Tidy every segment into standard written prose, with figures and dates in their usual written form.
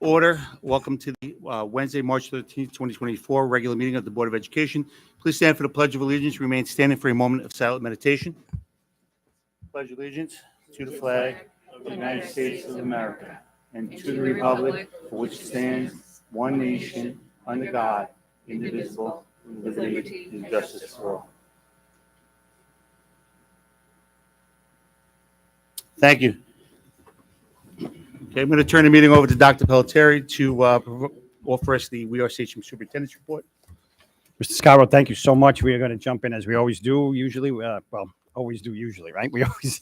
Order. Welcome to the Wednesday, March 13th, 2024 regular meeting of the Board of Education. Please stand for the Pledge of Allegiance. Remain standing for a moment of silent meditation. Pledge allegiance to the flag of the United States of America and to the republic for which it stands, one nation, under God, indivisible, with liberty and justice for all. Thank you. Okay, I'm going to turn the meeting over to Dr. Pelletieri to offer us the We Are Sachem Superintendent's Report. Mr. Scarborough, thank you so much. We are going to jump in as we always do, usually. Always do, usually, right? We always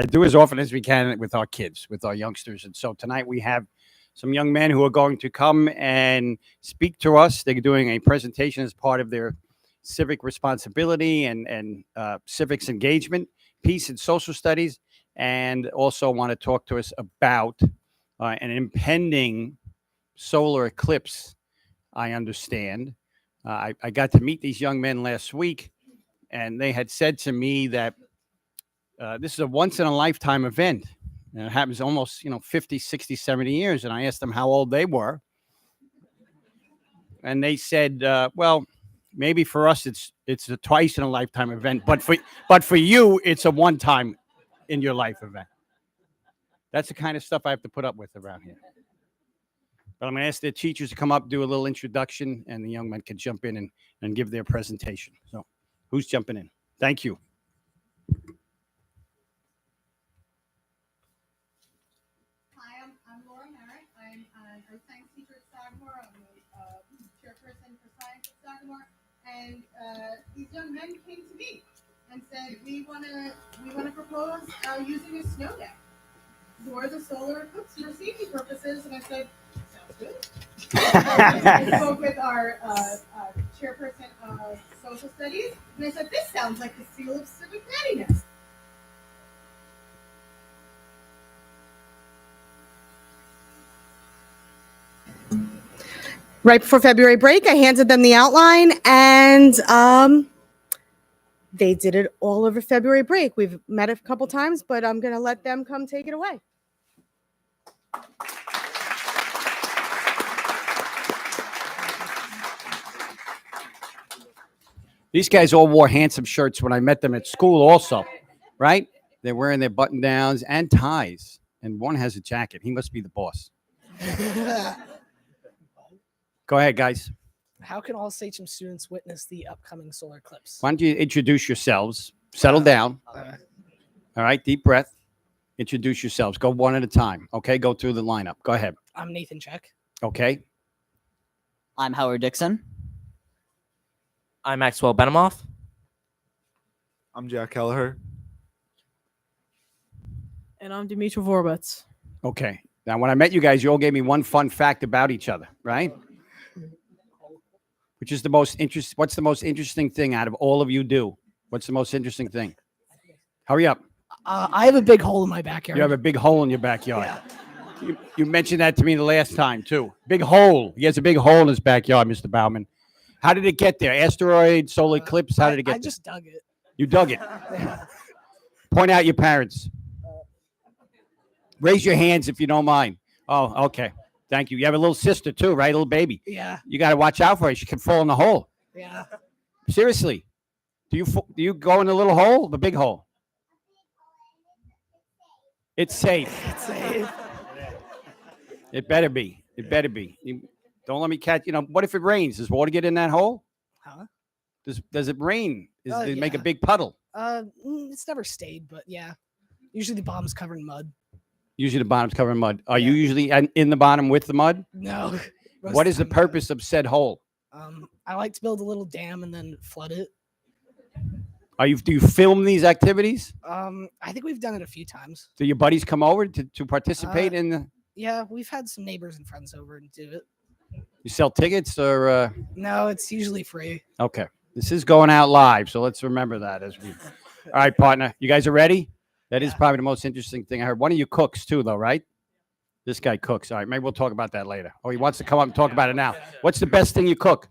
do as often as we can with our kids, with our youngsters. And so tonight we have some young men who are going to come and speak to us. They're doing a presentation as part of their civic responsibility and civics engagement, peace and social studies, and also want to talk to us about an impending solar eclipse, I understand. I got to meet these young men last week, and they had said to me that this is a once-in-a-lifetime event. And it happens almost, 50, 60, 70 years. And I asked them how old they were. And they said, well, maybe for us it's a twice-in-a-lifetime event. But for you, it's a one-time in your life event. That's the kind of stuff I have to put up with around here. But I'm going to ask the teachers to come up, do a little introduction, and the young men can jump in and give their presentation. So who's jumping in? Thank you. Hi, I'm Laura Merritt. I'm an earth science teacher at Sagamore. I'm the chairperson for science at Sagamore. And these young men came to me and said, we want to propose using a snow day for the solar eclipse for safety purposes. And I said, sounds good. I spoke with our chairperson of social studies, and I said, this sounds like the seal of civic readiness. Right before February break, I handed them the outline, and they did it all over February break. We've met a couple times, but I'm going to let them come take it away. These guys all wore handsome shirts when I met them at school also, right? They're wearing their button downs and ties, and one has a jacket. He must be the boss. Go ahead, guys. How can all Sachem students witness the upcoming solar eclipse? Why don't you introduce yourselves? Settle down. All right, deep breath. Introduce yourselves. Go one at a time. Okay, go through the lineup. Go ahead. I'm Nathan Check. Okay. I'm Howard Dixon. I'm Maxwell Benemoff. I'm Jack Kelleher. And I'm Dimitri Vorbats. Okay. Now, when I met you guys, you all gave me one fun fact about each other, right? Which is the most interesting? What's the most interesting thing out of all of you do? What's the most interesting thing? Hurry up. I have a big hole in my backyard. You have a big hole in your backyard. Yeah. You mentioned that to me the last time, too. Big hole. He has a big hole in his backyard, Mr. Bauman. How did it get there? Asteroid, solar eclipse? How did it get there? I just dug it. You dug it. Point out your parents. Raise your hands if you don't mind. Oh, okay. Thank you. You have a little sister, too, right? A little baby. Yeah. You got to watch out for her. She can fall in the hole. Yeah. Seriously. Do you go in the little hole, the big hole? It's safe. It's safe. It better be. It better be. Don't let me catch. What if it rains? Does water get in that hole? Huh? Does it rain? Does it make a Yeah. big puddle? It's never stayed, but yeah. Usually the bottom's covered in mud. Usually the bottom's covered in mud. Are you usually in the bottom with the mud? No. What is the purpose of said hole? I like to build a little dam and then flood it. Do you film these activities? I think we've done it a few times. Do your buddies come over to participate in the? Yeah, we've had some neighbors and friends over and do it. You sell tickets or? No, it's usually free. Okay. This is going out live, so let's remember that as we. All right, partner. You guys are ready? That is probably the most interesting thing I heard. One of you cooks too, though, right? This guy cooks. All right, maybe we'll talk about that later. Oh, he wants to come up and talk about it now. What's the best thing you cook?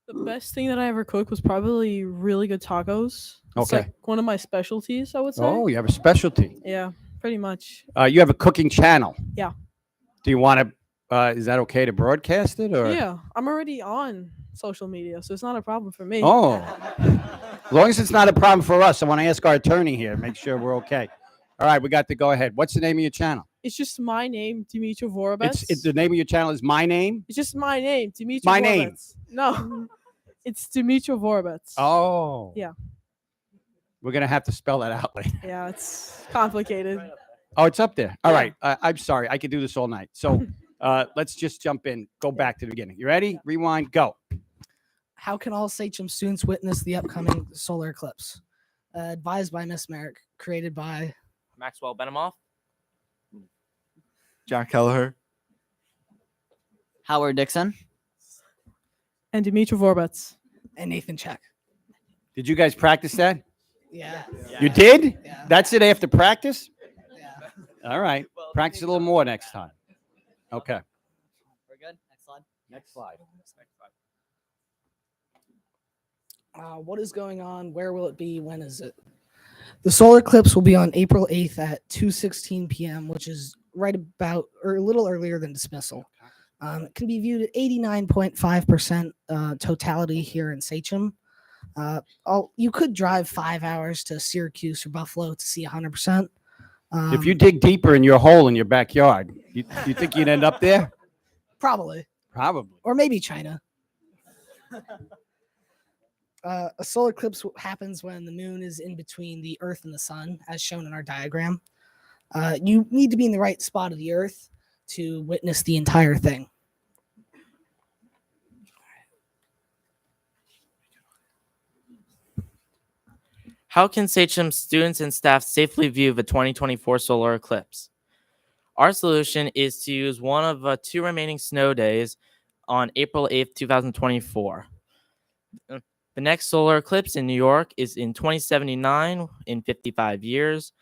The best thing that I ever cooked was probably really good tacos. It's Okay. like one of my specialties, I would say. Oh, you have a specialty. Yeah. pretty much. You have a cooking channel. Yeah. Do you want to? Is that okay to broadcast it or? Yeah, I'm already on social media, so it's not a problem for me. Oh, as long as it's not a problem for us, I want to ask our attorney here, make sure we're okay. All right, we got to go ahead. What's the name of your channel? It's just my name, Dimitri Vorobets. The name of your channel is my name. It's just my name, Dimitri My name. Vorobets. No, it's Dimitri Vorobets. Oh. Yeah. We're gonna have to spell that out later. Yeah, it's complicated. Oh, it's up there. All Yeah. right. I'm sorry. I could do this all night. So let's just jump in. Go back to the beginning. You ready? Rewind. Go. How can all Sachem students witness the upcoming solar eclipse? Advised by Miss Merrick, created by Maxwell Benemoff. Jack Kelleher. Howard Dixon. And Dimitri Vorobets. and Nathan Check. Did you guys practice that? Yeah. You did? Yeah. That's it after practice? Yeah. All right. Practice a little more next time. Okay. We're good. Next slide. Next slide. What is going on? Where will it be? When is it? The solar eclipse will be on April 8th at 2:16 p.m., which is right about or a little earlier than dismissal. It can be viewed at 89.5% totality here in Sachem. You could drive 5 hours to Syracuse or Buffalo to see 100%. If you dig deeper in your hole in your backyard, you think you'd end up there? Probably. Probably. Or maybe China. A solar eclipse happens when the moon is in between the Earth and the sun, as shown in our diagram. You need to be in the right spot of the Earth to witness the entire thing. How can Sachem students and staff safely view the 2024 solar eclipse? Our solution is to use one of the 2 remaining snow days on April 8th, 2024. The next solar eclipse in New York is in 2079, in 55 years.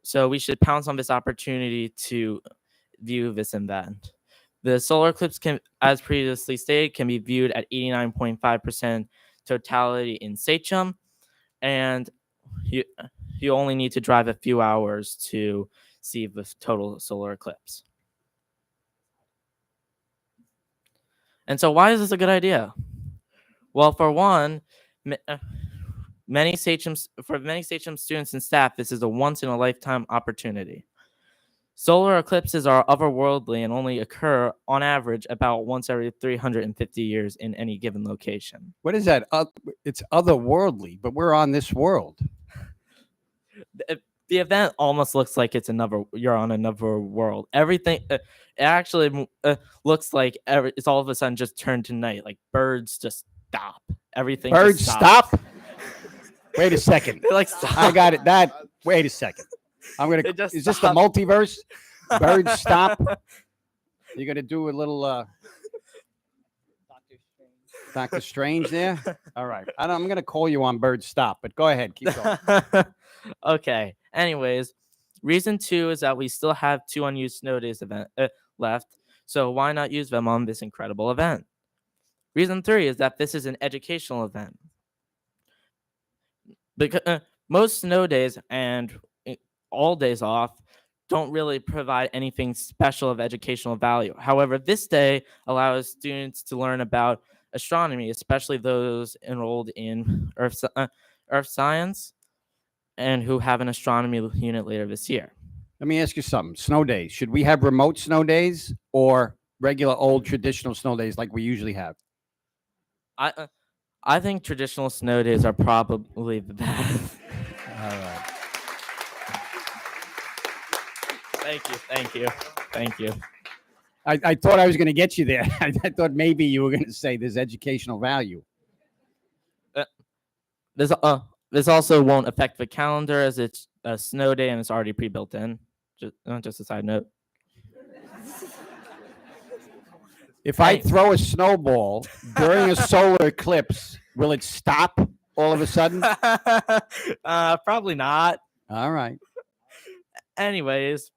So we should pounce on this opportunity to view this event. The solar eclipse can, as previously stated, can be viewed at 89.5% totality in Sachem, and you only need to drive a few hours to see the total solar eclipse. And so why is this a good idea? Well, for one, many Sachem students and staff, this is a once-in-a-lifetime opportunity. Solar eclipses are otherworldly and only occur, on average, about once every 350 years in any given location. What is that? It's otherworldly, but we're on this world. The event almost looks like you're on another world. Everything, it actually looks like it's all of a sudden just turned to night. Like birds just stop. Everything. Birds just stops. stop? Wait a second. They like stop. I got it. Wait a second. It just Is this the stopped. multiverse? Birds stop. You're gonna do a little Doctor Strange there. All right. I'm gonna call you on Birds stop, but go ahead. Keep going. Okay. Anyways, reason 2 is that we still have 2 unused snow days left. So why not use them on this incredible event? Reason 3 is that this is an educational event. Because most snow days and all days off don't really provide anything special of educational value. However, this day allows students to learn about astronomy, especially those enrolled in Earth science and who have an astronomy unit later this year. Let me ask you something. Snow days. Should we have remote snow days or regular old traditional snow days like we usually have? I think traditional snow days are probably the best. All right. Thank you. I thought I was going to get you there. I thought maybe you were going to say there's educational value. This also won't affect the calendar as it's a snow day and it's already pre-built in. Just a side note. If I throw a snowball during a solar eclipse, will it stop all of a sudden? Probably not. All right. Anyways,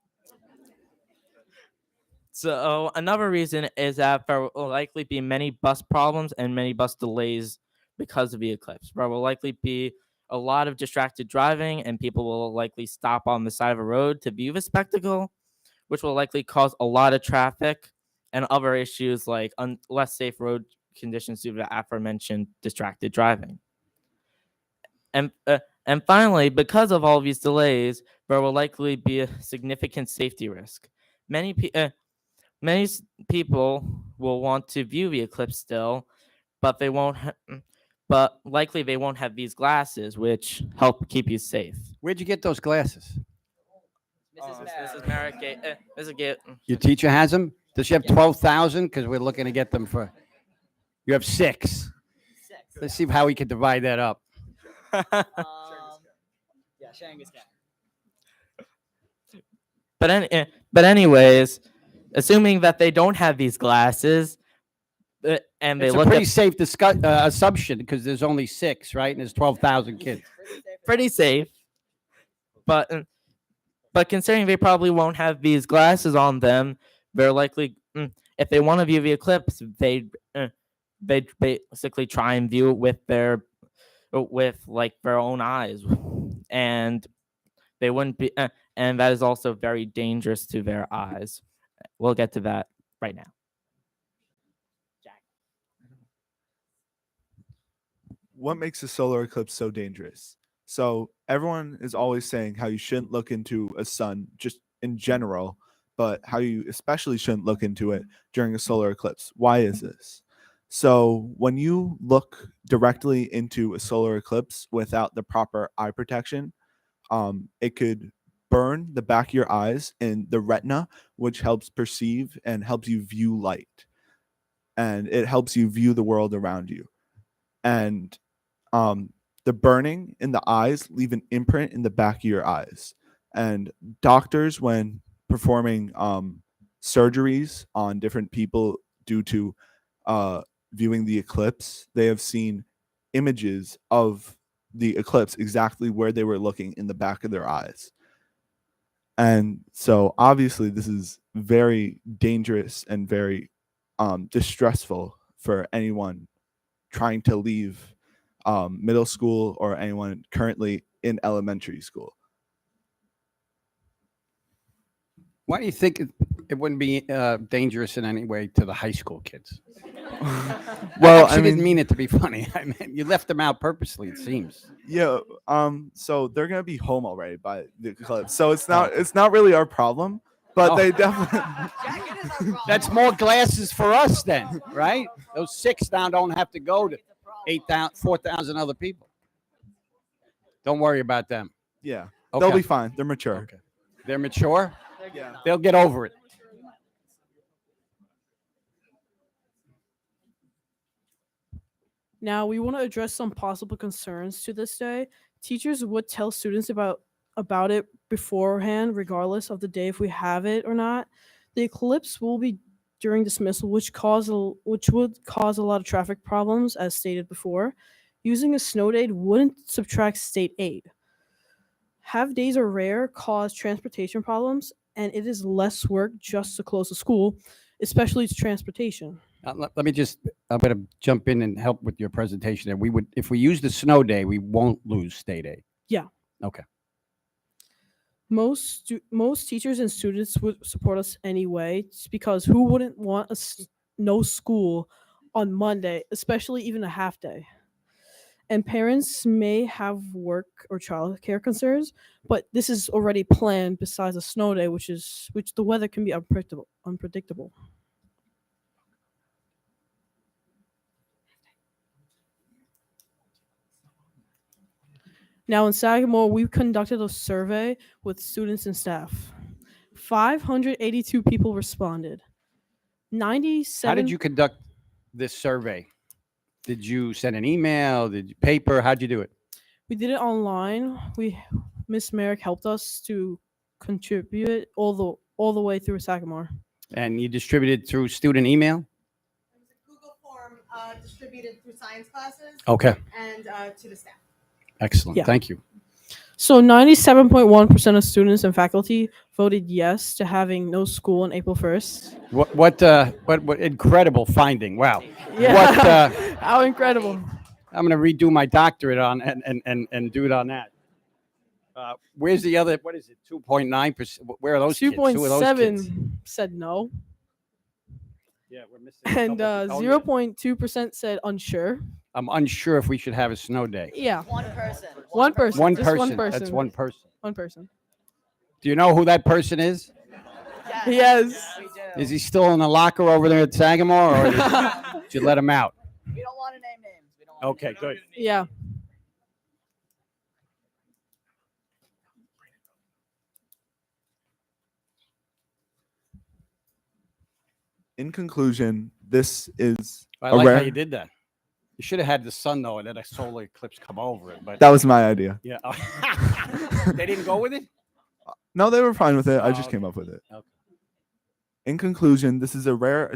so another reason is that there will likely be many bus problems and many bus delays because of the eclipse. There will likely be a lot of distracted driving, and people will likely stop on the side of a road to view the spectacle, which will likely cause a lot of traffic and other issues like less safe road conditions due to the aforementioned distracted driving. And finally, because of all these delays, there will likely be a significant safety risk. Many people will want to view the eclipse still, but they won't. But likely they won't have these glasses, which help keep you safe. Where'd you get those glasses? Mrs. Merrick, Your teacher has them? Does she have 12,000? Because we're looking to get them for. You have 6. Let's see how we can divide that up. Yeah, sharing is caring. But anyways, assuming that they don't have these glasses, and they It's a look pretty at safe assumption because there's only 6, right? And there's 12,000 kids. pretty safe, but considering they probably won't have these glasses on them, they're likely if they want to view the eclipse, they'd basically try and view it with like their own eyes, and they wouldn't be, and that is also very dangerous to their eyes. We'll get to that right now. What makes a solar eclipse so dangerous? So everyone is always saying how you shouldn't look into a sun just in general, but how you especially shouldn't look into it during a solar eclipse. Why is this? So when you look directly into a solar eclipse without the proper eye protection, it could burn the back of your eyes and the retina, which helps perceive and helps you view light. And it helps you view the world around you. And the burning in the eyes leave an imprint in the back of your eyes. And doctors, when performing surgeries on different people due to viewing the eclipse, they have seen images of the eclipse exactly where they were looking in the back of their eyes. And so obviously this is very dangerous and very distressful for anyone trying to leave middle school or anyone currently in elementary school. Why do you think it wouldn't be dangerous in any way to the high school kids? Well, I didn't mean it to be funny. I mean, you left them out purposely, it seems. Yeah, so they're gonna be home already by the eclipse, so it's not really our problem, but Oh. they definitely. That's more glasses for us then, right? Those 6 now don't have to go to 4,000 other people. Don't worry about them. Yeah, Okay. they'll be fine. They're mature. Okay. They're mature. Yeah. They'll get over it. Now, we want to address some possible concerns to this day. Teachers would tell students about it beforehand, regardless of the day if we have it or not. The eclipse will be during dismissal, which would cause a lot of traffic problems, as stated before. Using a snow day wouldn't subtract state aid. Half days are rare, cause transportation problems, and it is less work just to close the school, especially to transportation. I'm going to jump in and help with your presentation. And if we use the snow day, we won't lose state aid. Yeah. Okay. Most teachers and students would support us anyway, because who wouldn't want no school on Monday, especially even a half day? And parents may have work or childcare concerns, but this is already planned besides a snow day, which the weather can be unpredictable. Now in Sagamore, we conducted a survey with students and staff. 582 people responded. 97. How did you conduct this survey? Did you send an email? Did you paper? How'd you do it? We did it online. Miss Merrick helped us to contribute it all the way through Sagamore. And you distributed through student email? It was a Google form distributed through science classes Okay. and to the staff. Excellent. Yeah. Thank you. So 97.1% of students and faculty voted yes to having no school on April 1st. What incredible finding. Wow. Yeah. What, How incredible. I'm gonna redo my doctorate on and do it on that. Where's the other? What is it? 2.9%. Where are those kids? Who are those kids? 2.7 said no, Yeah, we're missing. and oh, yeah. 0.2% said unsure. I'm unsure if we should have a snow day. Yeah, One person. one person. One just person. One person. That's one person. One person. Do you know who that person is? Yes. We do. Is he still in the locker over there at Sagamore, or did you let him out? We don't want to name names. We don't wanna Okay, name good. Yeah. In conclusion, this is I a like how rare. you did that. You should have had the sun though, and then a solar eclipse come over it. But That was my idea. yeah, they didn't go with it. No, they were fine with it. I Oh, just came okay. up with it. Okay. In conclusion, this is a rare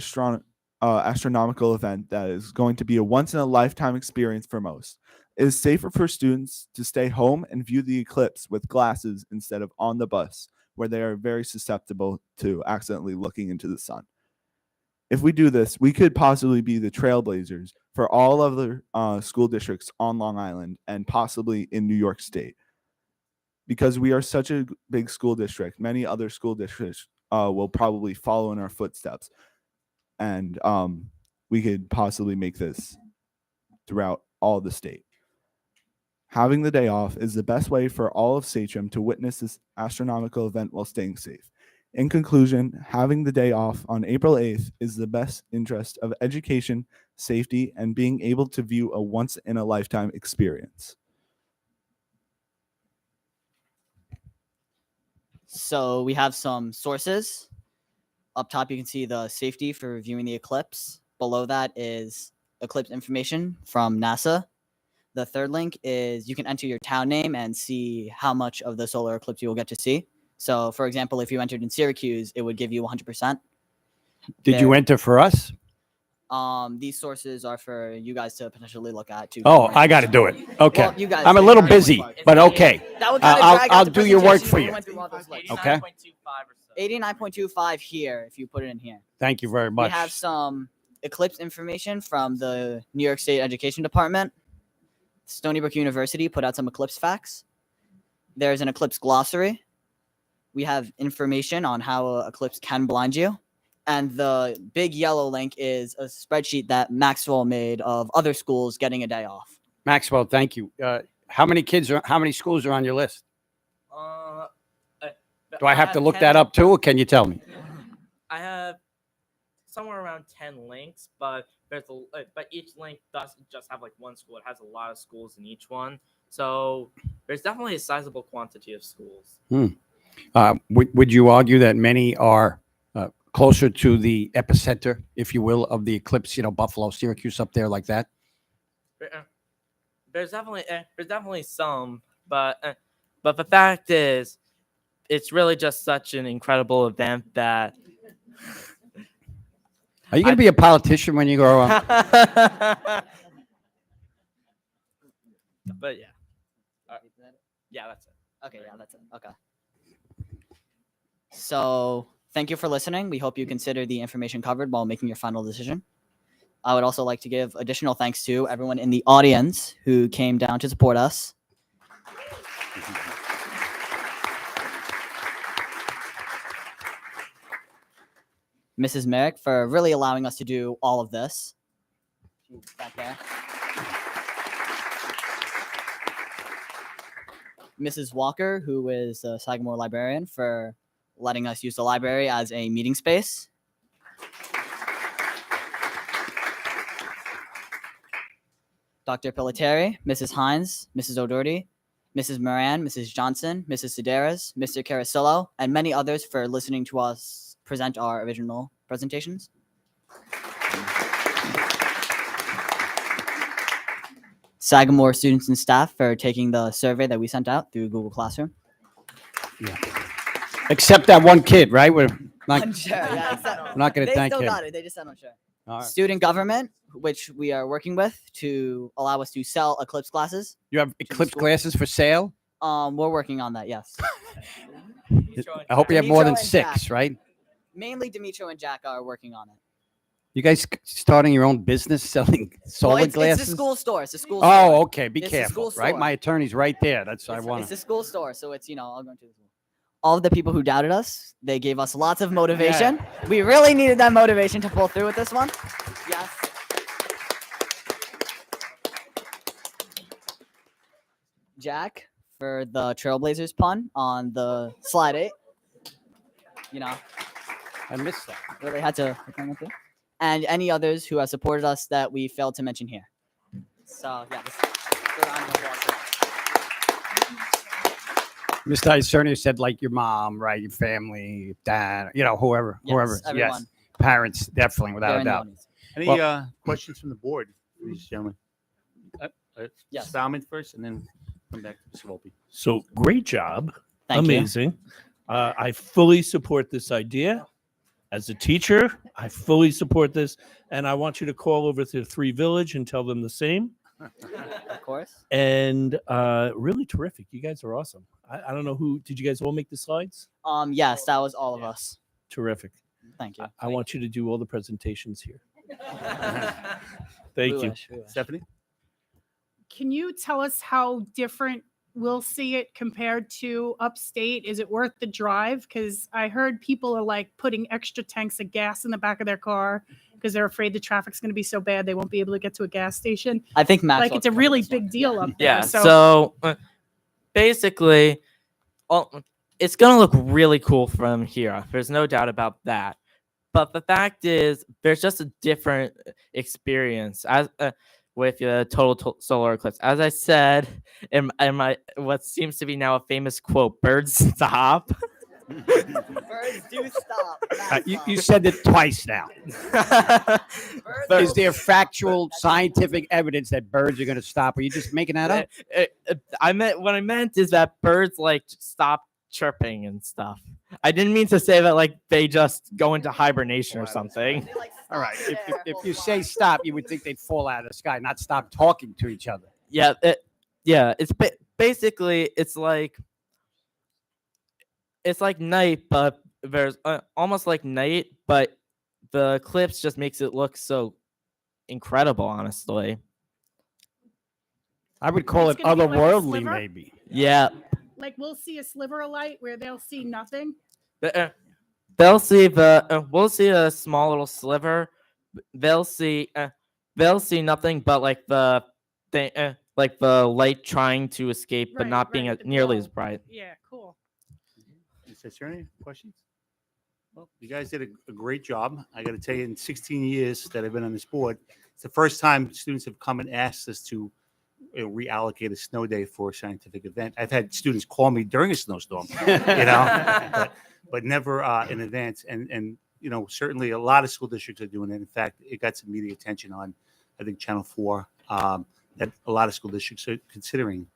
astronomical event that is going to be a once in a lifetime experience for most. It is safer for students to stay home and view the eclipse with glasses instead of on the bus, where they are very susceptible to accidentally looking into the sun. If we do this, we could possibly be the trailblazers for all other school districts on Long Island and possibly in New York State. Because we are such a big school district, many other school districts will probably follow in our footsteps. And we could possibly make this throughout all the state. Having the day off is the best way for all of Sachem to witness this astronomical event while staying safe. In conclusion, having the day off on April 8th is the best interest of education, safety, and being able to view a once-in-a-lifetime experience. So we have some sources. Up top, you can see the safety for viewing the eclipse. Below that is eclipse information from NASA. The third link is you can enter your town name and see how much of the solar eclipse you will get to see. So, for example, if you entered in Syracuse, it would give you 100%. Did you There. enter for us? These sources are for you guys to potentially look at too. Oh, I got to do it. Okay. Well, you guys I'm a can. little busy, but okay. That would kind of I'll- drag out I'll the do your work presentation for if we you. went through all those lists. Okay. 89.25 or so. 89.25 here if you put it in here. Thank you very much. We have some eclipse information from the New York State Education Department. Stony Brook University put out some eclipse facts. There's an eclipse glossary. We have information on how an eclipse can blind you. And the big yellow link is a spreadsheet that Maxwell made of other schools getting a day off. Maxwell, thank you. How many schools are on your list? Do I have to look that up too, or can you tell me? I have somewhere around 10 links, but but each link doesn't just have like one school. It has a lot of schools in each one. So there's definitely a sizable quantity of schools. Would you argue that many are closer to the epicenter, if you will, of the eclipse? You know, Buffalo, Syracuse, up there like that. There's definitely some, but the fact is, it's really just such an incredible event that. Are you going to be a politician when you grow up? But yeah. Yeah, that's it. Okay, yeah, that's it. Okay. So thank you for listening. We hope you consider the information covered while making your final decision. I would also like to give additional thanks to everyone in the audience who came down to support us. Mrs. Merrick for really allowing us to do all of this. She's back there. Mrs. Walker, who is the Sagamore librarian, for letting us use the library as a meeting space. Dr. Pelletieri, Mrs. Hines, Mrs. O'Doherty, Mrs. Moran, Mrs. Johnson, Mrs. Sedaris, Mr. Carasillo, and many others for listening to us present our original presentations. Sagamore students and staff for taking the survey that we sent out through Google Classroom. Except that one kid, right? We're not, Unsure, yeah, we're not going to they thank still him. got it. They just said unsure. All right. Student government, which we are working with to allow us to sell Eclipse glasses. You have eclipse school. glasses for sale? We're working on that. Yes, I hope you have more than Demetro and 6, Jack. right? mainly Demetro and Jack are working on it. You guys starting your own business selling solar Well, it's glasses? a school store. It's a school store. Oh, okay. Be It's a careful, school right? store. My attorney's right there. That's I It's, want. it's a school store, so it's I'll go into the school. All of the people who doubted us, they gave us lots of motivation. We really needed that motivation to pull through with this one. Yes. Jack for the Trailblazers pun on the slide 8. I missed that. Really had to. And any others who have supported us that we failed to mention here. So yeah, this is a round of applause for that. Mr. Isernia said like your mom, right? Your family, your dad, whoever. Yes, everyone. Parents, definitely, without They're a in the doubt. audience. Any questions from the board, ladies and gentlemen? Yes. Bauman first, and then come back to Mr. Volpe. So great job. Thank you. Amazing. I fully support this idea. As a teacher, I fully support this. And I want you to call over to 3 Village and tell them the same. Of course. And really terrific. You guys are awesome. I don't know did you guys all make the slides? Yes, that was all of us. Terrific. Thank you. I want you to do all the presentations here. We Thank you. wish, we wish. Stephanie? Can you tell us how different we'll see it compared to upstate? Is it worth the drive? Because I heard people are like putting extra tanks of gas in the back of their car because they're afraid the traffic's going to be so bad they won't be able to get to a gas station. I think Max. Like it's a really big deal up there. Yeah. So, So basically, it's gonna look really cool from here. There's no doubt about that. But the fact is, there's just a different experience as with the total solar eclipse. As I said in my what seems to be now a famous quote, "Birds stop." Birds do stop. You said it twice now. Is there factual scientific evidence that birds are going to stop? Are you just making that up? What I meant is that birds like stop chirping and stuff. I didn't mean to say that like they just go into hibernation or something. All right. If you say stop, you would think they'd fall out of the sky, not stop talking to each other. Yeah, it's basically it's like night, but there's almost like night, but the eclipse just makes it look so incredible. Honestly, I would call It's it gonna be like a otherworldly, sliver? maybe. yeah. like we'll see a sliver of light where they'll see nothing. They'll see we'll see a small little sliver. They'll see nothing but like the thing, like the light trying to escape, but Right, not being right, the nearly glow. as bright. Yeah, cool. Is there any questions? Well, you guys did a great job. I got to tell you, in 16 years that I've been on this board, it's the first time students have come and asked us to reallocate a snow day for a scientific event. I've had students call me during a snowstorm, but never in advance. And certainly a lot of school districts are doing it. In fact, it got some media attention on, I think, Channel 4, that a lot of school districts are considering,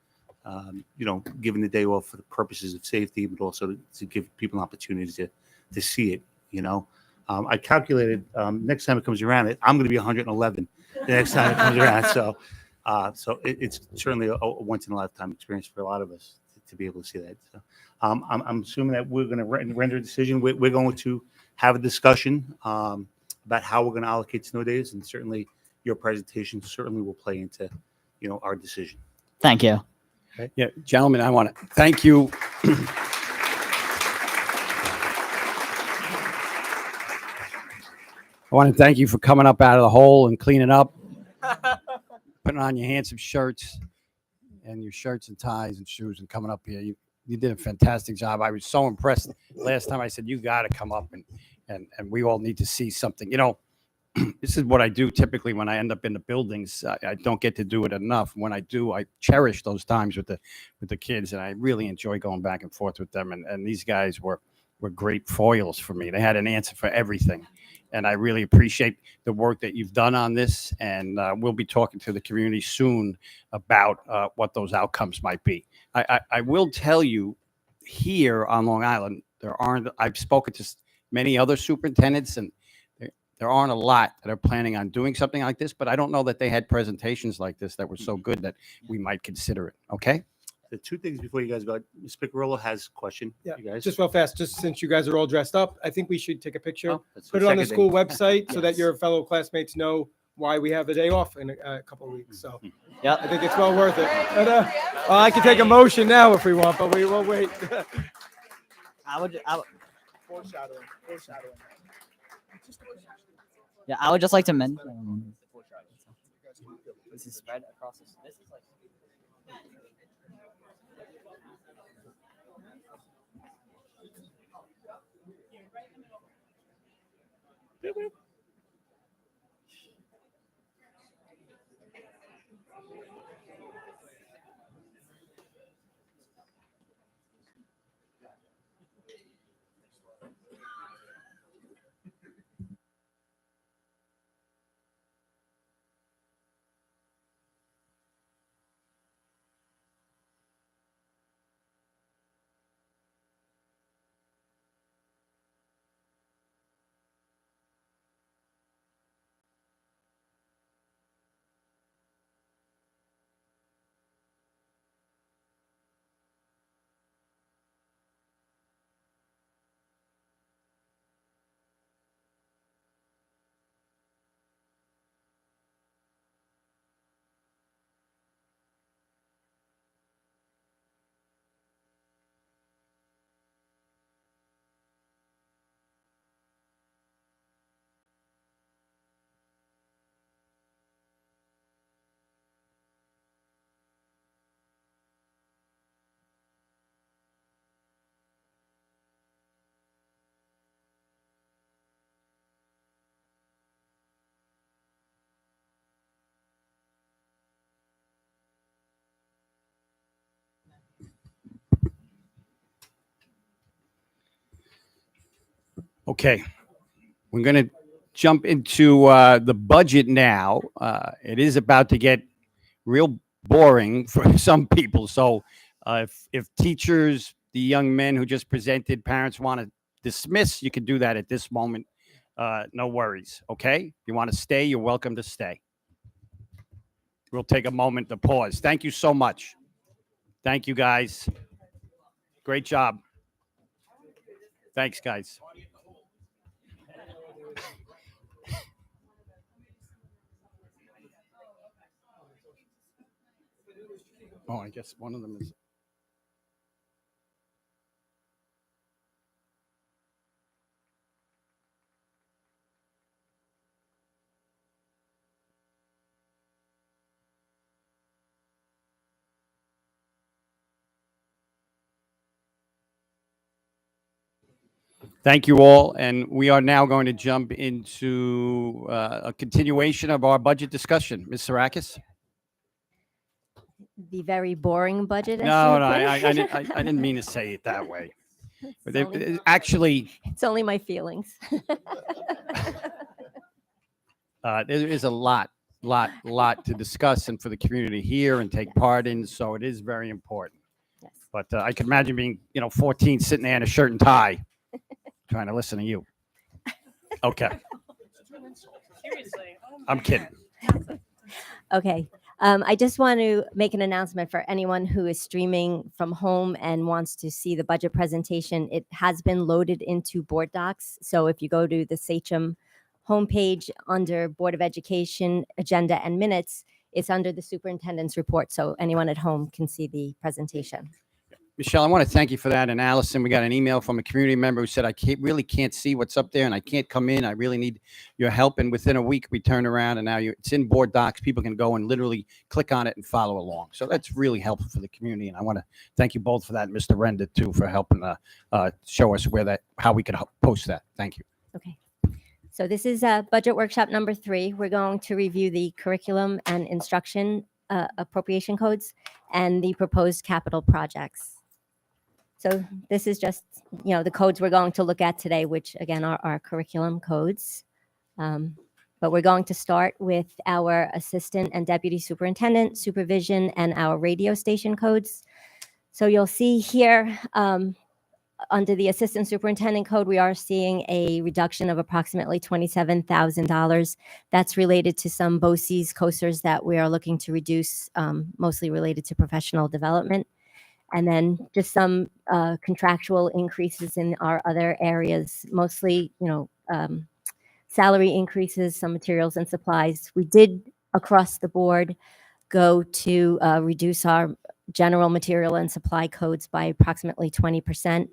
giving the day off for the purposes of safety, but also to give people an opportunity to see it. I calculated next time it comes around, I'm going to be 111 the next time it comes around. So it's certainly a once in a lifetime experience for a lot of us to be able to see that. So I'm assuming that we're going to render a decision. We're going to have a discussion about how we're going to allocate snow days, and certainly your presentation certainly will play into our decision. Thank you. Yeah, gentlemen, I want to thank you. I want to thank you for coming up out of the hole and cleaning up, putting on your handsome shirts and your shirts and ties and shoes and coming up here. You did a fantastic job. I was so impressed. Last time I said, you got to come up and we all need to see something. This is what I do typically when I end up in the buildings. I don't get to do it enough. When I do, I cherish those times with the kids, and I really enjoy going back and forth with them. And these guys were great foils for me. They had an answer for everything. And I really appreciate the work that you've done on this. And we'll be talking to the community soon about what those outcomes might be. I will tell you, here on Long Island, I've spoken to many other superintendents, and there aren't a lot that are planning on doing something like this, but I don't know that they had presentations like this that were so good that we might consider it. Okay? The two things before you guys go, Ms. Picarolo has a question. Yeah, You guys. just real fast, just since you guys are all dressed up, I think we should take a picture, Oh, that's put it on the second school thing. website so that Yes. your fellow classmates know why we have the day off in a couple of weeks. So Yep. I think it's well worth it. But, well, I can take a motion now if we want, but we will wait. I would. Yeah, I would just like to mention. This is spread across. This is like. Okay, we're going to jump into the budget now. It is about to get real boring for some people. So if teachers, the young men who just presented, parents want to dismiss, you can do that at this moment. No worries. Okay, if you want to stay, you're welcome to stay. We'll take a moment to pause. Thank you so much. Thank you, guys. Great job. Thanks, guys. Oh, I guess one of them is. Thank you all. And we are now going to jump into a continuation of our budget discussion. Ms. Sarakis? The very boring budget. as No, you no, put it. I didn't mean to say it that way. But It's only- actually, It's only my feelings. there is a lot to discuss and for the community to hear and take part in. So it is very important. Yes. But I can imagine being, 14 sitting there in a shirt and tie, trying to listen to you. Okay. Seriously. I'm kidding. Okay. I just want to make an announcement for anyone who is streaming from home and wants to see the budget presentation. It has been loaded into Board Docs. So if you go to the Sachem homepage under Board of Education, Agenda and Minutes, it's under the Superintendent's Report. So anyone at home can see the presentation. Michelle, I want to thank you for that. And Allison, we got an email from a community member who said, I really can't see what's up there and I can't come in. I really need your help. And within a week, we turned around and now it's in Board Docs. People can go and literally click on it and follow along. So that's really helpful for the community. And I want to thank you both for that. And Mr. Renda, too, for helping show us how we could post that. Thank you. Okay. So this is budget workshop number 3. We're going to review the curriculum and instruction appropriation codes and the proposed capital projects. So this is just, the codes we're going to look at today, which again are our curriculum codes. But we're going to start with our assistant and deputy superintendent, supervision, and our radio station codes. So you'll see here under the assistant superintendent code, we are seeing a reduction of approximately $27,000. That's related to some BOCES, COSERs that we are looking to reduce, mostly related to professional development. And then just some contractual increases in our other areas, mostly, salary increases, some materials and supplies. We did across the board go to reduce our general material and supply codes by approximately 20%.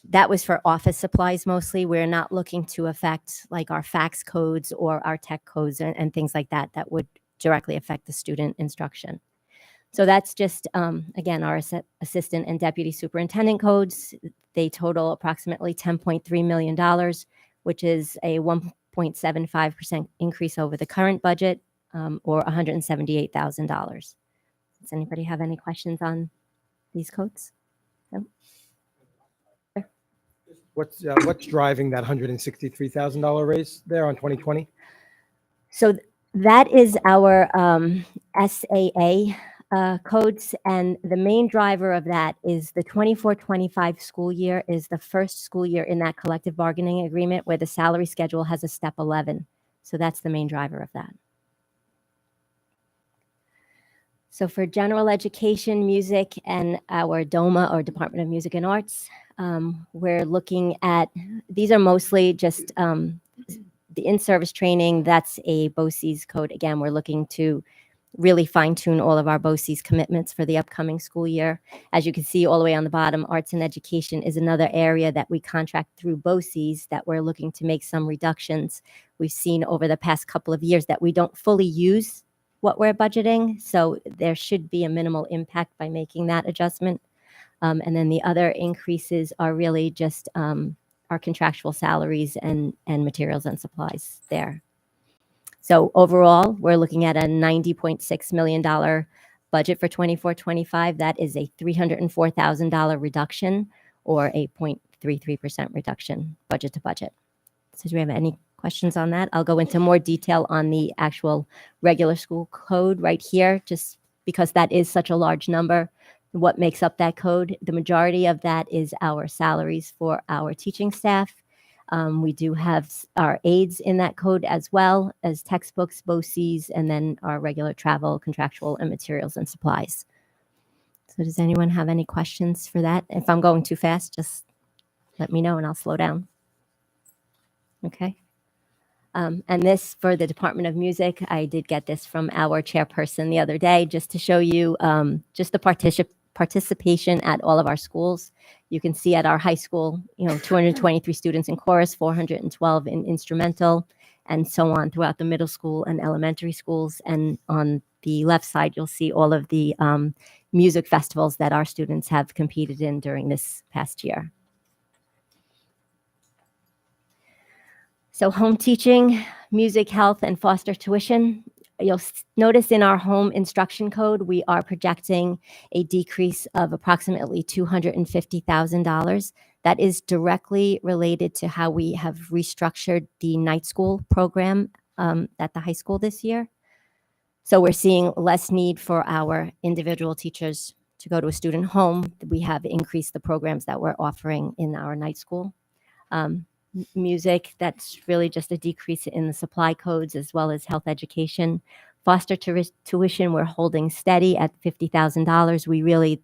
That was for office supplies mostly. We're not looking to affect like our fax codes or our tech codes and things like that that would directly affect the student instruction. So that's just, again, our assistant and deputy superintendent codes. They total approximately $10.3 million, which is a 1.75% increase over the current budget, or $178,000. Does anybody have any questions on these codes? No? What's driving that $163,000 raise there on 2020? So that is our SAA codes, and the main driver of that is the 24-25 school year is the first school year in that collective bargaining agreement where the salary schedule has a step 11. So that's the main driver of that. So for general education, music, and our DOMA, or Department of Music and Arts, we're looking at, these are mostly just the in-service training. That's a BOCES code. Again, we're looking to really fine-tune all of our BOCES commitments for the upcoming school year. As you can see all the way on the bottom, arts and education is another area that we contract through BOCES that we're looking to make some reductions. We've seen over the past couple of years that we don't fully use what we're budgeting, so there should be a minimal impact by making that adjustment. And then the other increases are really just our contractual salaries and materials and supplies there. So overall, we're looking at a $90.6 million budget for 24-25. That is a $304,000 reduction, or a 0.33% reduction budget to budget. So do we have any questions on that? I'll go into more detail on the actual regular school code right here, just because that is such a large number. What makes up that code? The majority of that is our salaries for our teaching staff. We do have our aides in that code, as well as textbooks, BOCES, and then our regular travel, contractual, and materials and supplies. So does anyone have any questions for that? If I'm going too fast, just let me know and I'll slow down. Okay. And this for the Department of Music, I did get this from our chairperson the other day, just to show you just the participation at all of our schools. You can see at our high school, 223 students in chorus, 412 in instrumental, and so on throughout the middle school and elementary schools. And on the left side, you'll see all of the music festivals that our students have competed in during this past year. So home teaching, music, health, and foster tuition. You'll notice in our home instruction code, we are projecting a decrease of approximately $250,000. That is directly related to how we have restructured the night school program at the high school this year. So we're seeing less need for our individual teachers to go to a student home. We have increased the programs that we're offering in our night school. Music, that's really just a decrease in the supply codes, as well as health education. Foster tuition, we're holding steady at $50,000.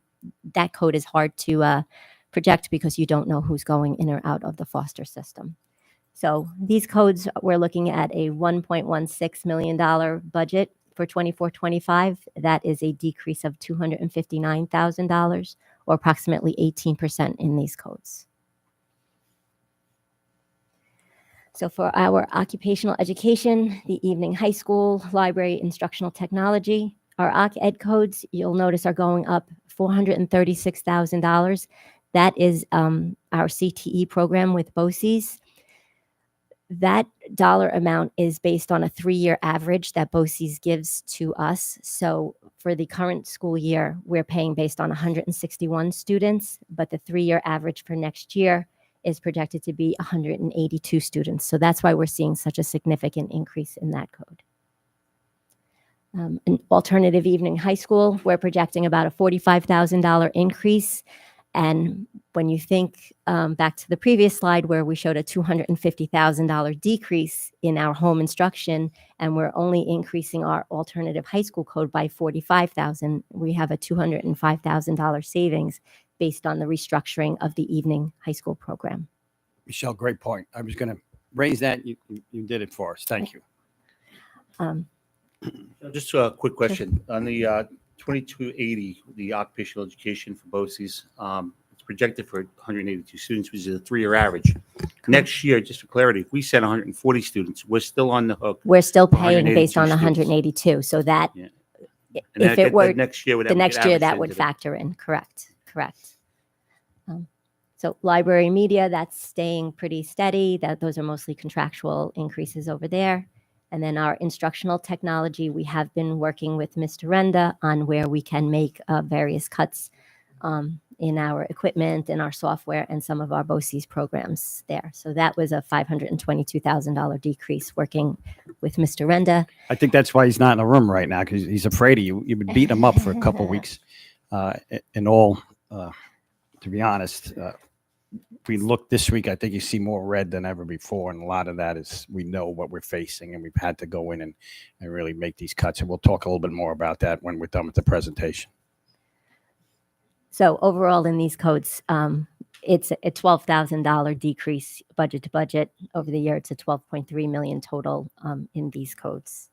That code is hard to project because you don't know who's going in or out of the foster system. So these codes, we're looking at a $1.16 million budget for 24-25. That is a decrease of $259,000, or approximately 18% in these codes. So for our occupational education, the evening high school, library, instructional technology, our OCC-Ed codes, you'll notice, are going up $436,000. That is our CTE program with BOCES. That dollar amount is based on a 3-year average that BOCES gives to us. So for the current school year, we're paying based on 161 students, but the 3-year average for next year is projected to be 182 students. So that's why we're seeing such a significant increase in that code. An alternative evening high school, we're projecting about a $45,000 increase. And when you think back to the previous slide where we showed a $250,000 decrease in our home instruction, and we're only increasing our alternative high school code by $45,000, we have a $205,000 savings based on the restructuring of the evening high school program. Michelle, great point. I was going to raise that. You did it for us. Thank you. Just a quick question. On the 2280, the occupational education for BOCES, it's projected for 182 students, which is a 3-year average. Next year, just for clarity, if we send 140 students, we're still on the hook. We're still paying based 182 on the students. 182. So that Yeah. if And it were next year, would the that next get year, averaged that would into the- factor in. Correct. So library media, that's staying pretty steady. Those are mostly contractual increases over there. And then our instructional technology, we have been working with Mr. Renda on where we can make various cuts in our equipment and our software and some of our BOCES programs there. So that was a $522,000 decrease working with Mr. Renda. I think that's why he's not in the room right now, because he's afraid of you. You've been beating him up for a couple of weeks. In all, to be honest, if we look this week, I think you see more red than ever before. And a lot of that is we know what we're facing, and we've had to go in and really make these cuts. And we'll talk a little bit more about that when we're done with the presentation. So overall in these codes, it's a $12,000 decrease budget to budget over the year. It's a $12.3 million total in these codes.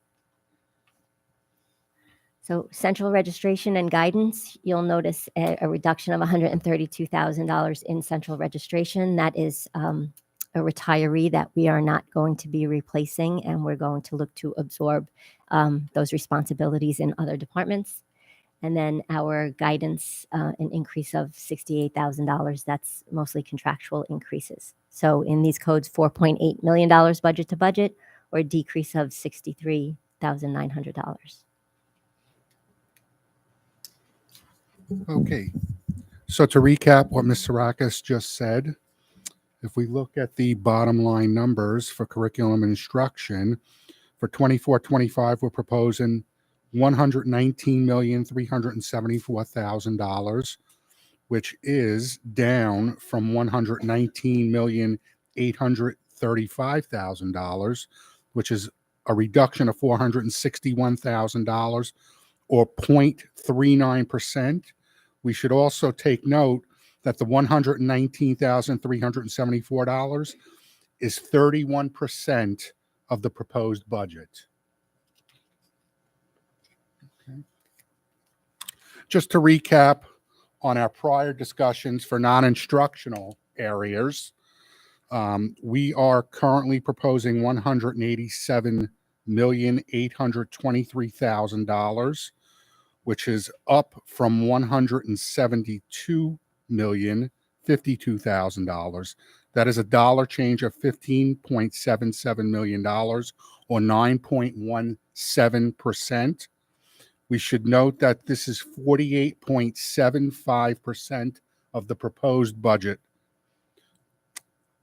So central registration and guidance, you'll notice a reduction of $132,000 in central registration. That is a retiree that we are not going to be replacing, and we're going to look to absorb those responsibilities in other departments. And then our guidance, an increase of $68,000. That's mostly contractual increases. So in these codes, $4.8 million budget to budget, or a decrease of $63,900. Okay, so to recap what Ms. Sarakis just said, if we look at the bottom line numbers for curriculum and instruction, for 24-25, we're proposing $119,374,000, which is down from $119,835,000, which is a reduction of $461,000 or 0.39%. We should also take note that the $119,374 is 31% of the proposed budget. Okay. Just to recap on our prior discussions for non-instructional areas, we are currently proposing $187,823,000, which is up from $172,052,000. That is a dollar change of $15.77 million or 9.17%. We should note that this is 48.75% of the proposed budget.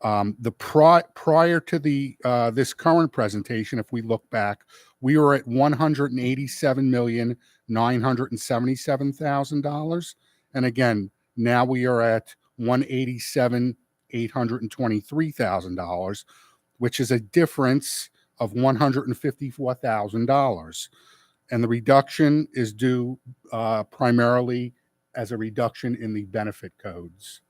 Prior to this current presentation, if we look back, we were at $187,977,000, and again, now we are at $187,823,000, which is a difference of $154,000, and the reduction is due primarily as a reduction in the benefit codes.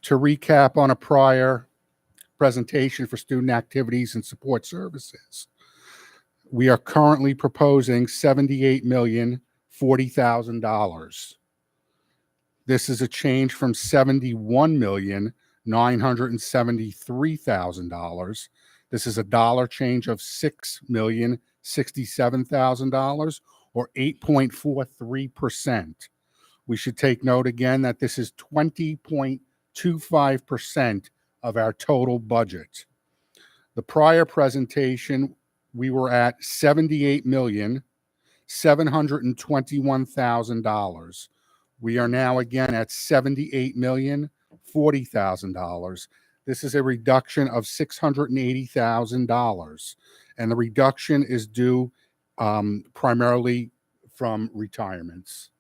To recap on a prior presentation for student activities and support services, we are currently proposing $78,040,000. This is a change from $71,973,000. This is a dollar change of $6,067,000 or 8.43%. We should take note again that this is 20.25% of our total budget. The prior presentation, we were at $78,721,000. We are now again at $78,040,000. This is a reduction of $680,000, and the reduction is due primarily from retirements.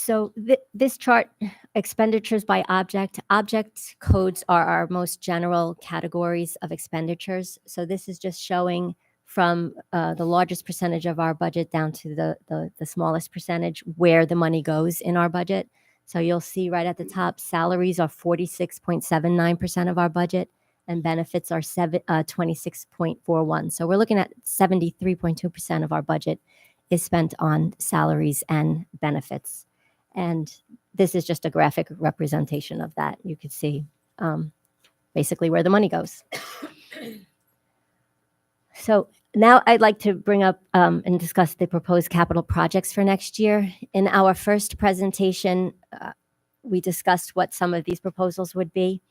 So this chart, expenditures by object codes are our most general categories of expenditures. So this is just showing from the largest percentage of our budget down to the smallest percentage where the money goes in our budget. So you'll see right at the top, salaries are 46.79% of our budget and benefits are 26.41. So we're looking at 73.2% of our budget is spent on salaries and benefits. And this is just a graphic representation of that. You could see basically where the money goes. So now I'd like to bring up and discuss the proposed capital projects for next year. In our first presentation, we discussed what some of these proposals would be.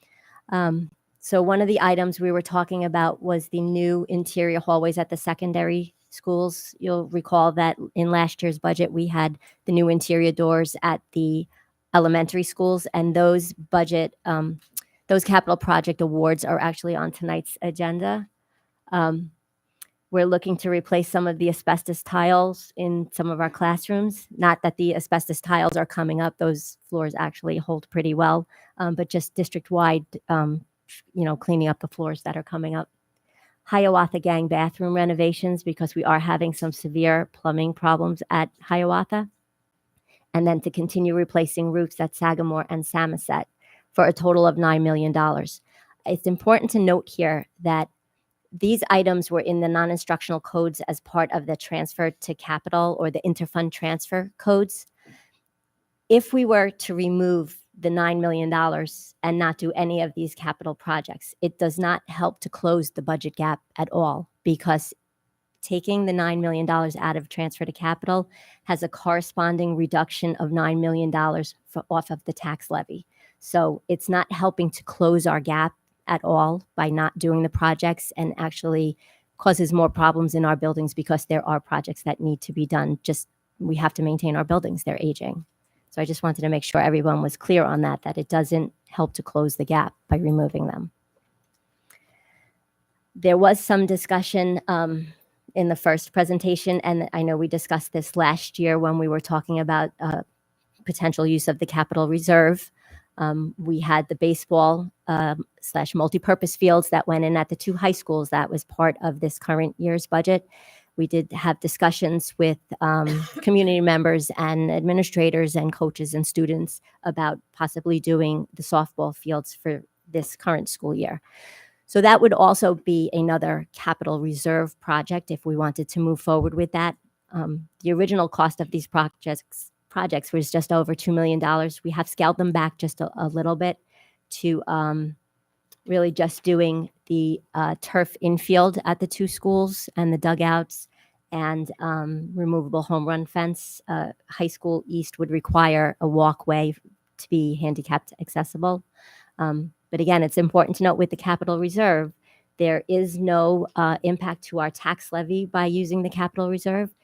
So one of the items we were talking about was the new interior hallways at the secondary schools. You'll recall that in last year's budget, we had the new interior doors at the elementary schools, and those capital project awards are actually on tonight's agenda. We're looking to replace some of the asbestos tiles in some of our classrooms. Not that the asbestos tiles are coming up; those floors actually hold pretty well, but just district-wide, cleaning up the floors that are coming up. Hiawatha Gang bathroom renovations, because we are having some severe plumbing problems at Hiawatha. And then to continue replacing roofs at Sagamore and Samoset for a total of $9 million. It's important to note here that these items were in the non-instructional codes as part of the transfer to capital or the interfund transfer codes. If we were to remove the $9 million and not do any of these capital projects, it does not help to close the budget gap at all, because taking the $9 million out of transfer to capital has a corresponding reduction of $9 million off of the tax levy. So it's not helping to close our gap at all by not doing the projects, and actually causes more problems in our buildings because there are projects that need to be done. Just we have to maintain our buildings, they're aging. So I just wanted to make sure everyone was clear on that it doesn't help to close the gap by removing them. There was some discussion in the first presentation, and I know we discussed this last year when we were talking about potential use of the capital reserve. We had the baseball / multipurpose fields that went in at the two high schools. That was part of this current year's budget. We did have discussions with community members and administrators and coaches and students about possibly doing the softball fields for this current school year. So that would also be another capital reserve project if we wanted to move forward with that. The original cost of these projects was just over $2 million. We have scaled them back just a little bit to really just doing the turf infield at the two schools and the dugouts and removable home run fence. High School East would require a walkway to be handicapped accessible. But again, it's important to note with the capital reserve, there is no impact to our tax levy by using the capital reserve.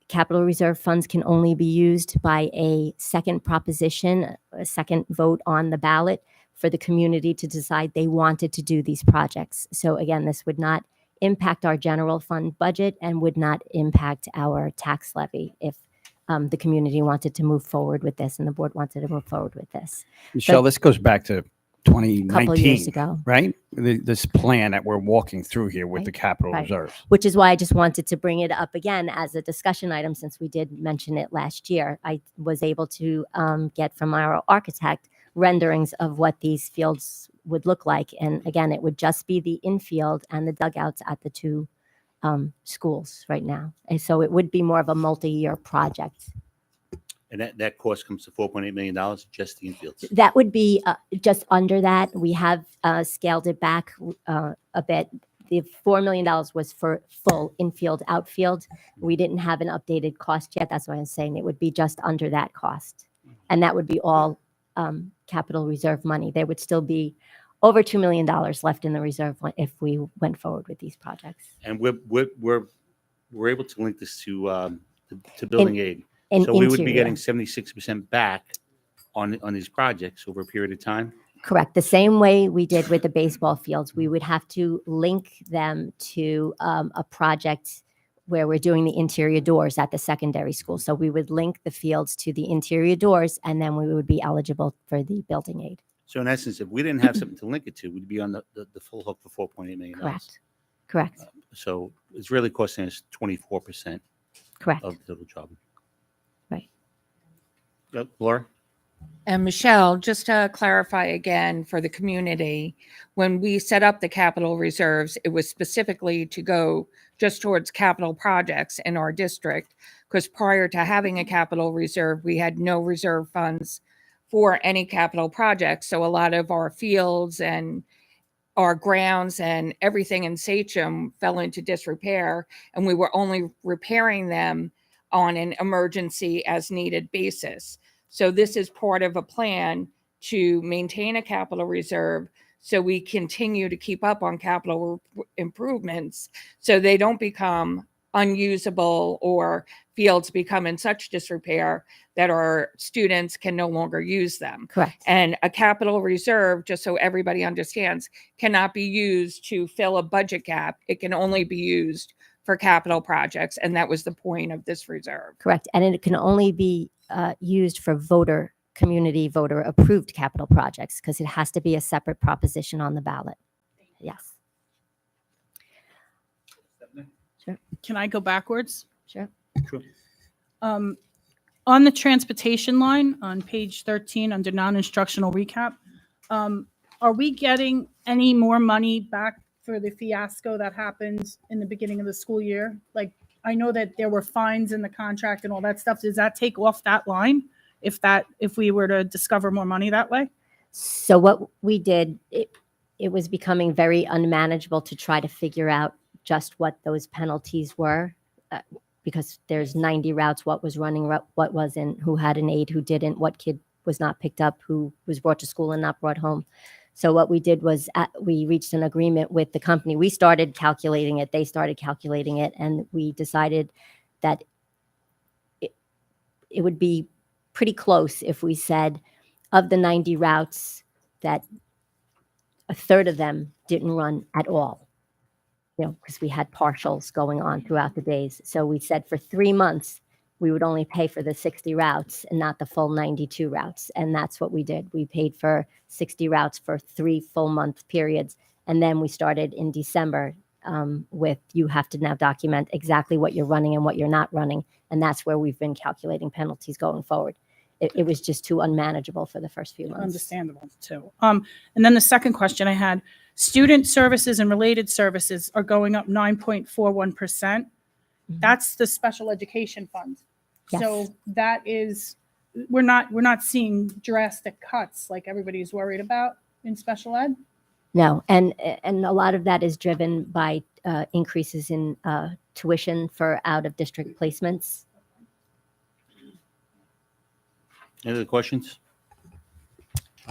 Capital reserve funds can only be used by a second proposition, a second vote on the ballot for the community to decide they wanted to do these projects. So again, this would not impact our general fund budget and would not impact our tax levy if the community wanted to move forward with this and the board wanted to move forward with this. Michelle, this goes back to 2019, couple years ago. right? This plan that we're walking through here with Right, the capital right. reserves. Which is why I just wanted to bring it up again as a discussion item, since we did mention it last year. I was able to get from our architect renderings of what these fields would look like. And again, it would just be the infield and the dugouts at the two schools right now. And so it would be more of a multi-year project. And that cost comes to $4.8 million, just the infields. That would be just under that. We have scaled it back a bit. The $4 million was for full infield, outfield. We didn't have an updated cost yet. That's why I'm saying it would be just under that cost. And that would be all capital reserve money. There would still be over $2 million left in the reserve if we went forward with these projects. And we're able to link this to building aid. And So we would be interior. getting 76% back on these projects over a period of time. Correct. The same way we did with the baseball fields, we would have to link them to a project where we're doing the interior doors at the secondary school. So we would link the fields to the interior doors, and then we would be eligible for the building aid. So in essence, if we didn't have something to link it to, we'd be on the full hook for $4.8 million. Correct. Correct. So it's really costing us 24% Correct. of the total job. Right. Laura? And Michelle, just to clarify again for the community, when we set up the capital reserves, it was specifically to go just towards capital projects in our district, because prior to having a capital reserve, we had no reserve funds for any capital projects. So a lot of our fields and our grounds and everything in Sachem fell into disrepair, and we were only repairing them on an emergency as needed basis. So this is part of a plan to maintain a capital reserve so we continue to keep up on capital improvements so they don't become unusable or fields become in such disrepair that our students can no longer use them. Correct. And a capital reserve, just so everybody understands, cannot be used to fill a budget gap. It can only be used for capital projects. And that was the point of this reserve. Correct. And it can only be used for community voter approved capital projects because it has to be a separate proposition on the ballot. Yes. Can I go backwards? Sure. Sure. On the transportation line on page 13 under non-instructional recap, are we getting any more money back for the fiasco that happened in the beginning of the school year? Like, I know that there were fines in the contract and all that stuff. Does that take off that line if we were to discover more money that way? So what we did, it was becoming very unmanageable to try to figure out just what those penalties were, because there's 90 routes, what was running, what wasn't, who had an aid, who didn't, what kid was not picked up, who was brought to school and not brought home. So what we did was we reached an agreement with the company. We started calculating it, they started calculating it, and we decided that it would be pretty close if we said of the 90 routes that a third of them didn't run at all, because we had partials going on throughout the days. So we said for 3 months, we would only pay for the 60 routes and not the full 92 routes. And that's what we did. We paid for 60 routes for 3 full month periods. And then we started in December with you have to now document exactly what you're running and what you're not running. And that's where we've been calculating penalties going forward. It was just too unmanageable for the first few months. Understandable too. And then the second question I had, student services and related services are going up 9.41%. That's the special education fund. Yes. So that is, we're not seeing drastic cuts like everybody's worried about in special ed. No, and a lot of that is driven by increases in tuition for out of district placements. Any other questions?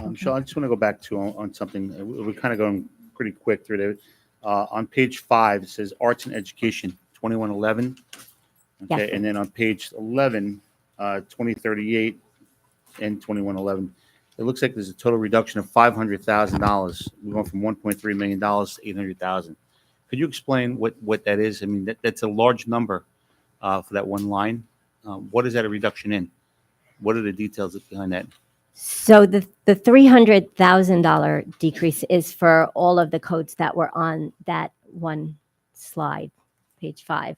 Michelle, I just want to go back to on something. We're kind of going pretty quick through there. On page 5, it says arts and education, 2111. Okay, Yes. and then on page 11, 2038 and 2111, it looks like there's a total reduction of $500,000. We're going from $1.3 million to $800,000. Could you explain what that is? I mean, that's a large number for that one line. What is that a reduction in? What are the details behind that? So the $300,000 decrease is for all of the codes that were on that one slide, page 5.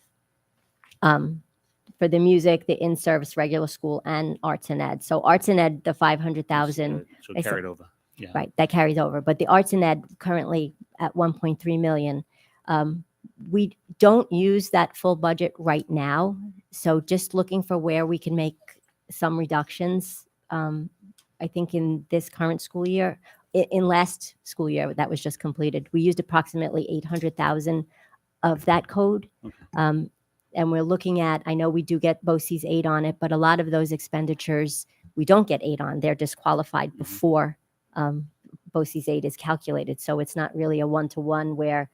For the music, the in-service regular school, and arts and ed. So arts and ed, the 500,000. So I said- carried over. Yeah. Right, that carries over. But the arts and ed currently at 1.3 million. We don't use that full budget right now. So just looking for where we can make some reductions. I think in this current school year, in last school year that was just completed, we used approximately 800,000 of that code. Okay. And we're looking at, I know we do get BOCES aid on it, but a lot of those expenditures, we don't get aid on. They're disqualified before BOCES aid is calculated. So it's not really a one-to-one where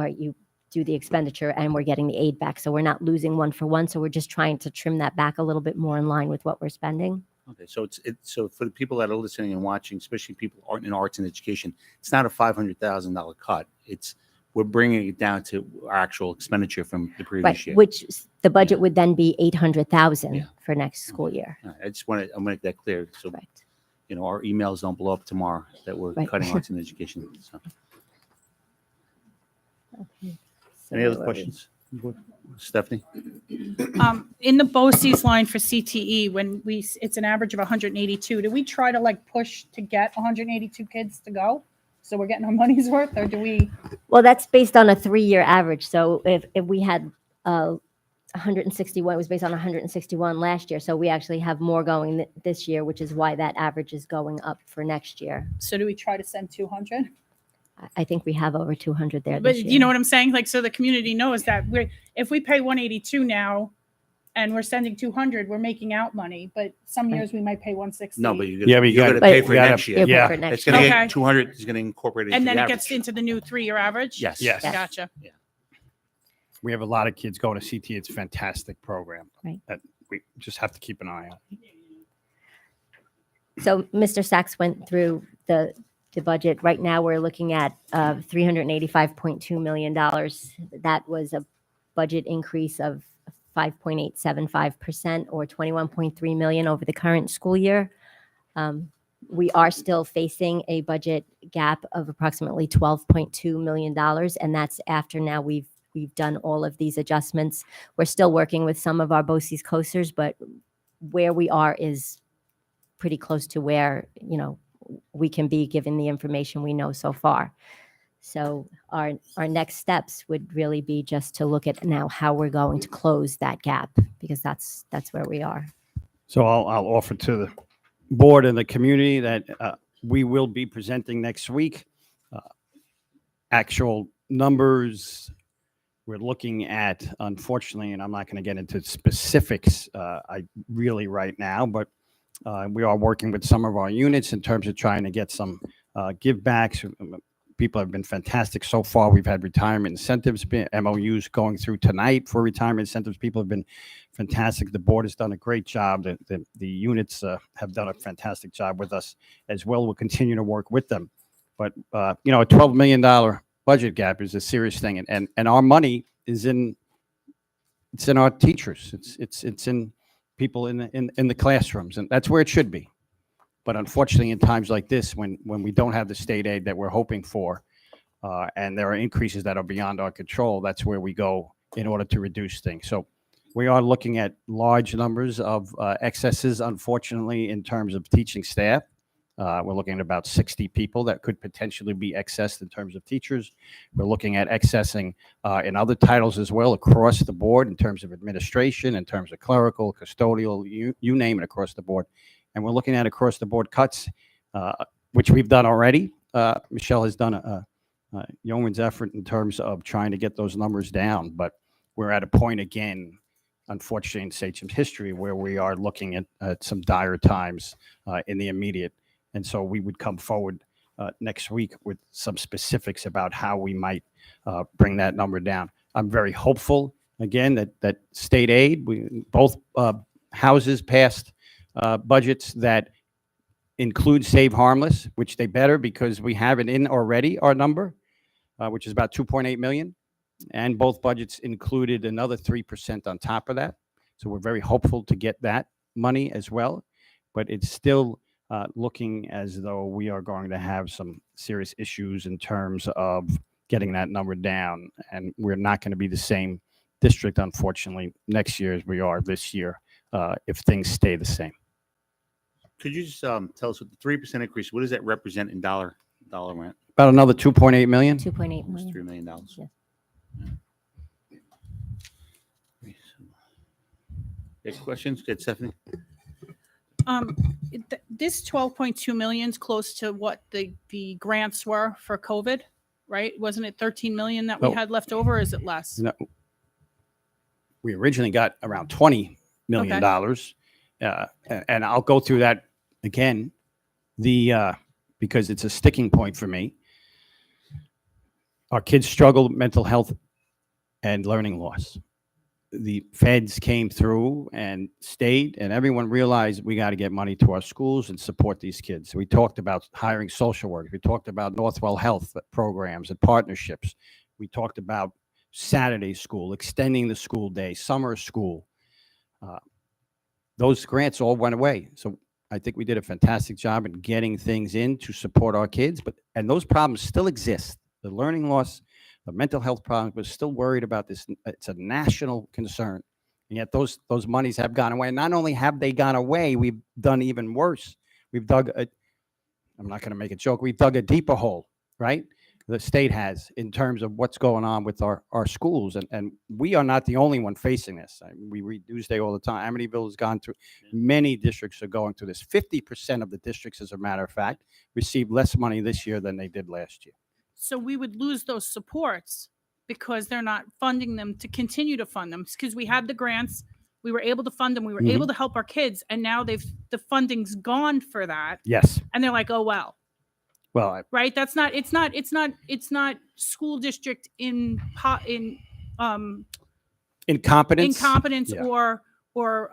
you do the expenditure and we're getting the aid back. So we're not losing one for one. So we're just trying to trim that back a little bit more in line with what we're spending. Okay, so so for the people that are listening and watching, especially people in arts and education, it's not a $500,000 cut. we're bringing it down to our actual expenditure from the Right, previous year. which the budget would then be 800,000 Yeah. for next school year. All right, I just want to make that clear, so, Correct. our emails don't blow up tomorrow that we're Right. cutting arts and education. So. Okay. So Any where other were we? questions? Stephanie? In the BOCES line for CTE, it's an average of 182. Do we try to like push to get 182 kids to go? So we're getting our money's worth, or do we? Well, that's based on a 3-year average. So if we had 161, it was based on 161 last year. So we actually have more going this year, which is why that average is going up for next year. So do we try to send 200? I think we have over 200 there But this year. you know what I'm saying? Like, so the community knows that if we pay 182 now and we're sending 200, we're making out money. But some Right. years we might pay 160. No, but Yeah, but you you're gotta- going to pay But for you it gotta- next year. You'll pay Yeah. for next It's going to year. Okay. get 200 is going to incorporate it And into then the it average. gets into the new 3-year average? Yes. Yes. Yes. Gotcha. We have a lot of kids going to CT. It's a fantastic program. Right. That we just have to keep an eye on. So Mr. Sachs went through the budget. Right now, we're looking at $385.2 million. That was a budget increase of 5.875% or 21.3 million over the current school year. We are still facing a budget gap of approximately $12.2 million, and that's after now we've done all of these adjustments. We're still working with some of our BOCES coasters, but where we are is pretty close to where, we can be given the information we know so far. So our next steps would really be just to look at now how we're going to close that gap, because that's where we are. So I'll offer to the board and the community that we will be presenting next week actual numbers. We're looking at, unfortunately, and I'm not going to get into specifics right now, but we are working with some of our units in terms of trying to get some give backs. People have been fantastic so far. We've had retirement incentives, MOUs going through tonight for retirement incentives. People have been fantastic. The board has done a great job. The units have done a fantastic job with us as well. We'll continue to work with them. But, a $12 million budget gap is a serious thing. And our money is in our teachers. It's in people in the classrooms, and that's where it should be. But unfortunately, in times like this, when we don't have the state aid that we're hoping for, and there are increases that are beyond our control, that's where we go in order to reduce things. So we are looking at large numbers of excesses, unfortunately, in terms of teaching staff. We're looking at about 60 people that could potentially be excessed in terms of teachers. We're looking at excessing in other titles as well across the board in terms of administration, in terms of clerical, custodial, you name it, across the board. And we're looking at across the board cuts, which we've done already. Michelle has done a yeoman's effort in terms of trying to get those numbers down. But we're at a point again, unfortunately, in Sachem's history where we are looking at some dire times in the immediate. And so we would come forward next week with some specifics about how we might bring that number down. I'm very hopeful, again, that state aid, both houses passed budgets that include Save Harmless, which they better, because we have it in already, our number, which is about 2.8 million. And both budgets included another 3% on top of that. So we're very hopeful to get that money as well. But it's still looking as though we are going to have some serious issues in terms of getting that number down. And we're not going to be the same district, unfortunately, next year as we are this year, if things stay the same. Could you just tell us what the 3% increase, what does that represent in dollar amount? About another 2.8 million. 2.8 Almost million. $3 million. Yes. Any questions? Good, Stephanie? This 12.2 million is close to what the grants were for COVID, right? Wasn't it 13 million that we No. had left over? Or is it less? No, we originally got around $20 million. And I'll go through that again, because it's a sticking point for me. Our kids struggle with mental health and learning loss. The feds came through and stayed, and everyone realized we got to get money to our schools and support these kids. We talked about hiring social workers. We talked about Northwell Health programs and partnerships. We talked about Saturday school, extending the school day, summer school. Those grants all went away. So I think we did a fantastic job in getting things in to support our kids, and those problems still exist. The learning loss, the mental health problems, we're still worried about this. It's a national concern. And yet those monies have gone away. And not only have they gone away, we've done even worse. We've dug I'm not going to make a joke. We've dug a deeper hole, right? The state has, in terms of what's going on with our schools. And we are not the only one facing this. We read Newsday all the time. Amityville has gone through, many districts are going through this. 50% of the districts, as a matter of fact, received less money this year than they did last year. So we would lose those supports because they're not funding them to continue to fund them, because we had the grants, we were able to fund them, we were able to help our kids, and now the funding's gone for that. Yes. And they're like, oh, well. Well, Right? It's not school district incompetence. Yeah. or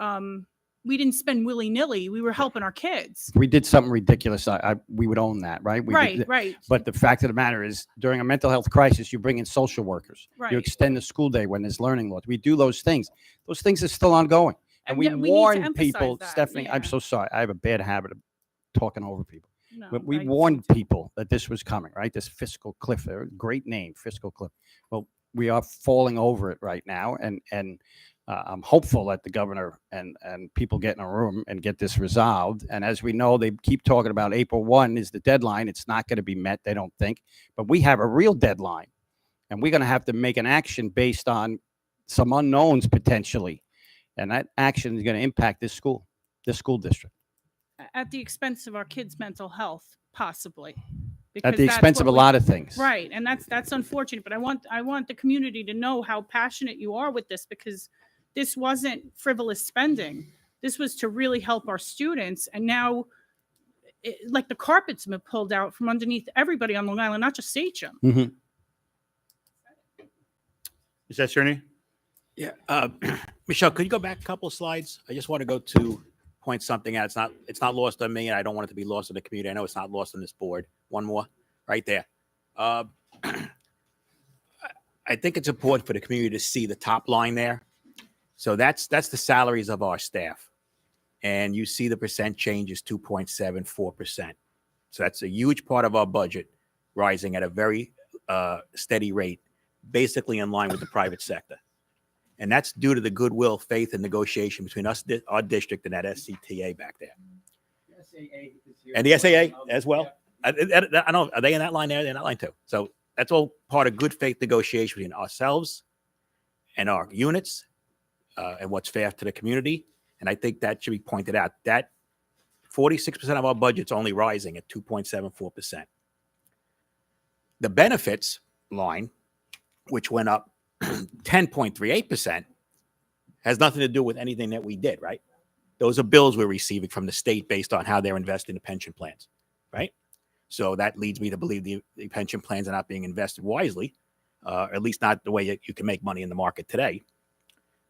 we didn't spend willy-nilly. We were helping our kids. We did something ridiculous. We would own that, right? Right. But the fact of the matter is, during a mental health crisis, you bring in social workers. Right. You extend the school day when there's learning loss. We do those things. Those things are still ongoing. And we we need to warn emphasize people, that, Stephanie, I'm yeah. so sorry. I have a bad habit of talking over people. No, But we I- warned people that this was coming, right? This fiscal cliff, great name, fiscal cliff. Well, we are falling over it right now. And I'm hopeful that the governor and people get in a room and get this resolved. And as we know, they keep talking about April 1 is the deadline. It's not going to be met, they don't think. But we have a real deadline. And we're going to have to make an action based on some unknowns potentially. And that action is going to impact this school district. At the expense of our kids' mental health, possibly. At Because the that's expense what of a we- lot of things. Right, and that's unfortunate. But I want the community to know how passionate you are with this, because this wasn't frivolous spending. This was to really help our students, and now, like the carpets have been pulled out from underneath everybody on Long Island, not just Sachem. Mhm. Is that Cerny? Yeah, Michelle, could you go back a couple of slides? I just want to go to point something out. It's not lost on me, and I don't want it to be lost on the community. I know it's not lost on this board. One more, right there. I think it's important for the community to see the top line there. So that's the salaries of our staff, and you see the percent change is 2.74%. So that's a huge part of our budget, rising at a very steady rate, basically in line with the private sector. And that's due to the goodwill, faith, and negotiation between us, our district, and that SCTA back there. And the SAA as well. I don't know. Are they in that line there? They're in that line too. So that's all part of good faith negotiation between ourselves and our units and what's fair to the community. And I think that should be pointed out. That 46% of our budget's only rising at 2.74%. The benefits line, which went up 10.38%, has nothing to do with anything that we did, right? Those are bills we're receiving from the state based on how they're investing in pension plans, right? So that leads me to believe the pension plans are not being invested wisely, at least not the way you can make money in the market today.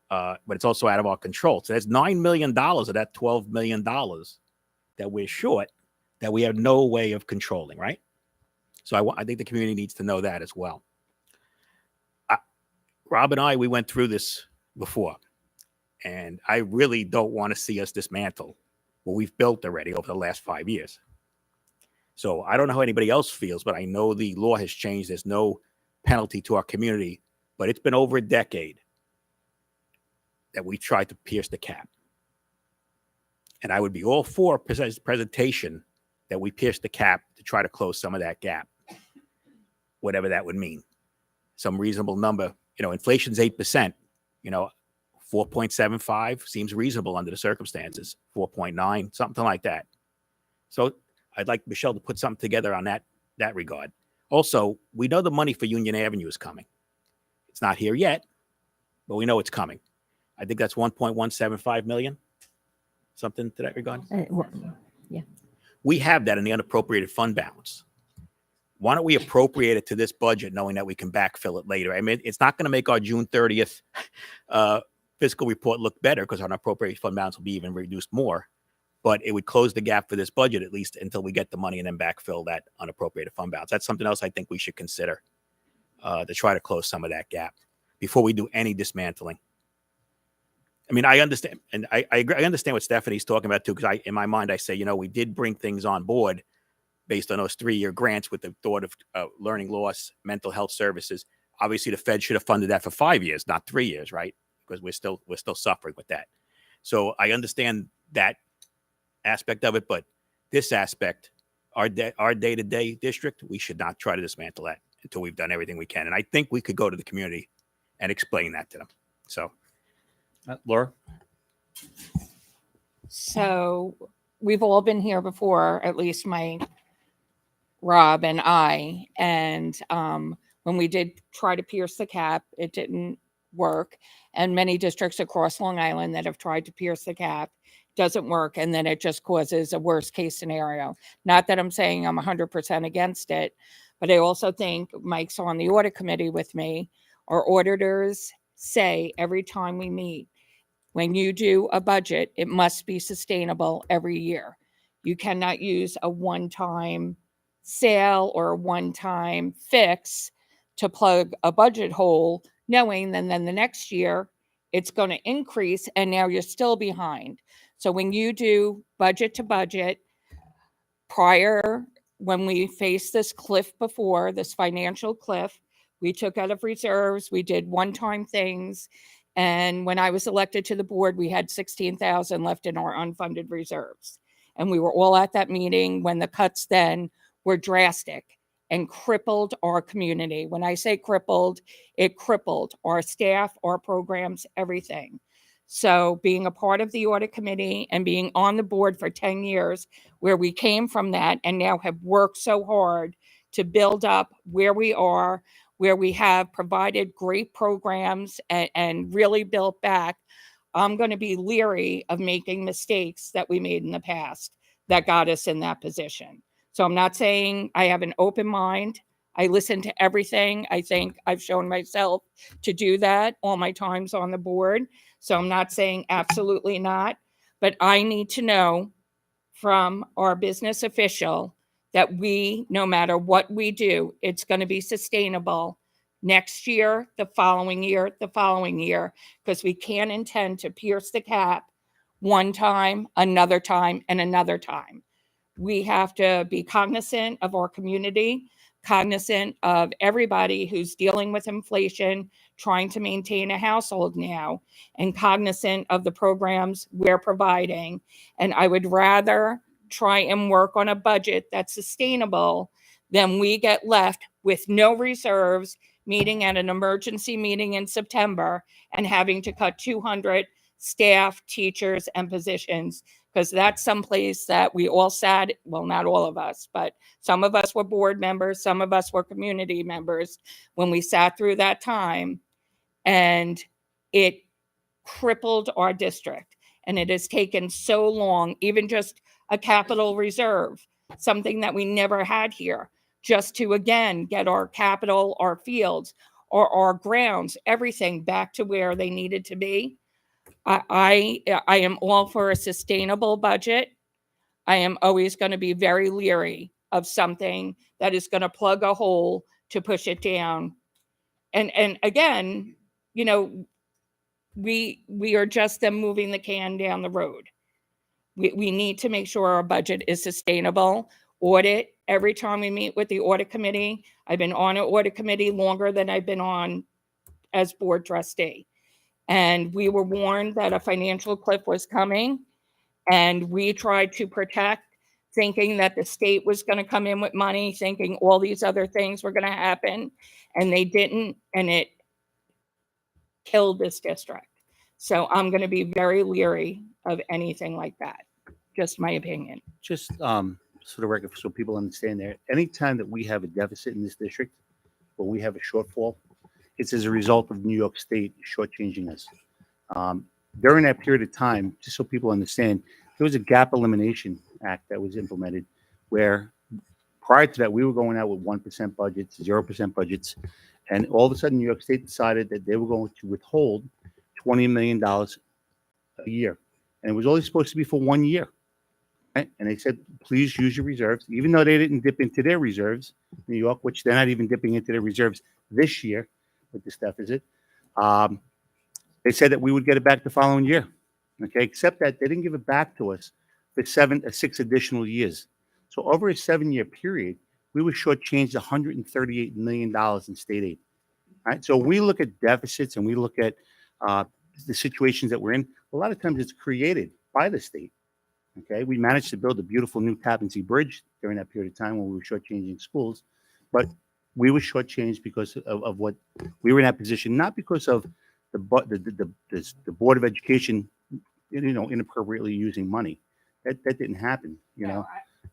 But it's also out of our control. So there's $9 million of that $12 million that we're short that we have no way of controlling, right? So I think the community needs to know that as well. Rob and I, we went through this before, and I really don't want to see us dismantle what we've built already over the last 5 years. So I don't know how anybody else feels, but I know the law has changed. There's no penalty to our community, but it's been over a decade that we tried to pierce the cap. And I would be all for presentation that we pierce the cap to try to close some of that gap, whatever that would mean. Some reasonable number. You know, inflation's 8%, 4.75 seems reasonable under the circumstances, 4.9, something like that. So I'd like Michelle to put something together on that regard. Also, we know the money for Union Avenue is coming. It's not here yet, but we know it's coming. I think that's 1.175 million, something to that regard. Yeah. We have that in the unappropriated fund balance. Why don't we appropriate it to this budget, knowing that we can backfill it later? I mean, it's not going to make our June 30th fiscal report look better because our unappropriated fund balance will be even reduced more. But it would close the gap for this budget, at least until we get the money and then backfill that unappropriated fund balance. That's something else I think we should consider. to try to close some of that gap before we do any dismantling. I mean, I understand, and I agree, I understand what Stephanie's talking about too, because in my mind, I say, we did bring things on board based on those 3-year grants with the thought of learning loss, mental health services. Obviously, the Fed should have funded that for 5 years, not 3 years, right? Because we're still suffering with that. So I understand that aspect of it, but this aspect, our day-to-day district, we should not try to dismantle that until we've done everything we can. And I think we could go to the community and explain that to them. So, Laura? So we've all been here before, at least Rob and I. And when we did try to pierce the cap, it didn't work. And many districts across Long Island that have tried to pierce the cap doesn't work. And then it just causes a worst case scenario. Not that I'm saying I'm 100% against it, but I also think Mike's on the audit committee with me. Our auditors say every time we meet, when you do a budget, it must be sustainable every year. You cannot use a one-time sale or a one-time fix to plug a budget hole, knowing then the next year it's going to increase and now you're still behind. So when you do budget to budget, when we faced this cliff before, this financial cliff, we took out of reserves, we did one-time things. And when I was elected to the board, we had 16,000 left in our unfunded reserves. And we were all at that meeting when the cuts then were drastic and crippled our community. When I say crippled, it crippled our staff, our programs, everything. So being a part of the audit committee and being on the board for 10 years, where we came from that and now have worked so hard to build up where we are, where we have provided great programs and really built back, I'm going to be leery of making mistakes that we made in the past that got us in that position. So I'm not saying I have an open mind. I listen to everything. I think I've shown myself to do that all my times on the board. So I'm not saying absolutely not, but I need to know from our business official that no matter what we do, it's going to be sustainable next year, the following year, because we can't intend to pierce the cap one time, another time, and another time. We have to be cognizant of our community, cognizant of everybody who's dealing with inflation, trying to maintain a household now, and cognizant of the programs we're providing. And I would rather try and work on a budget that's sustainable than we get left with no reserves, meeting at an emergency meeting in September and having to cut 200 staff, teachers, and positions, because that's someplace that we all sat, well, not all of us, but some of us were board members, some of us were community members when we sat through that time, and it crippled our district. And it has taken so long, even just a capital reserve, something that we never had here, just to, again, get our capital, our fields, or our grounds, everything back to where they needed to be. I am all for a sustainable budget. I am always going to be very leery of something that is going to plug a hole to push it down. And again, we are just them moving the can down the road. We need to make sure our budget is sustainable. Audit, every time we meet with the audit committee, I've been on an audit committee longer than I've been on as board trustee. And we were warned that a financial cliff was coming, and we tried to protect, thinking that the state was going to come in with money, thinking all these other things were going to happen, and they didn't, and it killed this district. So I'm going to be very leery of anything like that. Just my opinion. Just so the record, so people understand there, anytime that we have a deficit in this district, or we have a shortfall, it's as a result of New York State shortchanging us. During that period of time, just so people understand, there was a gap elimination act that was implemented where prior to that, we were going out with 1% budgets, 0% budgets, and all of a sudden New York State decided that they were going to withhold $20 million a year. And it was only supposed to be for 1 year. right? And they said, please use your reserves, even though they didn't dip into their reserves, New York, which they're not even dipping into their reserves this year with this deficit. They said that we would get it back the following year. Okay, except that they didn't give it back to us for 6 additional years. So over a 7-year period, we were shortchanged $138 million in state aid. Right. So when we look at deficits and we look at the situations that we're in, a lot of times it's created by the state. Okay, we managed to build a beautiful new Tappan Zee Bridge during that period of time when we were shortchanging schools, but we were shortchanged because of what we were in that position, not because of the Board of Education, inappropriately using money. That didn't happen. Yeah.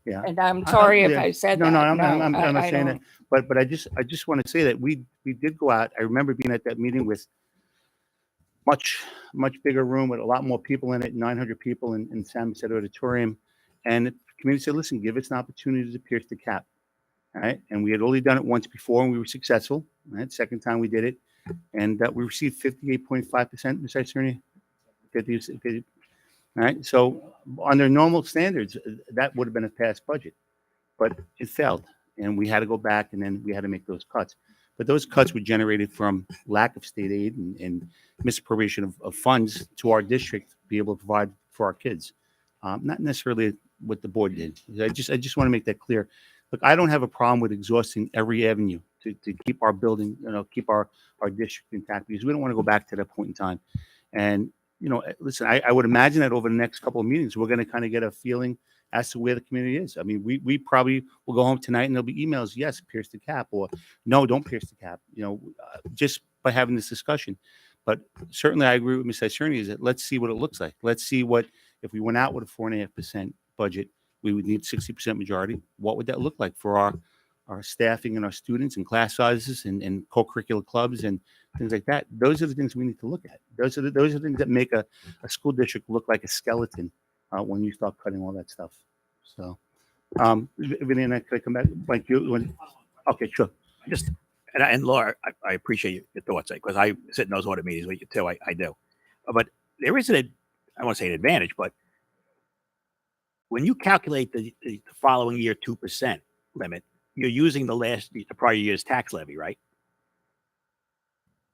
And I'm sorry if yeah. I said no, that. No, I'm not I saying that. don't- But I just want to say that we did go out. I remember being at that meeting with much bigger room with a lot more people in it, 900 people in San Vicente Auditorium, and the community said, "Listen, give us an opportunity to pierce the cap." All right, and we had only done it once before, and we were successful. Right, second time we did it, and we received 58.5%. Ms. Cerny, 50. All right, so under normal standards, that would have been a passed budget, but it failed, and we had to go back, and then we had to make those cuts. But those cuts were generated from lack of state aid and misappropriation of funds to our district to be able to provide for our kids, not necessarily what the board did. I just want to make that clear. Look, I don't have a problem with exhausting every avenue to keep our building, keep our district intact, because we don't want to go back to that point in time. And listen, I would imagine that over the next couple of meetings, we're going to kind of get a feeling as to where the community is. I mean, we probably will go home tonight and there'll be emails, yes, pierce the cap, or no, don't pierce the cap, just by having this discussion. But certainly I agree with Ms. Cerny is that let's see what it looks like. Let's see what, if we went out with a 4.5% budget, we would need 60% majority. What would that look like for our staffing and our students and class sizes and co-curricular clubs and things like that? Those are the things we need to look at. Those are the things that make a school district look like a skeleton when you start cutting all that stuff. So, Vinny, could I come back? Like you? Okay, sure. And Laura, I appreciate your thoughts, because I sit in those audit meetings with you too. I do. But there is I won't say an advantage, but when you calculate the following year 2% limit, you're using the prior year's tax levy, right?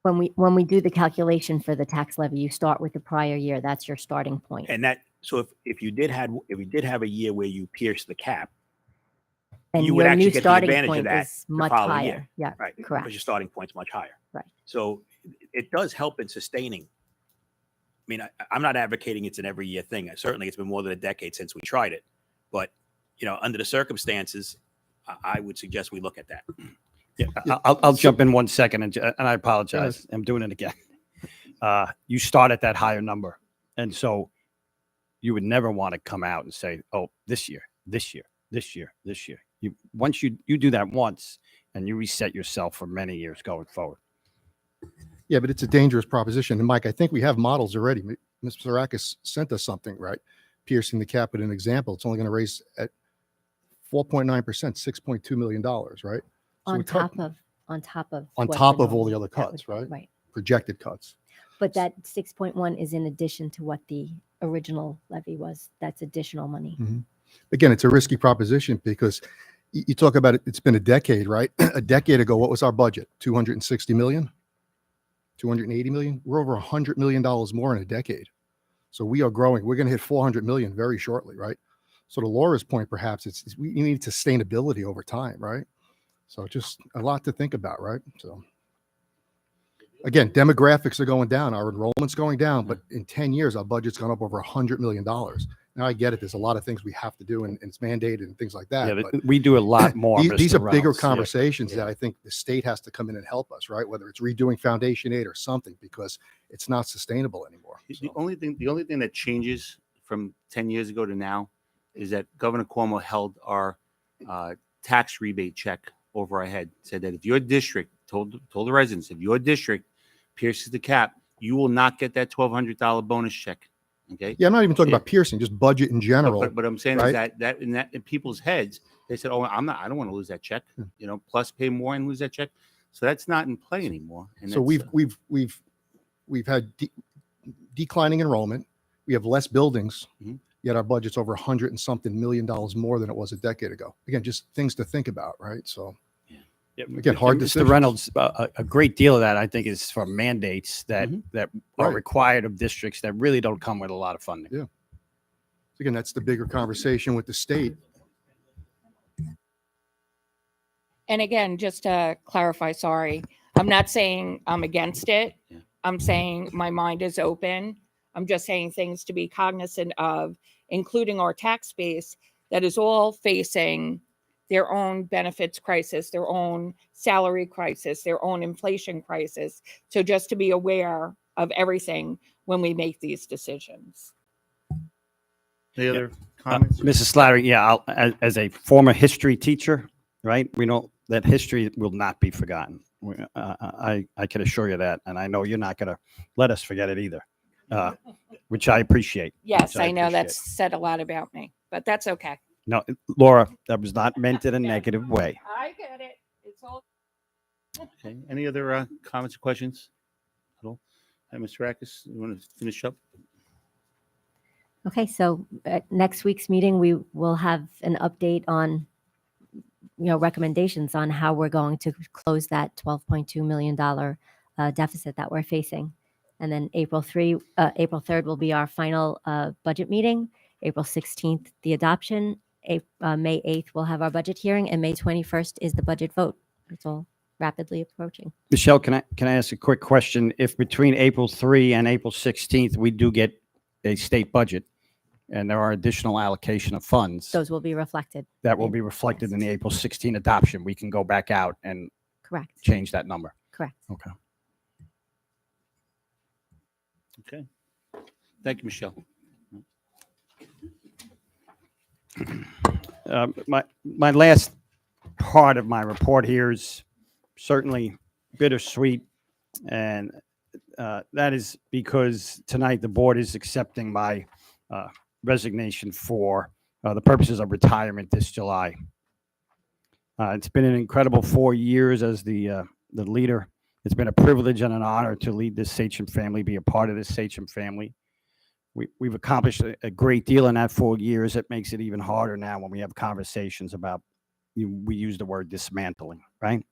When we do the calculation for the tax levy, you start with the prior year. That's your starting point. And so if you did have a year where you pierced the cap, And you would your actually new get the starting advantage of point that is the much following higher. year. Yeah, Right. correct. Because your starting point's much higher. Right. So it does help in sustaining. I mean, I'm not advocating it's an every year thing. Certainly, it's been more than a decade since we tried it. But, under the circumstances, I would suggest we look at that. Yeah, I'll jump in 1 second, and I apologize. I'm doing it again. You start at that higher number, and so you would never want to come out and say, "Oh, this year." Once you do that once, and you reset yourself for many years going forward. Yeah, but it's a dangerous proposition. And Mike, I think we have models already. Ms. Sarakis sent us something, right? Piercing the cap with an example. It's only going to raise at 4.9%, $6.2 million, right? So on we top cut- of on what top of all normal- the other that cuts, would- right? Right. Projected cuts. But that 6.1 is in addition to what the original levy was. That's additional money. Again, it's a risky proposition because you talk about it. It's been a decade, right? A decade ago, what was our budget? 260 million, 280 million. We're over $100 million more in a decade. So we are growing. We're going to hit 400 million very shortly, right? So to Laura's point, perhaps we need sustainability over time, right? So just a lot to think about, right? So again, demographics are going down. Our enrollment's going down, but in 10 years, our budget's gone up over $100 million. Now I get it. There's a lot of things we have to do and it's mandated and things like that. Yeah, but we do a lot more. these Mr. are bigger Reynolds. Yeah. conversations that I think the state has to come in and help us, right? Whether it's redoing foundation aid or something, because it's not sustainable anymore. The only thing that changes from 10 years ago to now is that Governor Cuomo held our tax rebate check over our head. Said that if your district told the residents, if your district pierces the cap, you will not get that $1,200 bonus check. Okay. Yeah, I'm not even talking about piercing, just budget in general. But I'm saying right? is that in people's heads, they said, "Oh, I don't want to lose that check. Plus pay more and lose that check." So that's not in play anymore. And So that's, we've had declining enrollment. We have less buildings, yet our budget's over $100 and something million more than it was a decade ago. Again, just things to think about, right? So again, hard Mr. decisions. Reynolds, a great deal of that I think is from mandates that that are Right. required of districts that really don't come with a lot of funding. Yeah. Again, that's the bigger conversation with the state. And again, just to clarify, sorry, I'm not saying I'm against it. I'm saying my mind is open. I'm just saying things to be cognizant of, including our tax base that is all facing their own benefits crisis, their own salary crisis, their own inflation crisis. So just to be aware of everything when we make these decisions. Any other comments? Mrs. Slattery, yeah, as a former history teacher, right? We know that history will not be forgotten. I can assure you that, and I know you're not going to let us forget it either, which I appreciate. Yes, which I know appreciate. that's said a lot about me, but that's okay. No, Laura, that was not meant in a negative way. I get it. It's all. Okay. Any other comments or questions at all? Mr. Rakis, you want to finish up? Okay, so at next week's meeting, we will have an update on, recommendations on how we're going to close that $12.2 million deficit that we're facing. And then April 3rd will be our final budget meeting. April 16th, the adoption. May 8th, we'll have our budget hearing, and May 21st is the budget vote. It's all rapidly approaching. Michelle, can I ask a quick question? If between April 3 and April 16th, we do get a state budget and there are additional allocation of funds, Those will be reflected. that will be reflected in the April 16 adoption, we can go back out and Correct. change that number. Correct. Okay. Okay. Thank you, Michelle. My last part of my report here is certainly bittersweet, and that is because tonight the board is accepting my resignation for the purposes of retirement this July. It's been an incredible 4 years as the leader. It's been a privilege and an honor to lead this Sachem family, be a part of this Sachem family. We've accomplished a great deal in that 4 years. It makes it even harder now when we have conversations about, we use the word dismantling, right?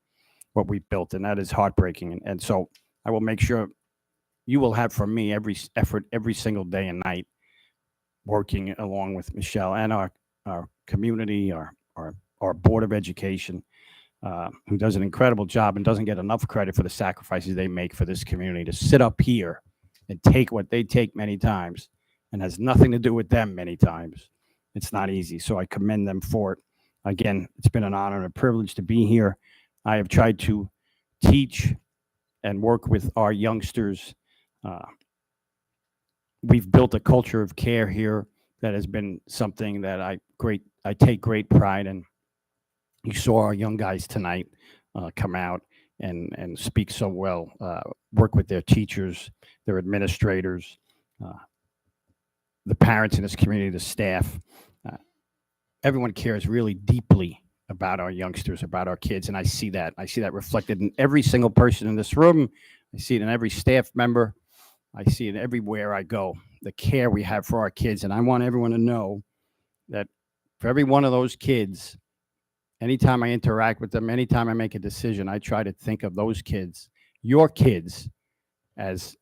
What we've built, and that is heartbreaking. And so I will make sure you will have from me every effort, every single day and night, working along with Michelle and our community, our Board of Education, who does an incredible job and doesn't get enough credit for the sacrifices they make for this community to sit up here and take what they take many times and has nothing to do with them many times. It's not easy. So I commend them for it. Again, it's been an honor and a privilege to be here. I have tried to teach and work with our youngsters. We've built a culture of care here that has been something that I take great pride in. You saw our young guys tonight come out and speak so well, work with their teachers, their administrators, the parents in this community, the staff. Everyone cares really deeply about our youngsters, about our kids, and I see that. I see that reflected in every single person in this room. I see it in every staff member. I see it everywhere I go, the care we have for our kids. And I want everyone to know that for every one of those kids, anytime I interact with them, anytime I make a decision, I try to think of those kids, your kids, as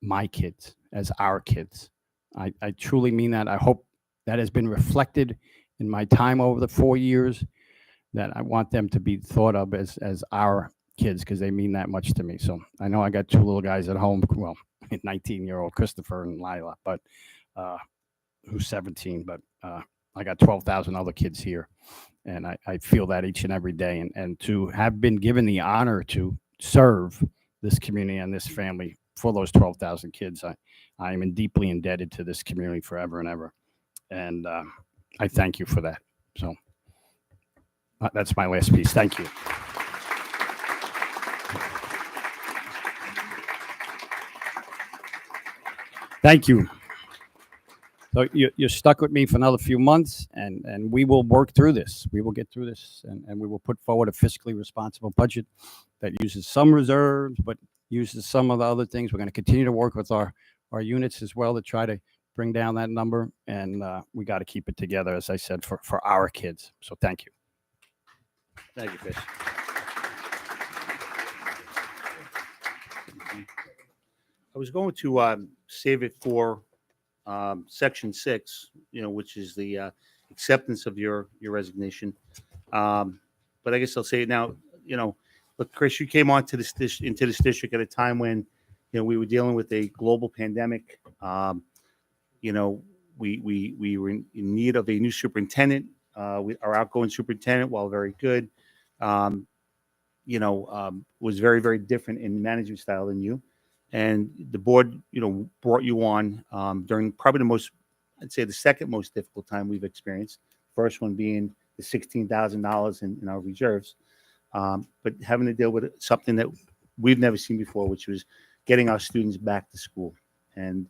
my kids, as our kids. I truly mean that. I hope that has been reflected in my time over the 4 years, that I want them to be thought of as our kids, because they mean that much to me. So I know I got two little guys at home, well, 19-year-old Christopher and Lila, but who's 17, but I got 12,000 other kids here. And I feel that each and every day. And to have been given the honor to serve this community and this family for those 12,000 kids, I am deeply indebted to this community forever and ever. And I thank you for that. So that's my last piece. Thank you. Thank you. So you're stuck with me for another few months, and we will work through this. We will get through this, and we will put forward a fiscally responsible budget that uses some reserves, but uses some of the other things. We're going to continue to work with our units as well to try to bring down that number, and we got to keep it together, as I said, for our kids. So thank you. Thank you, Chris. I was going to save it for section 6, which is the acceptance of your resignation. But I guess I'll say it now. Look, Chris, you came into this district at a time when we were dealing with a global pandemic. We were in need of a new superintendent. Our outgoing superintendent, while very good, was very, very different in management style than you. And the board, brought you on during probably I'd say the second most difficult time we've experienced. First one being the $16,000 in our reserves, but having to deal with something that we've never seen before, which was getting our students back to school. And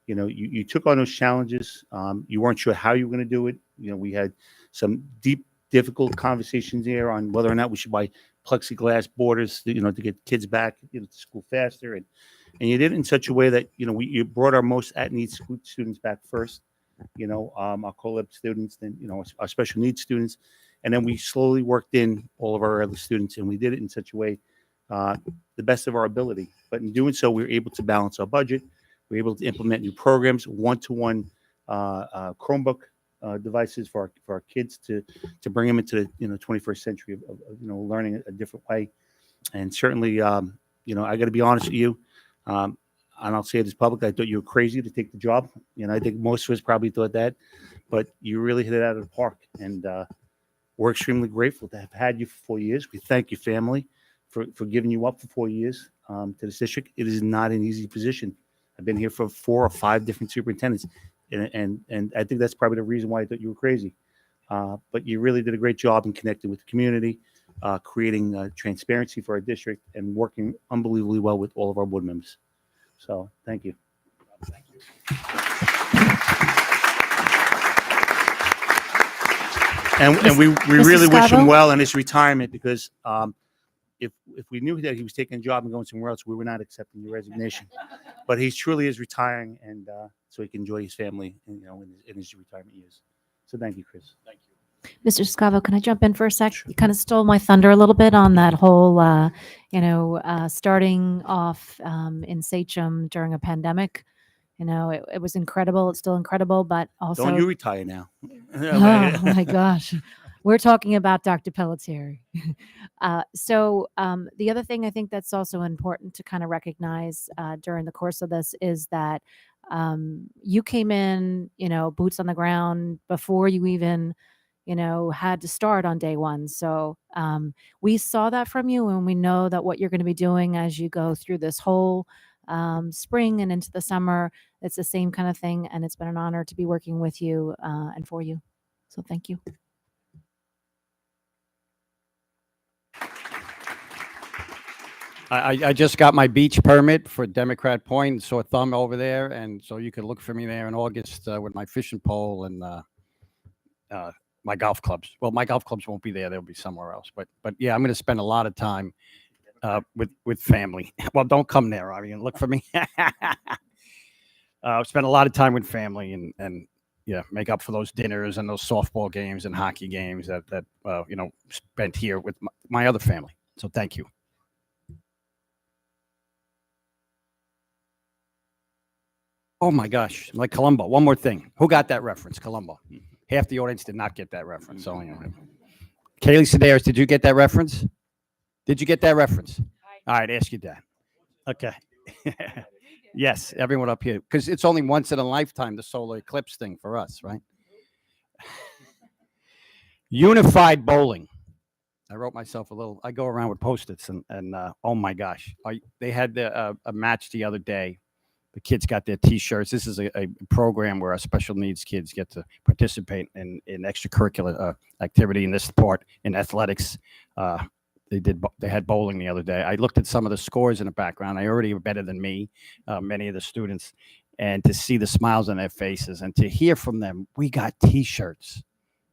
you took on those challenges. You weren't sure how you were going to do it. We had some deep, difficult conversations here on whether or not we should buy plexiglass borders, to get kids back to school faster. And you did it in such a way that, you brought our most at-need students back first, our co-lab students, then, our special needs students. And then we slowly worked in all of our other students, and we did it in such a way, the best of our ability. But in doing so, we were able to balance our budget. We were able to implement new programs, one-to-one Chromebook devices for our kids to bring them into the 21st century of learning a different way. And certainly, I got to be honest with you, and I'll say this publicly, I thought you were crazy to take the job. I think most of us probably thought that, but you really hit it out of the park. And we're extremely grateful to have had you for 4 years. We thank your family for giving you up for 4 years to this district. It is not an easy position. I've been here for 4 or 5 different superintendents, and I think that's probably the reason why I thought you were crazy. But you really did a great job in connecting with the community, creating transparency for our district, and working unbelievably well with all of our board members. So thank you. Thank you. And we really wish him well in his retirement, because if we knew that he was taking a job and going somewhere else, we were not accepting your resignation. But he truly is retiring, and so he can enjoy his family, in his retirement years. So thank you, Chris. Thank you. Mr. Scavo, can I jump in for a sec? You kind of stole my thunder a little bit on that whole, starting off in Sachem during a pandemic. It was incredible. It's still incredible, but also. Don't you retire now? Oh my gosh. We're talking about Dr. Pelletier. So the other thing I think that's also important to kind of recognize during the course of this is that you came in, boots on the ground before you even, had to start on day one. So we saw that from you, and we know that what you're going to be doing as you go through this whole spring and into the summer, it's the same kind of thing. And it's been an honor to be working with you and for you. So thank you. I just got my beach permit for Democrat Point, saw a thumb over there, and so you can look for me there in August with my fishing pole and my golf clubs. Well, my golf clubs won't be there; they'll be somewhere else. But yeah, I'm going to spend a lot of time with family. Well, don't come there. I mean, look for me. Spend a lot of time with family and yeah, make up for those dinners and those softball games and hockey games that spent here with my other family. So thank you. Oh my gosh, like Columbo. One more thing. Who got that reference? Columbo. Half the audience did not get that reference. So anyway. Kaylee Sedaris, did you get that reference? Did you get that reference? All right, ask your dad. Okay. Yes, everyone up here, because it's only once in a lifetime, the solar eclipse thing for us, right? Unified bowling. I wrote myself I go around with Post-its and oh my gosh, they had a match the other day. The kids got their T-shirts. This is a program where our special needs kids get to participate in extracurricular activity in this sport, in athletics. They had bowling the other day. I looked at some of the scores in the background. They already were better than me, many of the students. And to see the smiles on their faces and to hear from them, we got T-shirts,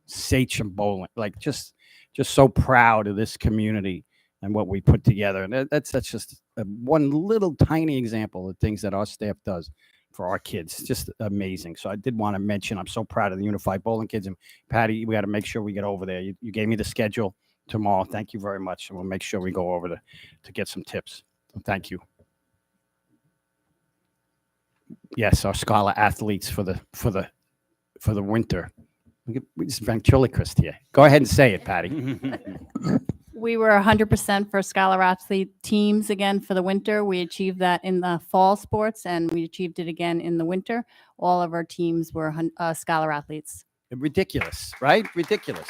Sachem Bowling, like just so proud of this community and what we put together. And that's just one little tiny example of things that our staff does for our kids. Just amazing. So I did want to mention, I'm so proud of the Unified Bowling kids. And Patty, we got to make sure we get over there. You gave me the schedule tomorrow. Thank you very much. And we'll make sure we go over to get some tips. So thank you. Yes, our scholar athletes for the winter. It's ventriloquist here. Go ahead and say it, Patty. We were 100% for Scholar Athlete teams again for the winter. We achieved that in the fall sports, and we achieved it again in the winter. All of our teams were Scholar Athletes. Ridiculous, right? Ridiculous.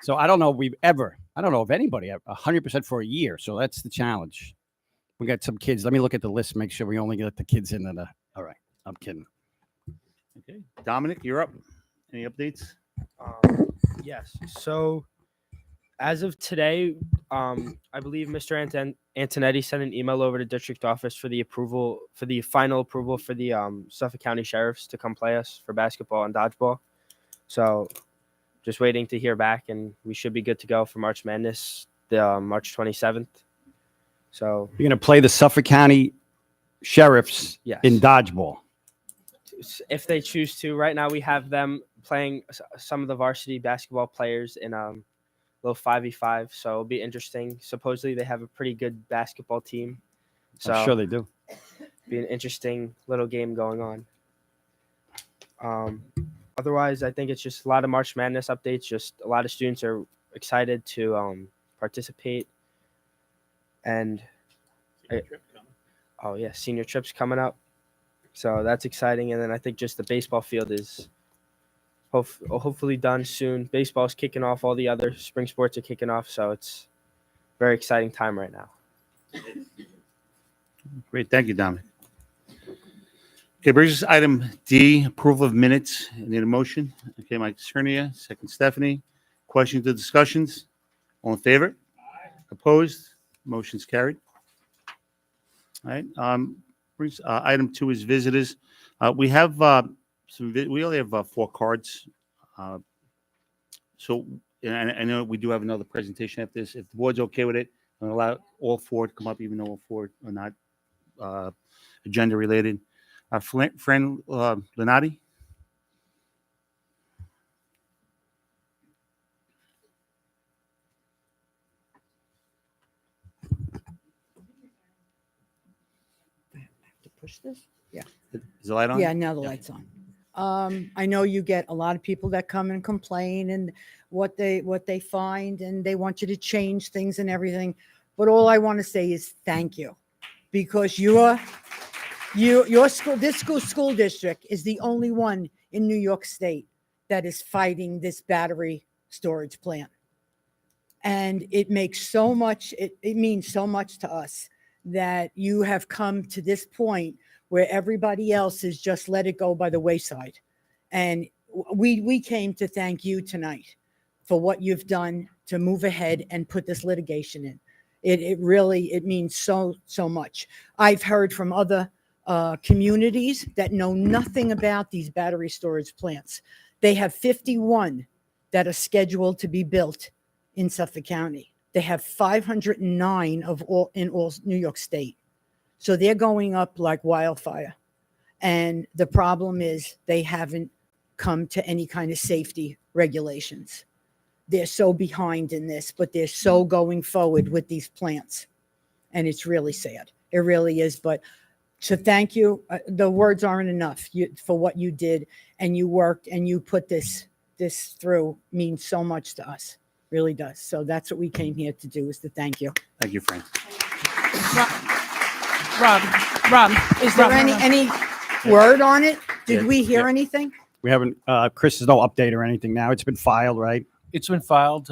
So I don't know if anybody 100% for a year. So that's the challenge. We got some kids. Let me look at the list, make sure we only get the kids in. All right, I'm kidding. Okay, Dominic, you're up. Any updates? Yes. So, as of today, I believe Mr. Antonetti sent an email over to district office for the final approval for the Suffolk County Sheriffs to come play us for basketball and dodgeball. So, just waiting to hear back, and we should be good to go for March Madness, the March 27th. So You're going to play the Suffolk County Sheriffs Yes. in dodgeball. if they choose to, right now we have them playing some of the varsity basketball players in little 5v5, so it'll be interesting. Supposedly they have a pretty good basketball team, so I'm sure they do. Be an interesting little game going on. Otherwise, I think it's just a lot of March Madness updates. Just a lot of students are excited to participate, and oh yeah, senior trips coming up, so that's exciting. And then I think just the baseball field is hopefully done soon. Baseball's kicking off. All the other spring sports are kicking off, so it's a very exciting time right now. Great. Thank you, Dominic. Okay, brings us item D, approval of minutes. I need a motion. Okay, Mike Cernia, second Stephanie. Questions or discussions? All in favor? Opposed? Motion's carried. All right. Brings item 2 is visitors. We have we only have 4 cards. So and I know we do have another presentation after this. If the board's okay with it, I'm gonna allow all 4 to come up, even though all 4 are not agenda related. Fran Lenati. To push this? Yeah. Is the light on? Yeah, now the light's on. I know you get a lot of people that come and complain and what they find, and they want you to change things and everything. But all I want to say is thank you, because your school, this school district is the only one in New York State that is fighting this battery storage plant. And it makes so much, it means so much to us that you have come to this point where everybody else has just let it go by the wayside. And we came to thank you tonight for what you've done to move ahead and put this litigation in. It really means so much. I've heard from other communities that know nothing about these battery storage plants. They have 51 that are scheduled to be built in Suffolk County. They have 509 in all New York State. So they're going up like wildfire. And the problem is they haven't come to any kind of safety regulations. They're so behind in this, but they're so going forward with these plants. And it's really sad. It really is. But to thank you, the words aren't enough for what you did, and you worked and you put this through. Means so much to us. Really does. So that's what we came here to do, is to thank you. Thank you, Fran. Rob, is there any word on it? Did we hear anything? We haven't, Chris, there's no update or anything now. It's been filed, right? It's been filed.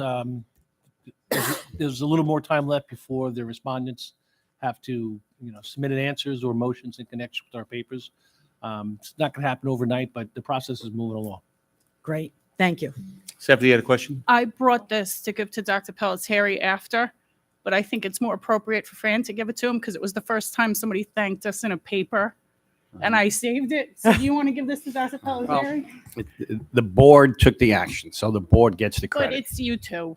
There's a little more time left before the respondents have to, submit answers or motions in connection with our papers. It's not going to happen overnight, but the process is moving along. Great. Thank you. Stephanie, you had a question? I brought this to give to Dr. Pelletieri after, but I think it's more appropriate for Fran to give it to him because it was the first time somebody thanked us in a paper, and I saved it. So do you want to give this to Dr. Pelletieri? The board took the action, so the board gets the But credit. it's you two.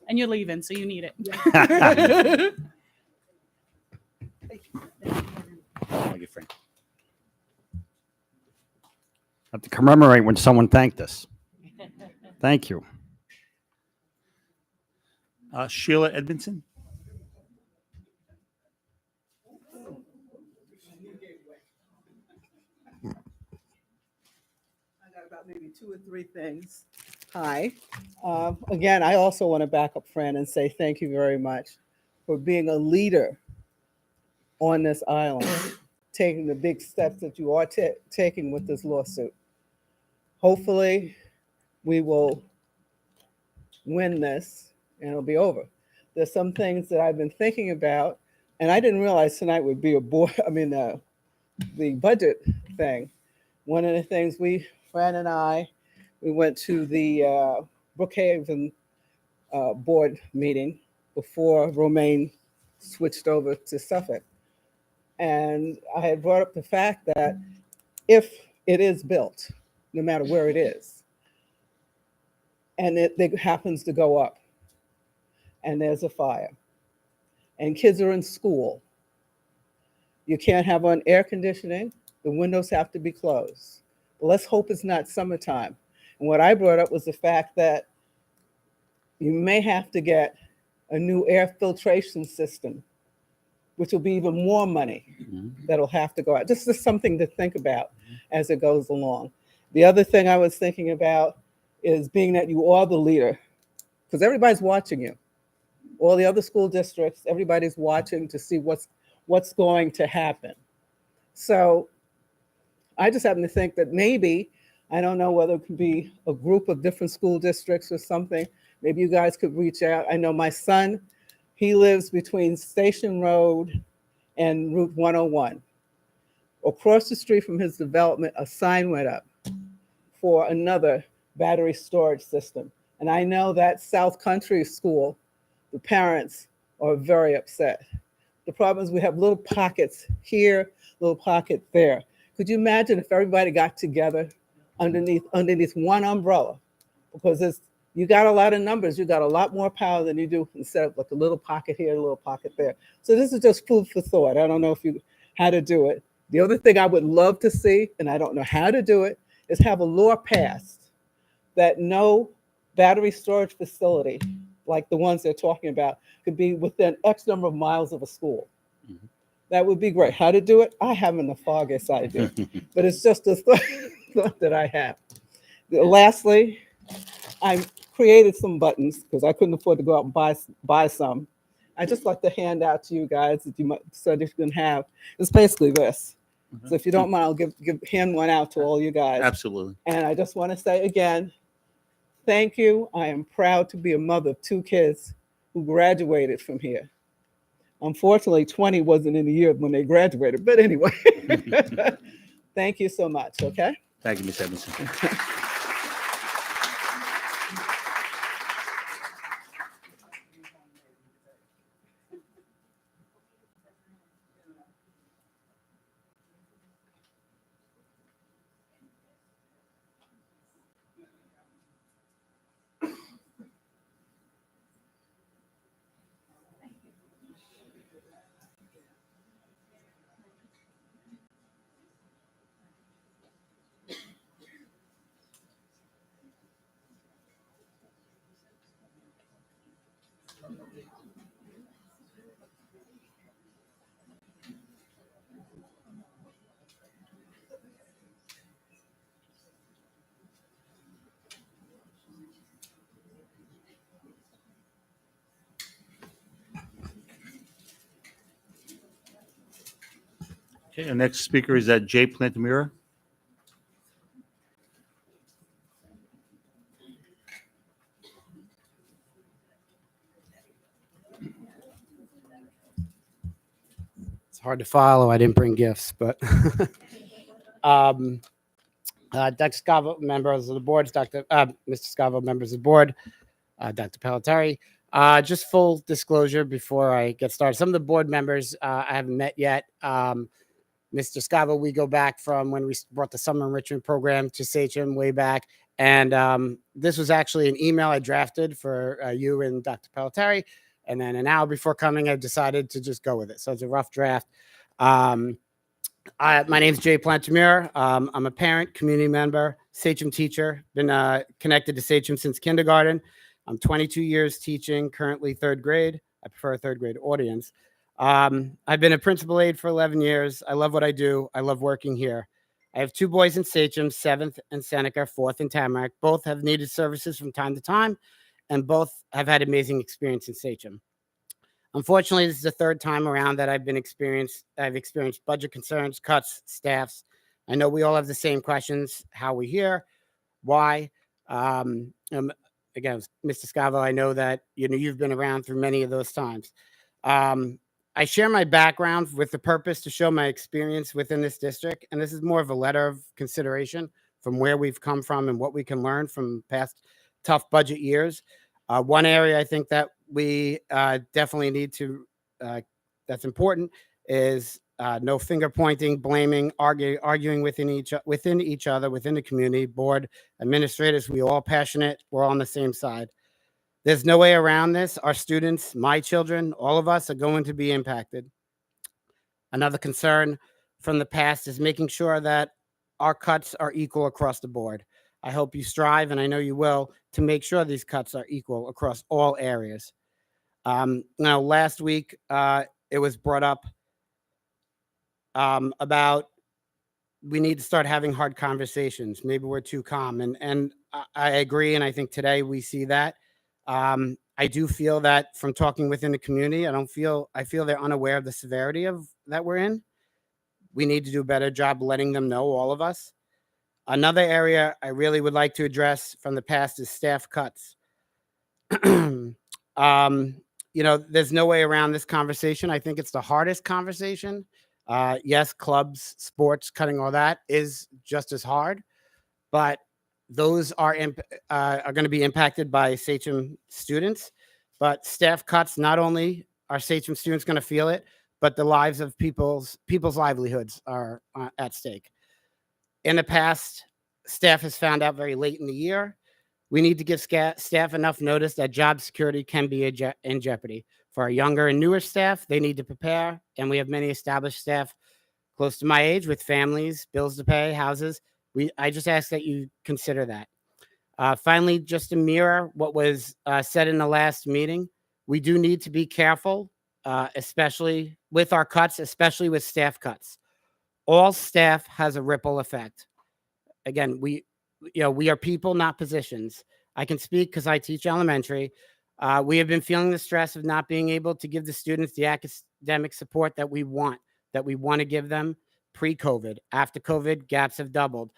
And you're leaving, so you need it. Thank you, Frank. Have to commemorate when someone thanked us. Thank you. Sheila Edmondson. I got about maybe 2 or 3 things. Hi. Again, I also want to back up Fran and say thank you very much for being a leader on this island, taking the big steps that you are taking with this lawsuit. Hopefully, we will win this and it'll be over. There's some things that I've been thinking about, and I didn't realize tonight would be the budget thing. One of the things Fran and I, we went to the Brookhaven board meeting before Romaine switched over to Suffolk. And I had brought up the fact that if it is built, no matter where it is, and it happens to go up, and there's a fire, and kids are in school, you can't have on air conditioning, the windows have to be closed. Well, let's hope it's not summertime. And what I brought up was the fact that you may have to get a new air filtration system, which will be even more money that'll have to go out. This is something to think about as it goes along. The other thing I was thinking about is being that you are the leader, because everybody's watching you. All the other school districts, everybody's watching to see what's going to happen. So I just happen to think that maybe, I don't know whether it could be a group of different school districts or something, maybe you guys could reach out. I know my son, he lives between Station Road and Route 101. Across the street from his development, a sign went up for another battery storage system. And I know that South Country School, the parents are very upset. The problem is we have little pockets here, little pocket there. Could you imagine if everybody got together underneath one umbrella? Because you got a lot of numbers, you got a lot more power than you do instead of like a little pocket here, a little pocket there. So this is just food for thought. I don't know how to do it. The other thing I would love to see, and I don't know how to do it, is have a law passed that no battery storage facility like the ones they're talking about could be within X number of miles of a school. That would be great. How to do it? I haven't the foggiest idea, but it's just a thought that I have. Lastly, I created some buttons because I couldn't afford to go out and buy some. I just like to hand out to you guys so that you can have. It's basically this. So if you don't mind, I'll hand one out to all you guys. Absolutely. And I just want to say again, thank you. I am proud to be a mother of 2 kids who graduated from here. Unfortunately, 20 wasn't in the year when they graduated, but anyway, thank you so much, okay? Thank you, Ms. Edmondson. Okay, our next speaker is Jay Plantamura. It's hard to follow. I didn't bring gifts, but Dr. Scavo, members of the board, Mr. Scavo, members of the board, Dr. Pelletieri. Just full disclosure before I get started. Some of the board members I haven't met yet. Mr. Scavo, we go back from when we brought the summer enrichment program to Sachem way back. And this was actually an email I drafted for you and Dr. Pelletieri. And then an hour before coming, I decided to just go with it. So it's a rough draft. My name's Jay Plantamir. I'm a parent, community member, Sachem teacher. Been connected to Sachem since kindergarten. I'm 22 years teaching, currently third grade. I prefer a third grade audience. I've been a principal aide for 11 years. I love what I do. I love working here. I have two boys in Sachem, 7th in Seneca, 4th in Tamarack. Both have needed services from time to time, and both have had amazing experience in Sachem. Unfortunately, this is the third time around that I've experienced budget concerns, cuts, staffs. I know we all have the same questions: how we here, why. Again, Mr. Scavo, I know that you've been around through many of those times. I share my background with the purpose to show my experience within this district, and this is more of a letter of consideration from where we've come from and what we can learn from past tough budget years. One area I think that we definitely need to, that's important, is no finger pointing, blaming, arguing within each other, within the community, board, administrators. We're all passionate. We're all on the same side. There's no way around this. Our students, my children, all of us are going to be impacted. Another concern from the past is making sure that our cuts are equal across the board. I hope you strive, and I know you will, to make sure these cuts are equal across all areas. Now, last week, it was brought up about we need to start having hard conversations. Maybe we're too calm, and I agree, and I think today we see that. I do feel that from talking within the community, I feel they're unaware of the severity of that we're in. We need to do a better job letting them know, all of us. Another area I really would like to address from the past is staff cuts. There's no way around this conversation. I think it's the hardest conversation. Yes, clubs, sports, cutting all that is just as hard, but those are going to be impacted by Sachem students. But staff cuts, not only are Sachem students going to feel it, but the lives of people's livelihoods are at stake. In the past, staff has found out very late in the year. We need to give staff enough notice that job security can be in jeopardy. For our younger and newer staff, they need to prepare, and we have many established staff close to my age with families, bills to pay, houses. I just ask that you consider that. Finally, just to mirror what was said in the last meeting, we do need to be careful, especially with our cuts, especially with staff cuts. All staff has a ripple effect. Again, we are people, not positions. I can speak because I teach elementary. We have been feeling the stress of not being able to give the students the academic support that we want to give them pre-COVID. After COVID, gaps have doubled.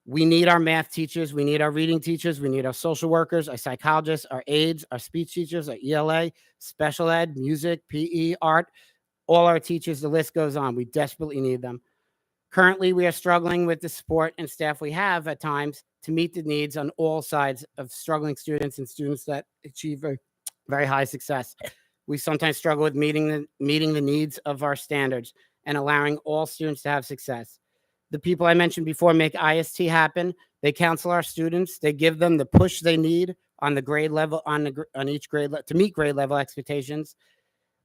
We need our math teachers. We need our reading teachers. We need our social workers, our psychologists, our aides, our speech teachers, our ELA, special ed, music, PE, art, all our teachers. The list goes on. We desperately need them. Currently, we are struggling with the support and staff we have at times to meet the needs on all sides of struggling students and students that achieve very, very high success. We sometimes struggle with meeting the needs of our standards and allowing all students to have success. The people I mentioned before make IST happen. They counsel our students. They give them the push they need on the grade level, on each grade to meet grade level expectations.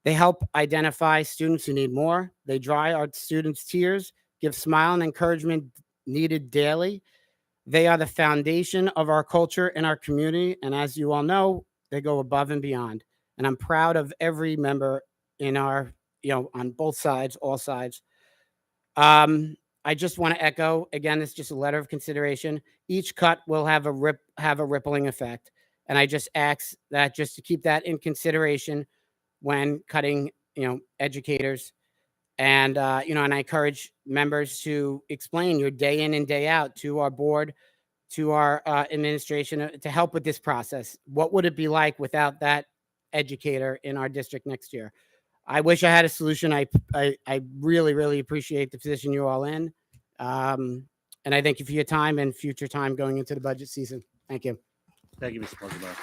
They help identify students who need more. They dry our students' tears, give smile and encouragement needed daily. They are the foundation of our culture and our community. And as you all know, they go above and beyond. And I'm proud of every member in our, on both sides, all sides. I just want to echo, again, it's just a letter of consideration. Each cut will have a rippling effect. And I just ask that just to keep that in consideration when cutting, educators. And, and I encourage members to explain your day in and day out to our board, to our administration to help with this process. What would it be like without that educator in our district next year? I wish I had a solution. I really, really appreciate the position you're all in. And I thank you for your time and future time going into the budget season. Thank you. Thank you, Mr. President.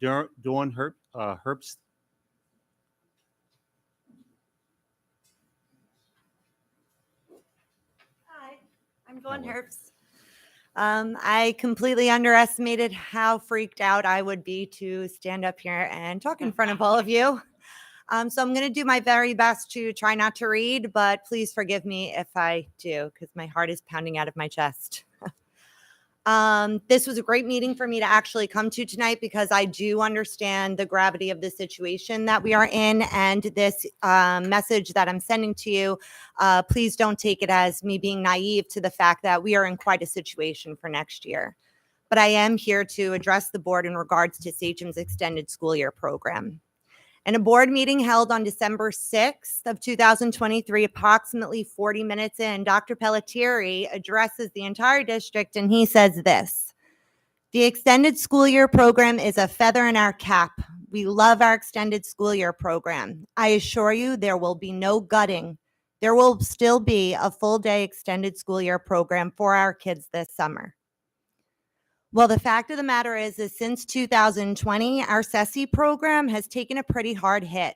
Dawn Herbst. Hi, I'm Dawn Herbst. I completely underestimated how freaked out I would be to stand up here and talk in front of all of you. So I'm going to do my very best to try not to read, but please forgive me if I do, because my heart is pounding out of my chest. This was a great meeting for me to actually come to tonight because I do understand the gravity of the situation that we are in, and this message that I'm sending to you, please don't take it as me being naive to the fact that we are in quite a situation for next year. But I am here to address the board in regards to Sachem's extended school year program. In a board meeting held on December 6th of 2023, approximately 40 minutes in, Dr. Pelletieri addresses the entire district and he says this: the extended school year program is a feather in our cap. We love our extended school year program. I assure you there will be no gutting. There will still be a full day extended school year program for our kids this summer. Well, the fact of the matter is since 2020, our CESI program has taken a pretty hard hit.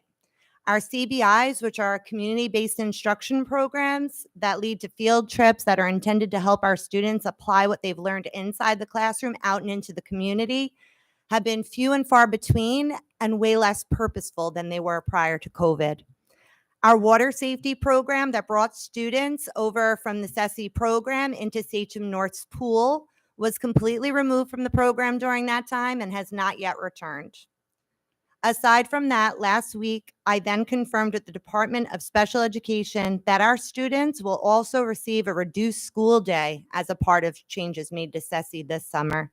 Our CBIs, which are community-based instruction programs that lead to field trips that are intended to help our students apply what they've learned inside the classroom out and into the community, have been few and far between and way less purposeful than they were prior to COVID. Our water safety program that brought students over from the CESI program into Sachem North's pool was completely removed from the program during that time and has not yet returned. Aside from that, last week, I then confirmed with the Department of Special Education that our students will also receive a reduced school day as a part of changes made to CESI this summer.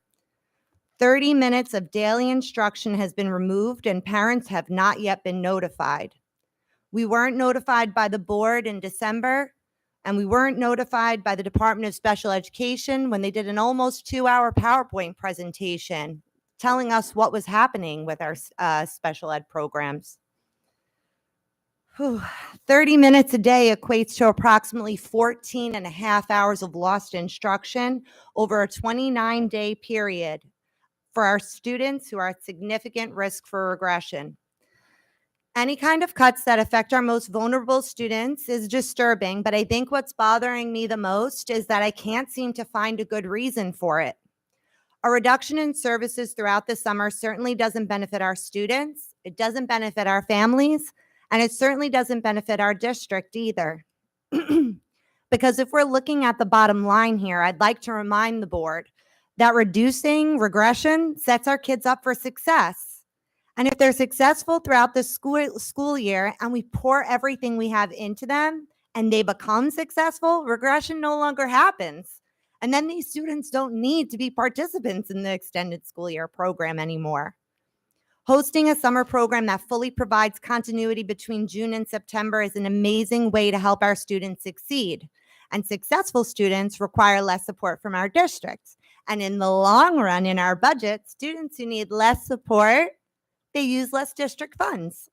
30 minutes of daily instruction has been removed and parents have not yet been notified. We weren't notified by the board in December, and we weren't notified by the Department of Special Education when they did an almost 2-hour PowerPoint presentation telling us what was happening with our special ed programs. 30 minutes a day equates to approximately 14 and a half hours of lost instruction over a 29-day period for our students who are at significant risk for regression. Any kind of cuts that affect our most vulnerable students is disturbing, but I think what's bothering me the most is that I can't seem to find a good reason for it. A reduction in services throughout the summer certainly doesn't benefit our students, it doesn't benefit our families, and it certainly doesn't benefit our district either. Because if we're looking at the bottom line here, I'd like to remind the board that reducing regression sets our kids up for success. And if they're successful throughout the school year and we pour everything we have into them and they become successful, regression no longer happens. And then these students don't need to be participants in the extended school year program anymore. Hosting a summer program that fully provides continuity between June and September is an amazing way to help our students succeed. And successful students require less support from our districts. And in the long run, in our budget, students who need less support, they use less district funds.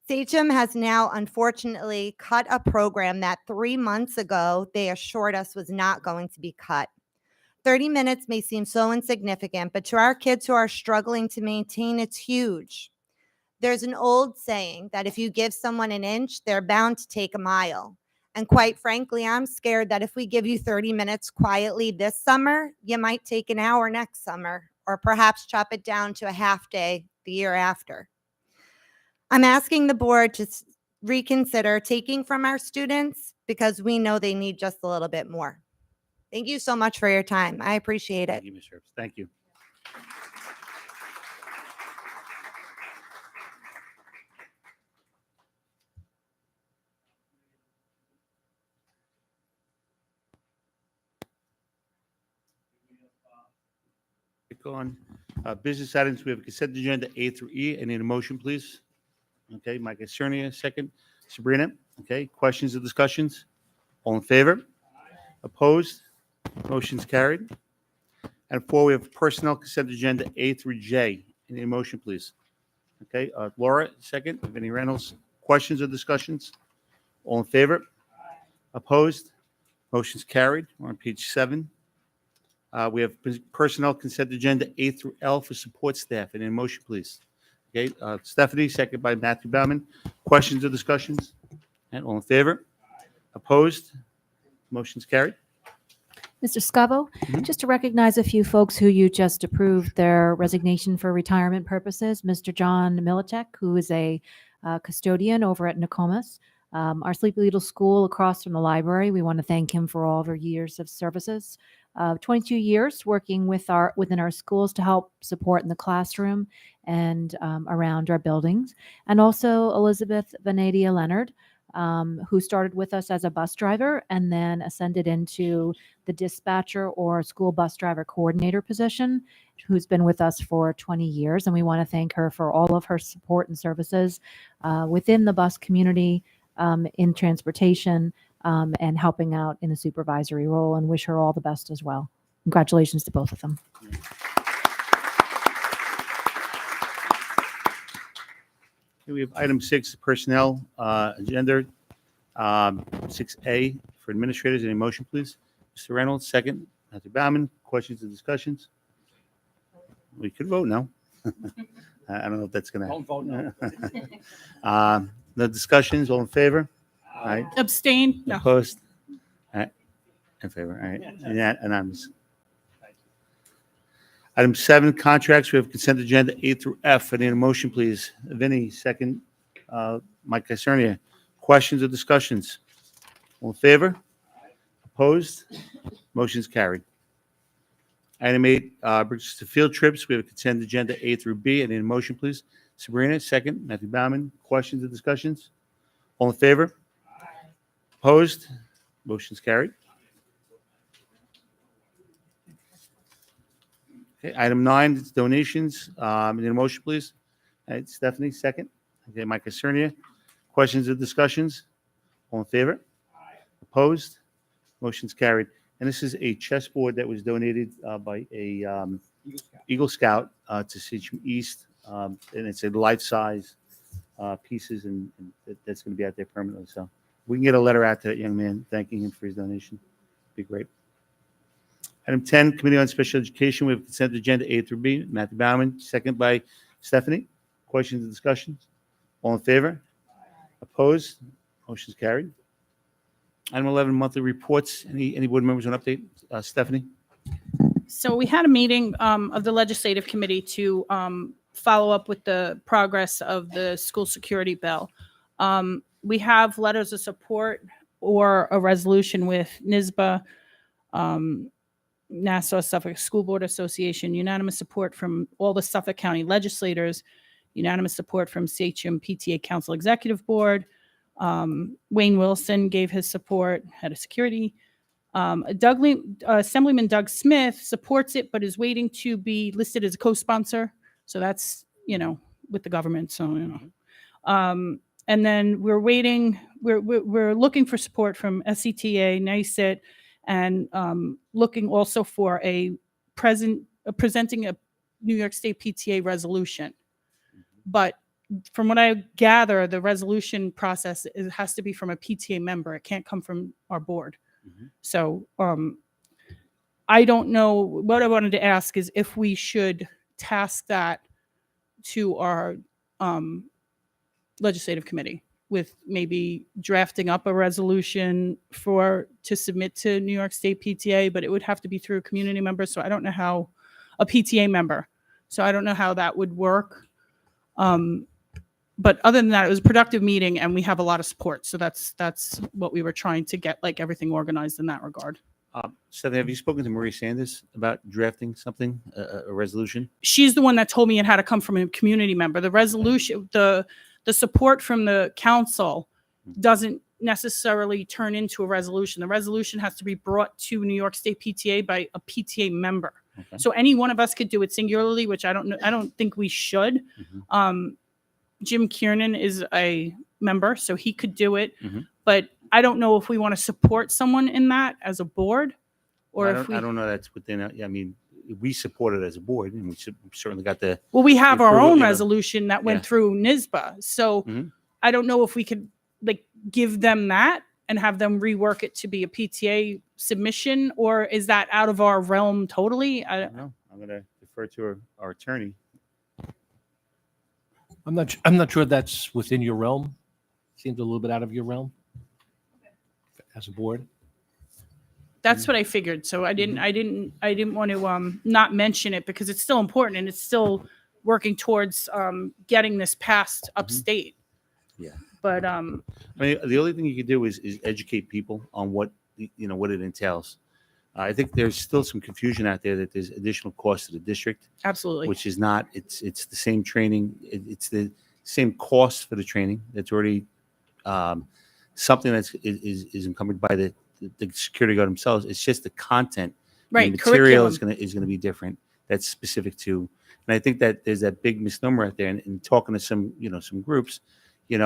Sachem has now unfortunately cut a program that 3 months ago they assured us was not going to be cut. 30 minutes may seem so insignificant, but to our kids who are struggling to maintain, it's huge. There's an old saying that if you give someone an inch, they're bound to take a mile. And quite frankly, I'm scared that if we give you 30 minutes quietly this summer, you might take an hour next summer, or perhaps chop it down to a half day the year after. I'm asking the board to reconsider taking from our students because we know they need just a little bit more. Thank you so much for your time. I appreciate it. Thank you, Ms. Herbst. Thank you. On business items, we have a consent agenda A through E. I need a motion, please. Okay, Mike Cernia, second. Sabrina, okay. Questions or discussions? All in favor? Opposed? Motion's carried. And 4, we have personnel consent agenda A through J. I need a motion, please. Okay, Laura, second. Vinnie Reynolds, questions or discussions? All in favor? Opposed? Motion's carried. We're on page 7. We have personnel consent agenda A through L for support staff. And in motion, please. Okay, Stephanie, second by Matthew Bauman. Questions or discussions? And all in favor? Opposed? Motion's carried. Mr. Scavo, just to recognize a few folks who you just approved their resignation for retirement purposes. Mr. John Milichek, who is a custodian over at Nokomis, our Sleepy Little School across from the library. We want to thank him for all of our years of services. 22 years working within our schools to help support in the classroom and around our buildings. And also Elizabeth Venadia Leonard, who started with us as a bus driver and then ascended into the dispatcher or school bus driver coordinator position, who's been with us for 20 years. And we want to thank her for all of her support and services within the bus community, in transportation, and helping out in a supervisory role, and wish her all the best as well. Congratulations to both of them. Okay, we have item 6, personnel agenda. 6A for administrators. Any motion, please? Mr. Reynolds, second. Matthew Bauman, questions or discussions? We could vote now. I don't know if that's going to. Don't vote no. The discussions, all in favor? Aye. Abstain? No. Opposed? All right. In favor. All right. Unanimous. Item 7, contracts. We have consent agenda A through F. I need a motion, please. Vinnie, second. Mike Isernia. Questions or discussions? All in favor? Opposed? Motion's carried. Item 8, brings us to field trips. We have a consent agenda A through B. I need a motion, please. Sabrina, second. Matthew Bauman. Questions or discussions? All in favor? Opposed? Motion's carried. Okay, item 9, it's donations. I need a motion, please. All right, Stephanie, second. Okay, Mike Isernia. Questions or discussions? All in favor? Opposed? Motion's carried. And this is a chessboard that was donated by a Eagle Scout to Sachem East. And it's a life-size pieces, and that's going to be out there permanently. So we can get a letter out to that young man thanking him for his donation. Be great. Item 10, Committee on Special Education. We have consent agenda A through B. Matthew Bauman, second by Stephanie. Questions and discussions? All in favor? Opposed? Motion's carried. Item 11, monthly reports. Any board members want to update? Stephanie? So we had a meeting of the legislative committee to follow up with the progress of the school security bill. We have letters of support or a resolution with NYSBA, Nassau Suffolk School Board Association, unanimous support from all the Suffolk County legislators, unanimous support from Sachem PTA Council Executive Board. Wayne Wilson gave his support, head of security. Assemblyman Doug Smith supports it, but is waiting to be listed as a co-sponsor. So that's, with the government. So, and then we're waiting, we're looking for support from SCTA, NYSET, and looking also for presenting a New York State PTA resolution. But from what I gather, the resolution process has to be from a PTA member. It can't come from our board. So I don't know. What I wanted to ask is if we should task that to our legislative committee with maybe drafting up a resolution to submit to New York State PTA, but it would have to be through a community member. So I don't know how a PTA member. So I don't know how that would work. But other than that, it was a productive meeting and we have a lot of support. So that's what we were trying to get, like, everything organized in that regard. Stephanie, have you spoken to Marie Sanders about drafting something, a resolution? She's the one that told me it had to come from a community member. The resolution, the support from the council doesn't necessarily turn into a resolution. The resolution has to be brought to New York State PTA by a PTA member. Okay. So any one of us could do it singularly, which I don't know. I don't think we should. Jim Kiernan is a member, so he could do it. But I don't know if we want to support someone in that as a board, or if we. I don't know. That's within. I mean, we support it as a board, and we certainly got the. Well, we have our approval, own you know. resolution that went Yeah. through NYSBA, so I don't know if we could give them that and have them rework it to be a PTA submission, or is that out of our realm totally? I don't know. I'm going to defer to our attorney. I'm not sure that's within your realm. Seems a little bit out of your realm as a board. That's what I figured. So I didn't want to not mention it because it's still important and it's still working towards getting this passed upstate. Yeah. But I mean, the only thing you could do is educate people on what what it entails. I think there's still some confusion out there that there's additional cost to the district. Absolutely. Which is not. It's the same training. It's the same cost for the training. That's already something that's is encumbered by the security guard themselves. It's just the content. Right, The material is curriculum. gonna be different. That's specific to. And I think that there's that big misnomer out there. And talking to some some groups, you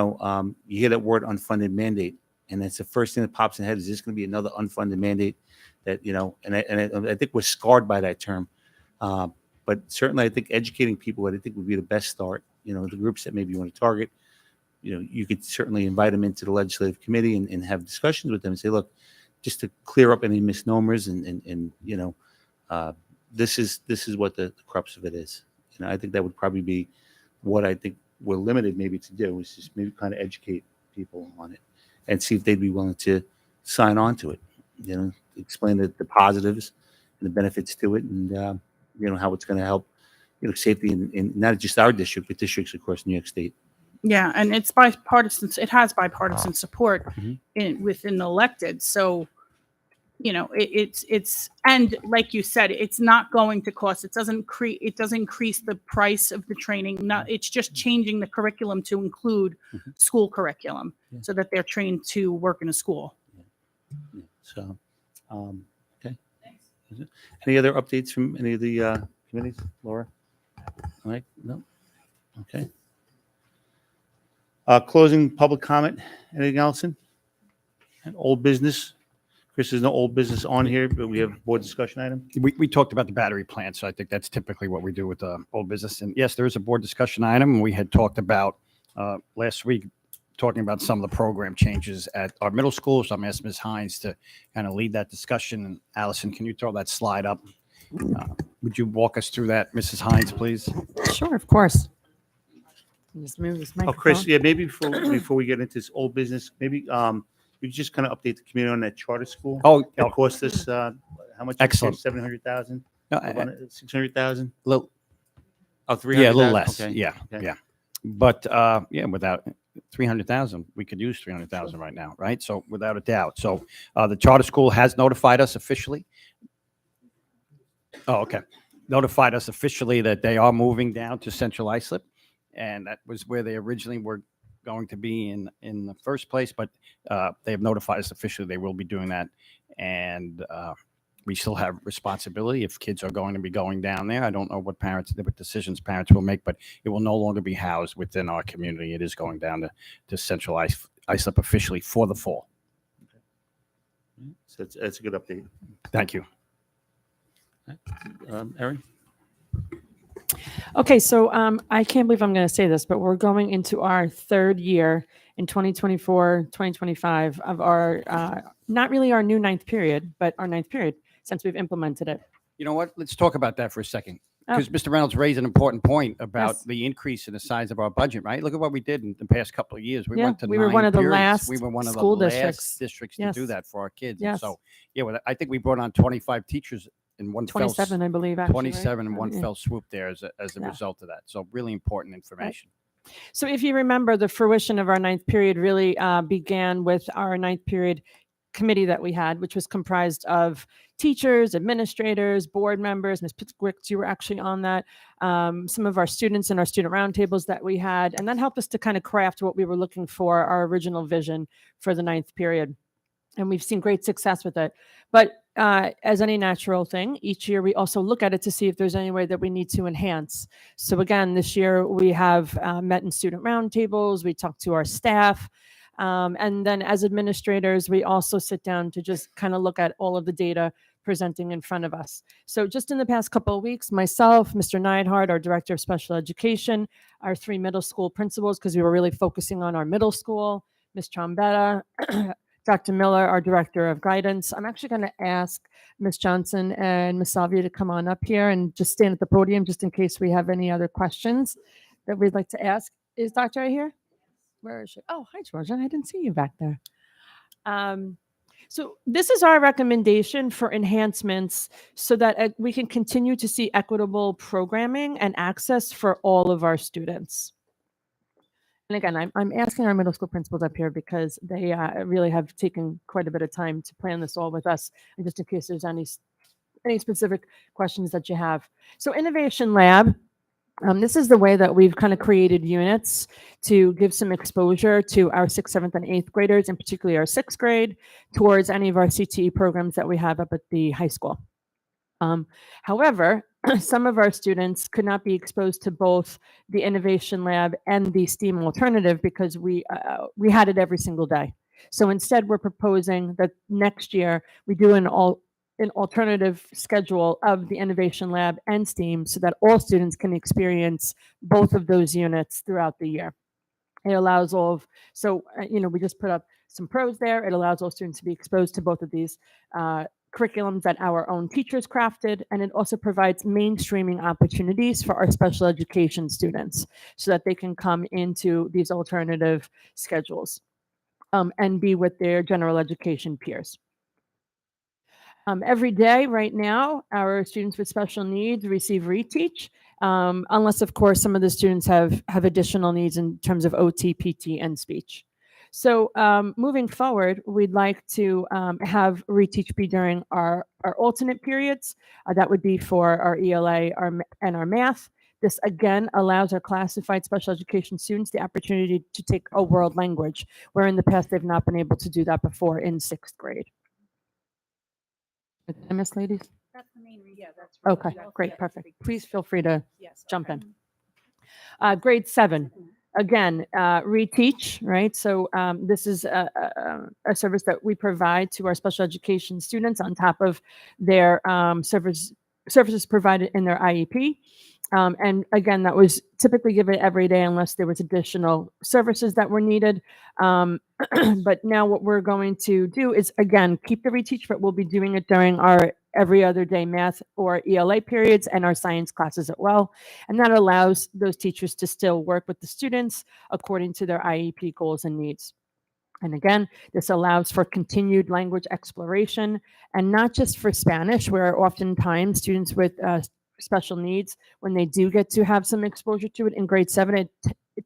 hear that word unfunded mandate, and that's the first thing that pops in the head. Is this going to be another unfunded mandate? That I think we're scarred by that term. But certainly, I think educating people, I think would be the best start. The groups that maybe you want to target, you could certainly invite them into the legislative committee and have discussions with them and say, look, just to clear up any misnomers and this is what the crux of it is. I think that would probably be what I think we're limited maybe to do is just maybe kind of educate people on it and see if they'd be willing to sign on to it. Explain the positives and the benefits to it, and how it's going to help safety in not just our district but districts across New York State. Yeah, and it's bipartisan. It has bipartisan support within the elected. So, it's and like you said, it's not going to cost. It doesn't increase the price of the training. Not. It's just changing the curriculum to include school curriculum, so that they're trained to work in a school. So, okay. Any other updates from any of the committees, Laura? All right, no. Okay. Closing public comment. Anything else? And old business. Chris, there's no old business on here, but we have board discussion item. We talked about the battery plant, so I think that's typically what we do with old business. And yes, there is a board discussion item. We had talked about last week, talking about some of the program changes at our middle school. So I'm asking Ms. Hines to kind of lead that discussion. And Allison, can you throw that slide up? Would you walk us through that, Mrs. Hines, please? Sure, of course. Just move this Oh, Chris, yeah, maybe before we get into this old business, maybe you could just kind of update the community on that charter school. Oh, it cost us how much? Excellent. 700,000. No, 600,000. Little. Oh, 300,000. Yeah, a little less. Okay. Yeah, Okay. yeah. But without 300,000, we could use 300,000 right now, right? So without a doubt. So the charter school has notified us officially. Oh, okay. Notified us officially that they are moving down to Central Islip, and that was where they originally were going to be in the first place. But they have notified us officially they will be doing that, and we still have responsibility if kids are going to be going down there. I don't know what decisions parents will make, but it will no longer be housed within our community. It is going down to Central Islip officially for the fall. So that's a good update. Thank you. Erin? Okay, so I can't believe I'm going to say this, but we're going into our third year in 2024, 2025 of our, not really our new ninth period, but our ninth period since we've implemented it. You know what? Let's talk about that for a second. Oh. Because Mr. Reynolds raised an important point about Yes. the increase in the size of our budget, right? Look at what we did in the past couple of years. We Yeah, went to we were 9 one of the periods. last We were one of school the districts. last districts Yes. to do that for our kids. And Yes. so, yeah, well, I think we brought on 25 teachers in one 27, I believe, actually, right? 27 in one Yeah. fell swoop there as a Yeah. result of that. So really important information. So if you remember, the fruition of our ninth period really began with our ninth period committee that we had, which was comprised of teachers, administrators, board members. Ms. Pittsburgh, you were actually on that. Some of our students in our student roundtables that we had, and that helped us to kind of craft what we were looking for, our original vision for the ninth period. And we've seen great success with it. But as any natural thing, each year we also look at it to see if there's any way that we need to enhance. So again, this year we have met in student roundtables, we talked to our staff, and then as administrators, we also sit down to just kind of look at all of the data presenting in front of us. So just in the past couple of weeks, myself, Mr. Neidhart, our Director of Special Education, our 3 middle school principals, because we were really focusing on our middle school, Ms. Trombetta, Dr. Miller, our Director of Guidance. I'm actually going to ask Ms. Johnson and Ms. Salvia to come on up here and just stand at the podium just in case we have any other questions that we'd like to ask. Is Dr. right here? Where is she? Oh, hi, Georgia. I didn't see you back there. So this is our recommendation for enhancements so that we can continue to see equitable programming and access for all of our students. And again, I'm asking our middle school principals up here because they really have taken quite a bit of time to plan this all with us, and just in case there's any specific questions that you have. So Innovation Lab, this is the way that we've kind of created units to give some exposure to our 6th, 7th, and 8th graders, and particularly our 6th grade, towards any of our CTE programs that we have up at the high school. However, some of our students could not be exposed to both the Innovation Lab and the STEAM alternative because we had it every single day. So instead, we're proposing that next year we do an alternative schedule of the Innovation Lab and STEAM so that all students can experience both of those units throughout the year. It allows we just put up some pros there. It allows all students to be exposed to both of these curriculums that our own teachers crafted, and it also provides mainstreaming opportunities for our special education students so that they can come into these alternative schedules and be with their general education peers. Every day right now, our students with special needs receive reteach, unless of course some of the students have additional needs in terms of OT, PT, and speech. So moving forward, we'd like to have reteach be during our alternate periods. That would be for our ELA and our math. This again allows our classified special education students the opportunity to take a world language, where in the past they've not been able to do that before in 6th grade. MS ladies? That's the main reason. Yeah, that's Okay, great, perfect. Please feel free to Yes, jump in. Grade 7. Again, reteach, right? So this is a service that we provide to our special education students on top of their services provided in their IEP. And again, that was typically given every day unless there was additional services that were needed. But now what we're going to do is, again, keep the reteach, but we'll be doing it during our every other day math or ELA periods and our science classes as well. And that allows those teachers to still work with the students according to their IEP goals and needs. And again, this allows for continued language exploration, and not just for Spanish, where oftentimes students with special needs, when they do get to have some exposure to it in grade 7, it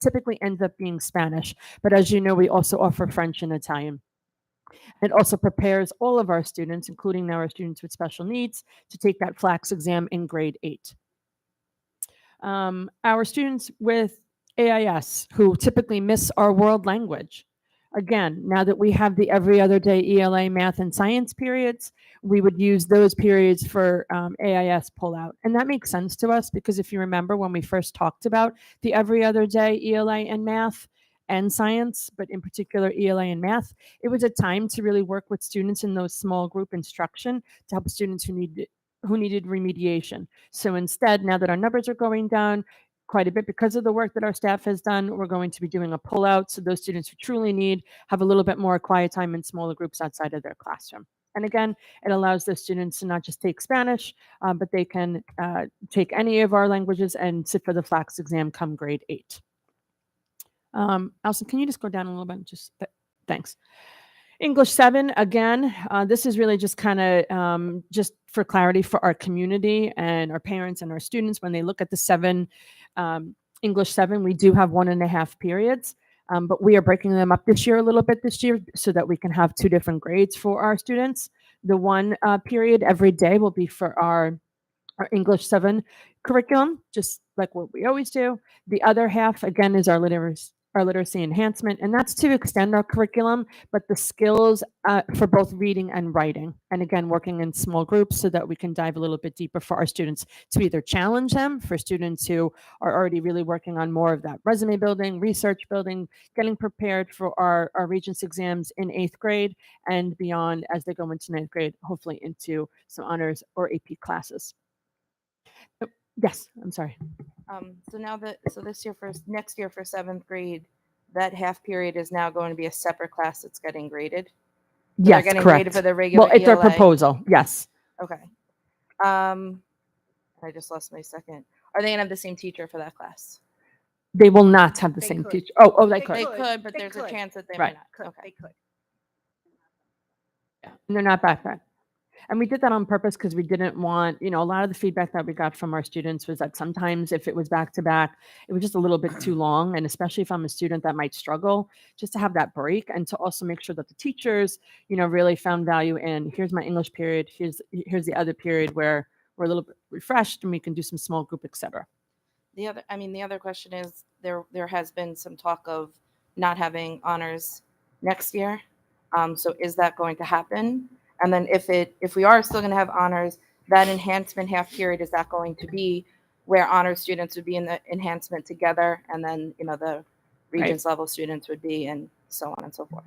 typically ends up being Spanish. But as you know, we also offer French and Italian. It also prepares all of our students, including our students with special needs, to take that FLACS exam in grade 8. Our students with AIS, who typically miss our world language, again, now that we have the every other day ELA math and science periods, we would use those periods for AIS pullout. And that makes sense to us because if you remember when we first talked about the every other day ELA and math and science, but in particular ELA and math, it was a time to really work with students in those small group instruction to help students who needed remediation. So instead, now that our numbers are going down quite a bit because of the work that our staff has done, we're going to be doing a pullout so those students who truly need have a little bit more quiet time in smaller groups outside of their classroom. And again, it allows the students to not just take Spanish, but they can take any of our languages and sit for the FLACS exam come grade 8. Allison, can you just go down a little bit? Thanks. English 7, again, this is really just kind of just for clarity for our community and our parents and our students. When they look at the English 7, we do have 1.5 periods, but we are breaking them up this year a little bit so that we can have 2 different grades for our students. The 1 period every day will be for our English 7 curriculum, just like what we always do. The other half, again, is our literacy enhancement, and that's to extend our curriculum, but the skills for both reading and writing. And again, working in small groups so that we can dive a little bit deeper for our students to either challenge them, for students who are already really working on more of that resume building, research building, getting prepared for our Regents exams in 8th grade and beyond as they go into 9th grade, hopefully into some honors or AP classes. Yes, I'm sorry. So this year next year for 7th grade, that half period is now going to be a separate class that's getting graded. So Yes, they're getting correct. graded for the regular Well, it's our ELA? proposal. Yes. Okay. I just lost my second. Are they gonna have the same teacher for that class? They will not have the same could. teacher. Oh, they could. They could, but They there's could. a chance that they Right. might not. Okay. They could. And they're not backpack. And we did that on purpose because we didn't want, a lot of the feedback that we got from our students was that sometimes if it was back to back, it was just a little bit too long. And especially if I'm a student that might struggle, just to have that break and to also make sure that the teachers, really found value in here's my English period, here's the other period where we're a little bit refreshed and we can do some small group, etc. The other question is there has been some talk of not having honors next year. So is that going to happen? And then if we are still going to have honors, that enhancement half period, is that going to be where honor students would be in the enhancement together, and then the Regents level students would be, and so on and so forth?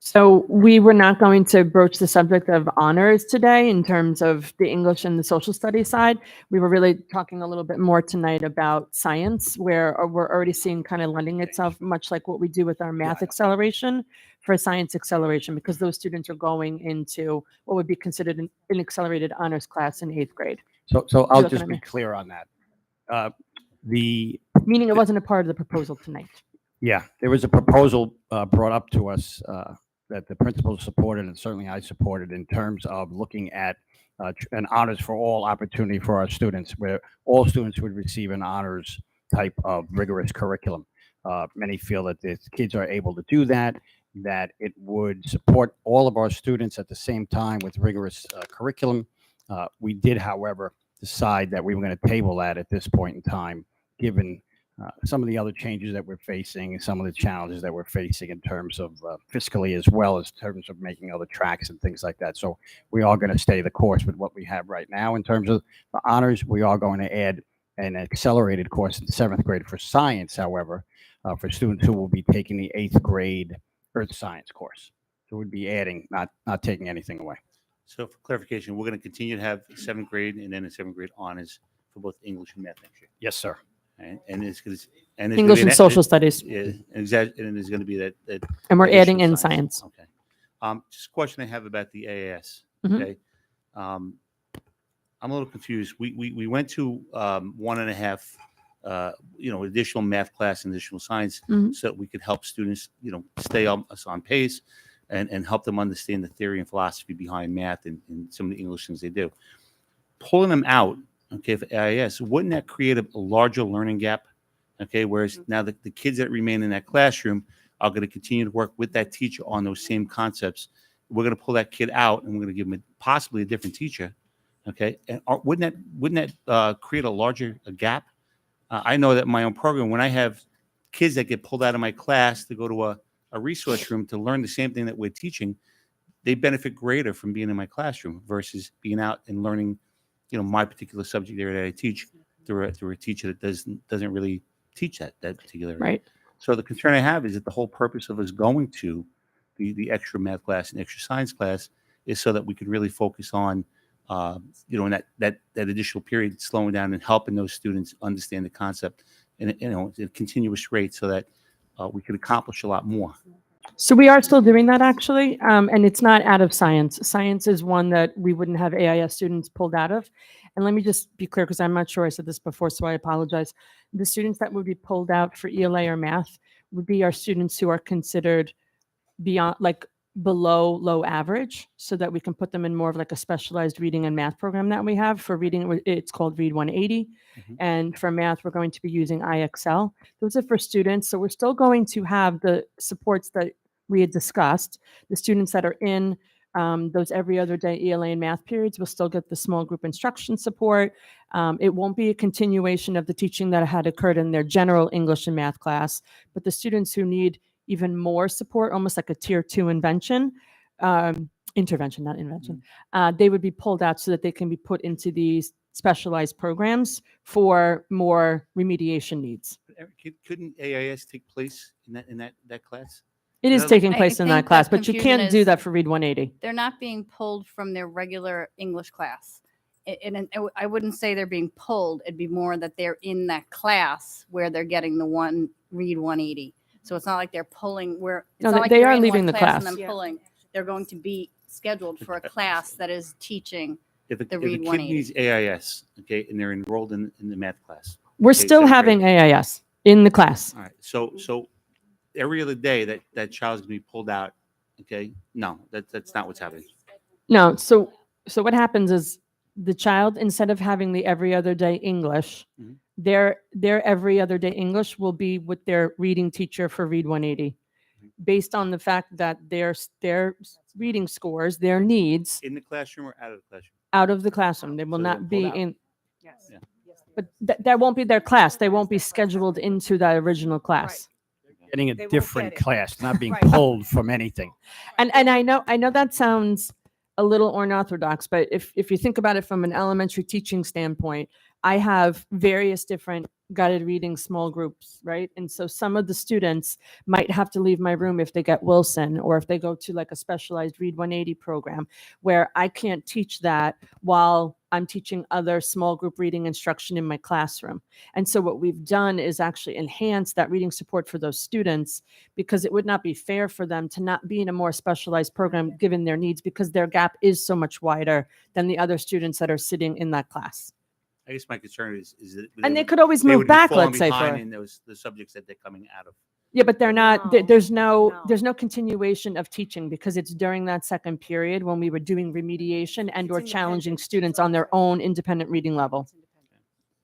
So we were not going to broach the subject of honors today in terms of the English and the social studies side. We were really talking a little bit more tonight about science, where we're already seeing kind of lending itself much like what we do with our math acceleration for science acceleration, because those students are going into what would be considered an accelerated honors class in 8th grade. So You're I'll looking just at be me. clear on that. Meaning it wasn't a part of the proposal tonight. Yeah, there was a proposal brought up to us that the principals supported, and certainly I supported, in terms of looking at an honors for all opportunity for our students, where all students would receive an honors type of rigorous curriculum. Many feel that the kids are able to do that it would support all of our students at the same time with rigorous curriculum. We did, however, decide that we were going to table that at this point in time, given some of the other changes that we're facing, some of the challenges that we're facing in terms of fiscally, as well as in terms of making other tracks and things like that. So we are going to stay the course with what we have right now. In terms of the honors, we are going to add an accelerated course in 7th grade for science, however, for students who will be taking the 8th grade earth science course. So we'd be adding, not taking anything away. So for clarification, we're going to continue to have 7th grade and then a 7th grade honors for both English and math next year. Yes, sir. And it's because English and social studies. Yeah, and there's going to be that. And we're additional adding in science. Okay. Just a question I have about the AAS. Mhm. Okay. I'm a little confused. We went to 1.5, additional math class and additional science, Mhm. so that we could help students, stay on pace and help them understand the theory and philosophy behind math and some of the English things they do. Pulling them out, okay, for AIS, wouldn't that create a larger learning gap? Okay, whereas now the kids that remain in that classroom are going to continue to work with that teacher on those same concepts. We're going to pull that kid out and we're going to give him possibly a different teacher. Okay, and wouldn't that create a larger gap? I know that in my own program, when I have kids that get pulled out of my class to go to a resource room to learn the same thing that we're teaching, they benefit greater from being in my classroom versus being out and learning, my particular subject area that I teach through a teacher that doesn't really teach that particular area. Right. So the concern I have is that the whole purpose of us going to the extra math class and extra science class is so that we could really focus on, in that additional period, slowing down and helping those students understand the concept in a continuous rate, so that we could accomplish a lot more. So we are still doing that, actually, and it's not out of science. Science is one that we wouldn't have AIS students pulled out of. And let me just be clear, because I'm not sure I said this before, so I apologize. The students that would be pulled out for ELA or math would be our students who are considered beyond, below low average, so that we can put them in more of like a specialized reading and math program that we have. For reading, it's called Read 180. And for math, we're going to be using IXL. Those are for students. So we're still going to have the supports that we had discussed. The students that are in those every other day ELA and math periods will still get the small group instruction support. It won't be a continuation of the teaching that had occurred in their general English and math class, but the students who need even more support, almost like a tier 2 intervention, not invention, they would be pulled out so that they can be put into these specialized programs for more remediation needs. Couldn't AIS take place in that class? It is taking place in that think class, the but you confusion can't do is that for Read 180. They're not being pulled from their regular English class. I wouldn't say they're being pulled. It'd be more that they're in that class where they're getting the Read 180. So it's not like they're pulling where it's No, not like they you're are in leaving one the class and class. then pulling. They're going to be scheduled for a class that is teaching If a the kid Read 180. needs AIS, okay, and they're enrolled in the math class. We're okay, still 7th having grade. AIS in the class. All right. So every other day that child's gonna be pulled out Okay, no, that's not what's happening. No, so what happens is the child, instead of having the every other day English, Mhm. their every other day English will be with their reading teacher for Read 180, based on the fact that their reading scores, their needs In the classroom or out of the classroom? out of the classroom. They will So they're not be pulled out. in, Yes. but that won't be their class. They won't be scheduled into that original class. Getting a They won't different get it. class, not being Right. pulled from anything. And I know that sounds a little unorthodox, but if you think about it from an elementary teaching standpoint, I have various different guided reading small groups, right? And so some of the students might have to leave my room if they get Wilson, or if they go to like a specialized Read 180 program, where I can't teach that while I'm teaching other small group reading instruction in my classroom. And so what we've done is actually enhance that reading support for those students, because it would not be fair for them to not be in a more specialized program given their needs, because their gap is so much wider than the other students that are sitting in that class. I guess my concern is that. And they would- could always they move would be back, falling let's say, behind for- in the subjects that they're coming out of. Yeah, but they're not, there's no continuation of teaching, because it's during that second period when we were doing remediation and or challenging students on their own independent reading level.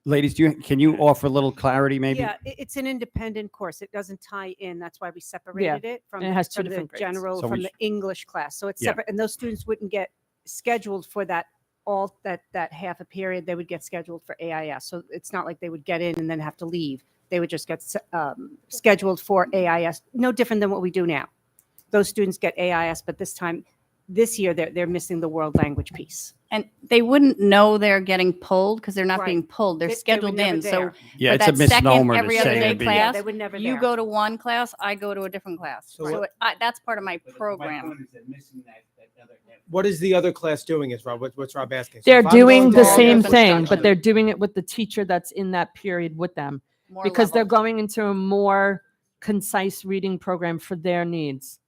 Ladies, can you offer a little clarity maybe? Yeah, it's an independent course. It doesn't tie in. That's why we separated it from and it has two from the different grades. general, So we from the English class. So it's Yeah. separate, and those students wouldn't get scheduled for that that half a period. They would get scheduled for AIS. So it's not like they would get in and then have to leave. They would just get scheduled for AIS. No different than what we do now. Those students get AIS, but this year they're missing the world language piece. And they wouldn't know they're getting pulled because they're not Right. being pulled. They're They were scheduled never in. So there. Yeah, for it's a that second misnomer to every other say day they'd be- class, They would never you there. go to one class, I go to a different class. So So, what- that's part of my program. What is the other class doing? Is Rob? What's Rob asking? So They're if I'm doing going the to all same this thing, but instruction- they're doing it with the teacher that's in that period with them, More because they're level. going into a more concise reading program for their needs.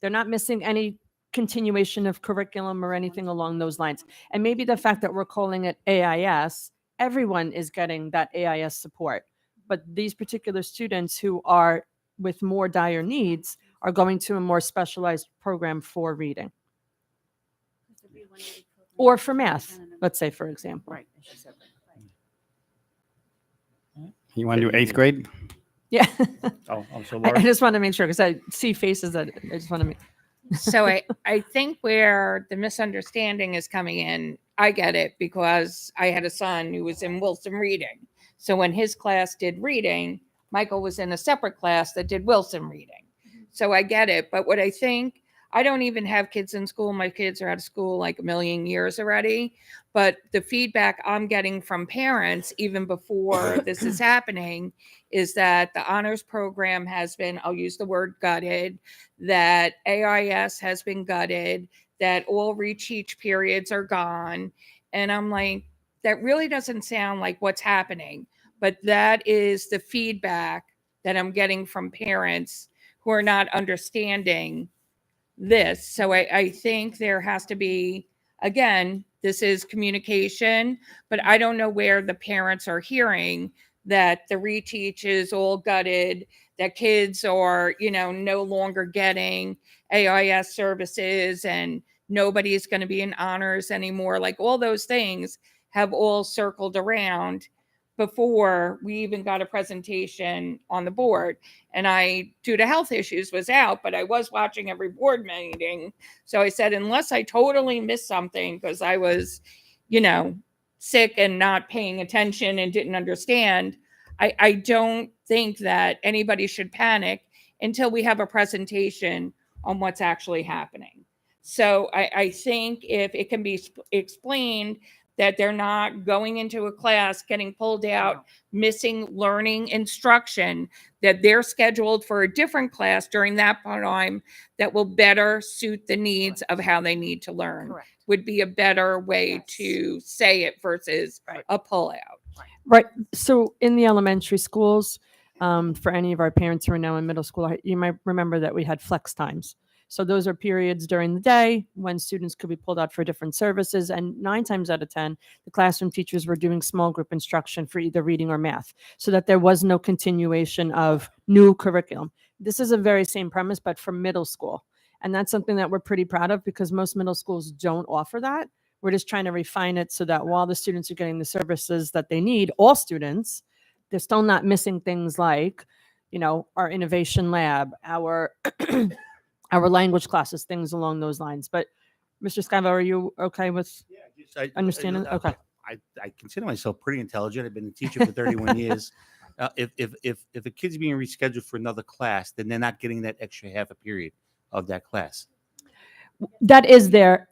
They're not missing any continuation of curriculum or anything along those lines. And maybe the fact that we're calling it AIS, everyone is getting that AIS support. But these particular students who are with more dire needs are going to a more specialized program for reading. Or for math, let's say, for example. Right. You want to do eighth grade? Yeah. Oh, so I Laura. just want to make sure, because I see faces that I just want to make. So I think where the misunderstanding is coming in, I get it, because I had a son who was in Wilson reading. So when his class did reading, Michael was in a separate class that did Wilson reading. So I get it. But what I think, I don't even have kids in school. My kids are out of school like a million years already. But the feedback I'm getting from parents, even before this is happening, is that the honors program has been, I'll use the word gutted, that AIS has been gutted, that all reteach periods are gone. And I'm like, that really doesn't sound like what's happening. But that is the feedback that I'm getting from parents who are not understanding this. So I think there has to be, again, this is communication, but I don't know where the parents are hearing that the reteach is all gutted, that kids are, no longer getting AIS services and nobody's going to be in honors anymore. Like all those things have all circled around before we even got a presentation on the board. And I, due to health issues, was out, but I was watching every board meeting. So I said, unless I totally missed something because I was, sick and not paying attention and didn't understand, I don't think that anybody should panic until we have a presentation on what's actually happening. So I think if it can be explained that they're not going into a class, getting pulled out, missing learning instruction, that they're scheduled for a different class during that time that will better suit the needs of how they need to learn, would be a better way to say it versus a pullout. Right. So in the elementary schools, for any of our parents who are now in middle school, you might remember that we had flex times. So those are periods during the day when students could be pulled out for different services. And 9 times out of 10, the classroom teachers were doing small group instruction for either reading or math, so that there was no continuation of new curriculum. This is a very same premise, but for middle school. And that's something that we're pretty proud of because most middle schools don't offer that. We're just trying to refine it so that while the students are getting the services that they need, all students, they're still not missing things like, our innovation lab, our our language classes, things along those lines. But Mr. Scavo, are you okay with understanding? Okay. I consider myself pretty intelligent. I've been a teacher for 31 years. If a kid's being rescheduled for another class, then they're not getting that extra half a period of that class. That is their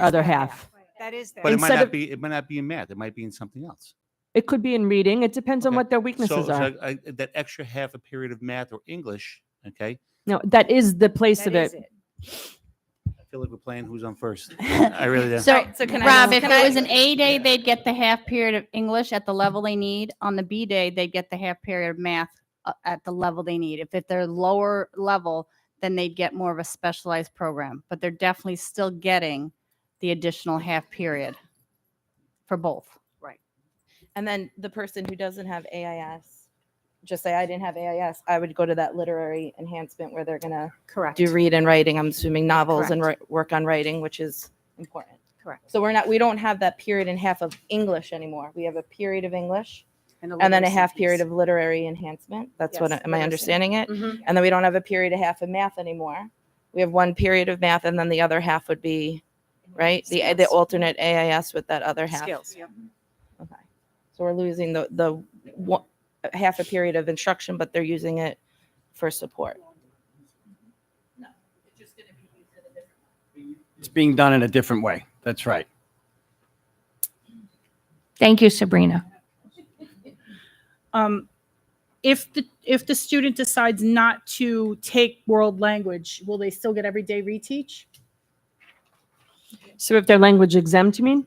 other half. That is there. But it might Instead not of- be. It might not be in math. It might be in something else. It could be in reading. It depends on what their weaknesses So are. that extra half a period of math or English. Okay. No, that is the place of it. I feel like we're playing who's on first. I really do. So, So can I- Rob, if can it I- was an A day, they'd get the half period of English at the level they need. On the B day, they'd get the half period of math at the level they need. If they're lower level, then they'd get more of a specialized program. But they're definitely still getting the additional half period for both. Right. And then the person who doesn't have AIS, just say I didn't have AIS, I would go to that literary enhancement where they're gonna do read and writing. I'm assuming novels and work on writing, which is important. Correct. So we don't have that period and half of English anymore. We have a period of English And a and then a literacy half piece. period of literary enhancement. That's what, Yes, am I literacy. understanding it? Mhm. And then we don't have a period and a half of math anymore. We have one period of math and then the other half would be, right? The Skills. alternate AIS with that other half. Skills, yep. Okay. So we're losing the half a period of instruction, but they're using it for support. It's being done in a different way. That's right. Thank you, Sabrina. If the student decides not to take world language, will they still get everyday reteach? So if they're language exempt, you mean?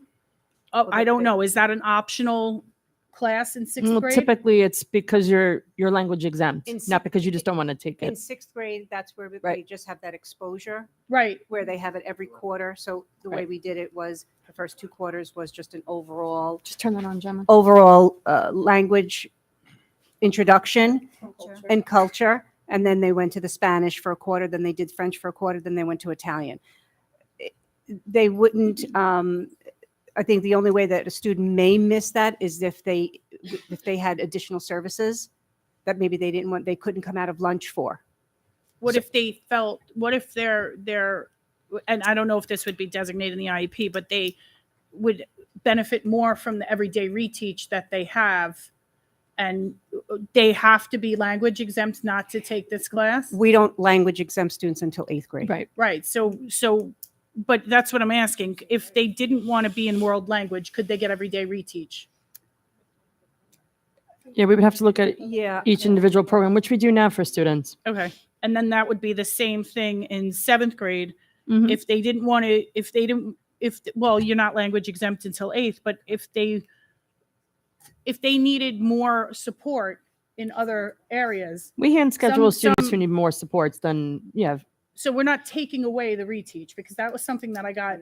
Oh, I don't know. Is that an optional class in sixth Well, grade? typically it's because you're language exempt, In not sixth- because you just don't want to take In it. sixth grade, that's where they Right. just have that exposure. Right. Where they have it every quarter. So the way Right. we did it was the first 2 quarters was just an overall Just turn that on, Gemma. overall language introduction and culture. And then they went to the Spanish for a quarter, then they did French for a quarter, then they went to Italian. They wouldn't, I think the only way that a student may miss that is if they had additional services that maybe they couldn't come out of lunch for. What if they felt, what if they're, and I don't know if this would be designated in the IEP, but they would benefit more from the everyday reteach that they have, and they have to be language exempt not to take this class? We don't language exempt students until 8th grade. Right. Right. So, but that's what I'm asking. If they didn't want to be in world language, could they get everyday reteach? Yeah, we would have to look at Yeah. each individual program, which we do now for students. Okay. And then that would be the same thing in 7th grade. Mhm. If they didn't want to, well, you're not language exempt until 8th, but if they needed more support in other areas. We hand schedule some- students who need more supports than, yeah. So we're not taking away the reteach, because that was something that I got.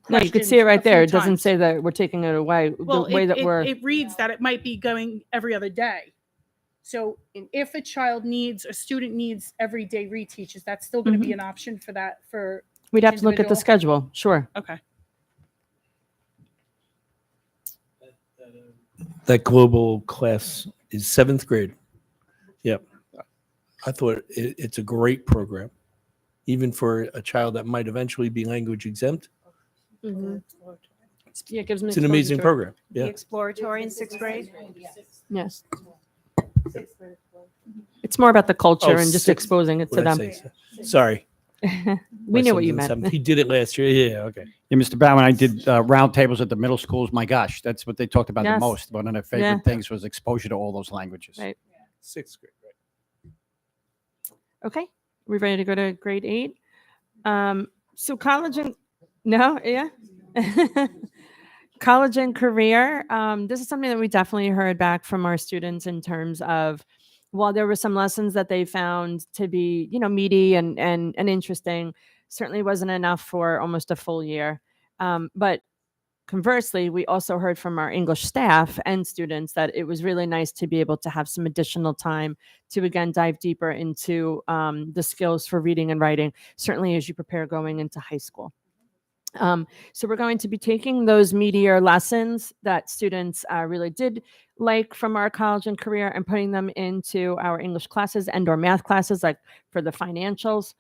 No, you could see questioned it a right there. few It doesn't times. say that we're taking it away. Well, The way that we're, it reads that it might be going every other day. So if a student needs everyday reteach, is that still going to be Mhm. an option for that, for? we'd have to look at the individual? schedule. Sure. Okay. That global class is 7th grade. Yep. I thought it's a great program, even for a child that might eventually be language exempt. Yeah, it gives them It's an amazing exposure. program. The Yeah. exploratory in 6th grade? Yes. It's more about the culture Oh, and just 6th. exposing it to What'd I them. say? Sorry. We My knew what you son's in meant. 7th. He did it last year. Yeah. Okay. Yeah, Mr. Brown, when I did round tables at the middle schools, my gosh, that's what they talked about Yes. the most. One of their favorite Yeah. things was exposure to all those languages. Right. 6th grade. Okay. We ready to go to grade 8? So college and, no, yeah. College and career. This is something that we definitely heard back from our students in terms of, while there were some lessons that they found to be, meaty and interesting, certainly wasn't enough for almost a full year. But conversely, we also heard from our English staff and students that it was really nice to be able to have some additional time to again dive deeper into the skills for reading and writing, certainly as you prepare going into high school. So we're going to be taking those meatier lessons that students really did like from our college and career and putting them into our English classes and or math classes, like for the financials,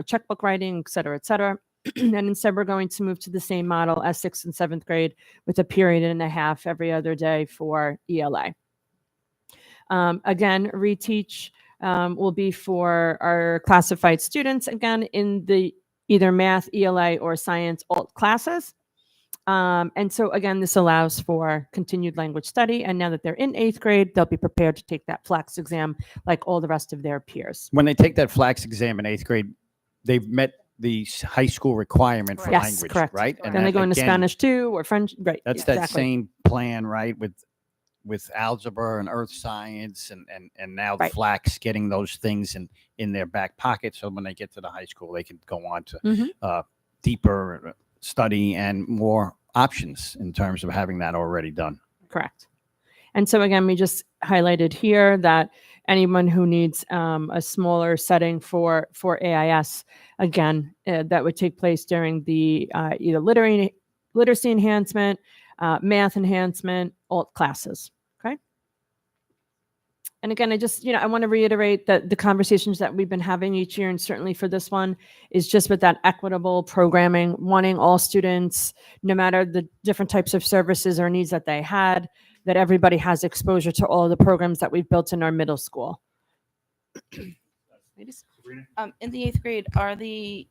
checkbook writing, et cetera, et cetera. And instead, we're going to move to the same model as 6th and 7th grade with a period and a half every other day for ELA. Again, reteach will be for our classified students, again, in the either math, ELA, or science alt classes. And so, again, this allows for continued language study. And now that they're in 8th grade, they'll be prepared to take that FLACS exam like all the rest of their peers. When they take that FLACS exam in 8th grade, they've met the high school requirement for Yes, language, correct. right? Then they that, go into again, Spanish too, or French, right? That's yeah, that exactly. same plan, right? With algebra and earth science and now the Right. FLACS, getting those things in their back pocket. So when they get to the high school, they can go on to Mhm. deeper study and more options in terms of having that already done. Correct. And so again, we just highlighted here that anyone who needs a smaller setting for AIS, again, that would take place during the either literacy enhancement, math enhancement, alt classes. Okay. And again, I want to reiterate that the conversations that we've been having each year, and certainly for this one, is just with that equitable programming, wanting all students, no matter the different types of services or needs that they had, that everybody has exposure to all of the programs that we've built in our middle school. Ladies? In the 8th grade, are the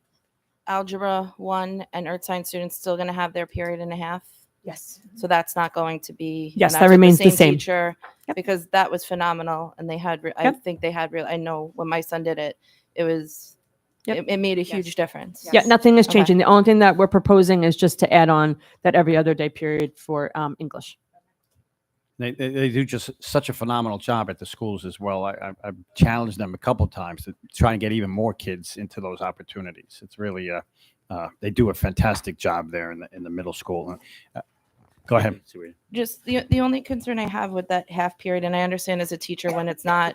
Algebra 1 and Earth Science students still going to have their period and a half? Yes. So that's not going to be. Yes, and that that's with remains the same. Teacher, because that was phenomenal, and they had. I Yep. think they had real. I know when my son did it, it was. Yep. It made a huge difference. Yeah, nothing is Okay. changing. The only thing that we're proposing is just to add on that every other day period for English. They do just such a phenomenal job at the schools as well. I've challenged them a couple of times to try and get even more kids into those opportunities. It's really, they do a fantastic job there in the middle school. Go ahead. Just the only concern I have with that half period, and I understand as a teacher when it's not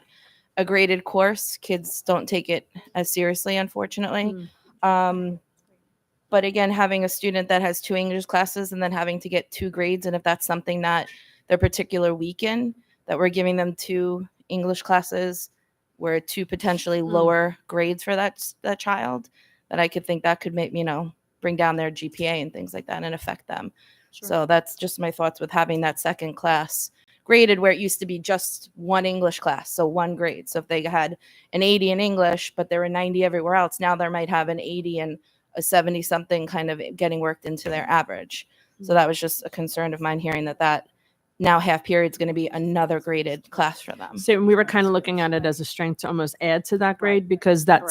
a graded course, kids don't take it as seriously, unfortunately. But again, having a student that has 2 English classes and then having to get 2 grades, and if that's something that their particular weekend, that we're giving them 2 English classes where 2 potentially lower grades for that child, that I could think that could make, bring down their GPA and things like that and affect them. So that's just my thoughts with having that second class graded, where it used to be just 1 English class, so 1 grade. So if they had an 80 in English, but they were 90 everywhere else, now they might have an 80 and a 70 something kind of getting worked into their average. So that was just a concern of mine, hearing that now half period is going to be another graded class for them. So we were kind of looking at it as a strength to almost add to that grade, because that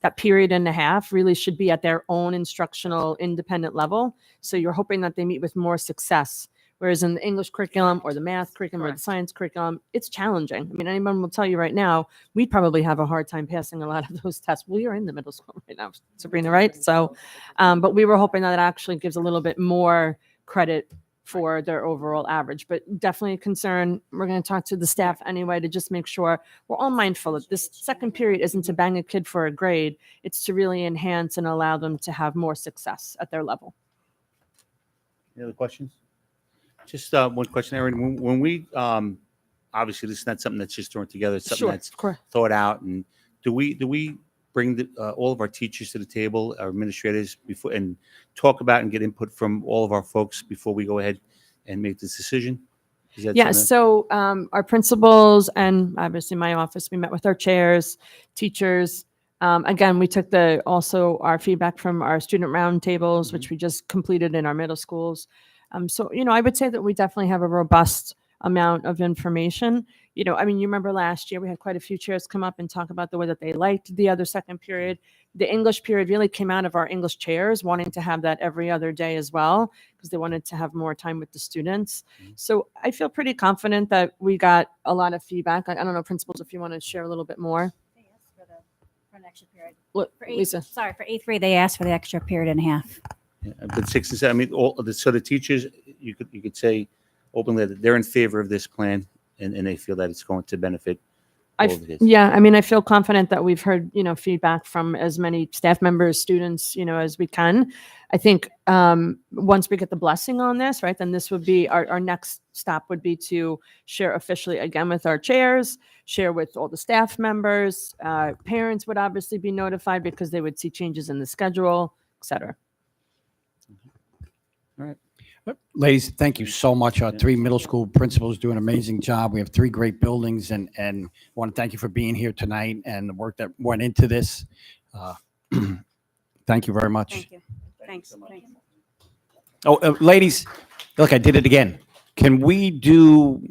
that period and a half really should be at their own instructional independent level. So you're hoping that they meet with more success. Whereas in the English curriculum or the math curriculum or the science curriculum, it's challenging. I mean, anyone will tell you right now, we'd probably have a hard time passing a lot of those tests. We are in the middle school right now, Sabrina, right? So, but we were hoping that it actually gives a little bit more credit for their overall average. But definitely a concern. We're going to talk to the staff anyway to just make sure we're all mindful that this second period isn't to bang a kid for a grade. It's to really enhance and allow them to have more success at their level. Any other questions? Just one question, Erin. When we, obviously, this is not something that's just thrown together. It's something Sure, that's correct. thought out. And do we bring all of our teachers to the table, our administrators, before, and talk about and get input from all of our folks before we go ahead and make this decision? Is that Yeah, something so our principals and obviously my office, we met with our chairs, teachers. Again, we took also our feedback from our student roundtables, which we just completed in our middle schools. So, I would say that we definitely have a robust amount of information. You remember last year we had quite a few chairs come up and talk about the way that they liked the other second period. The English period really came out of our English chairs wanting to have that every other day as well, because they wanted to have more time with the students. So I feel pretty confident that we got a lot of feedback. I don't know, principals, if you want to share a little bit more. For an extra period. What, For Lisa? Sorry, for 8th grade, they asked for the extra period and a half. But 6 and 7, I mean, all of the, so the teachers, you could say openly that they're in favor of this plan and they feel that it's going to benefit all of the kids. Yeah, I mean, I feel confident that we've heard, feedback from as many staff members, students, as we can. I think once we get the blessing on this, right, then this would be our next stop would be to share officially again with our chairs, share with all the staff members. Parents would obviously be notified because they would see changes in the schedule, et cetera. All right. Ladies, thank you so much. Our 3 middle school principals do an amazing job. We have 3 great buildings, and want to thank you for being here tonight and the work that went into this. Thank you very much. Thank you. Thanks. Thanks. Oh, ladies, look, I did it again. Can we do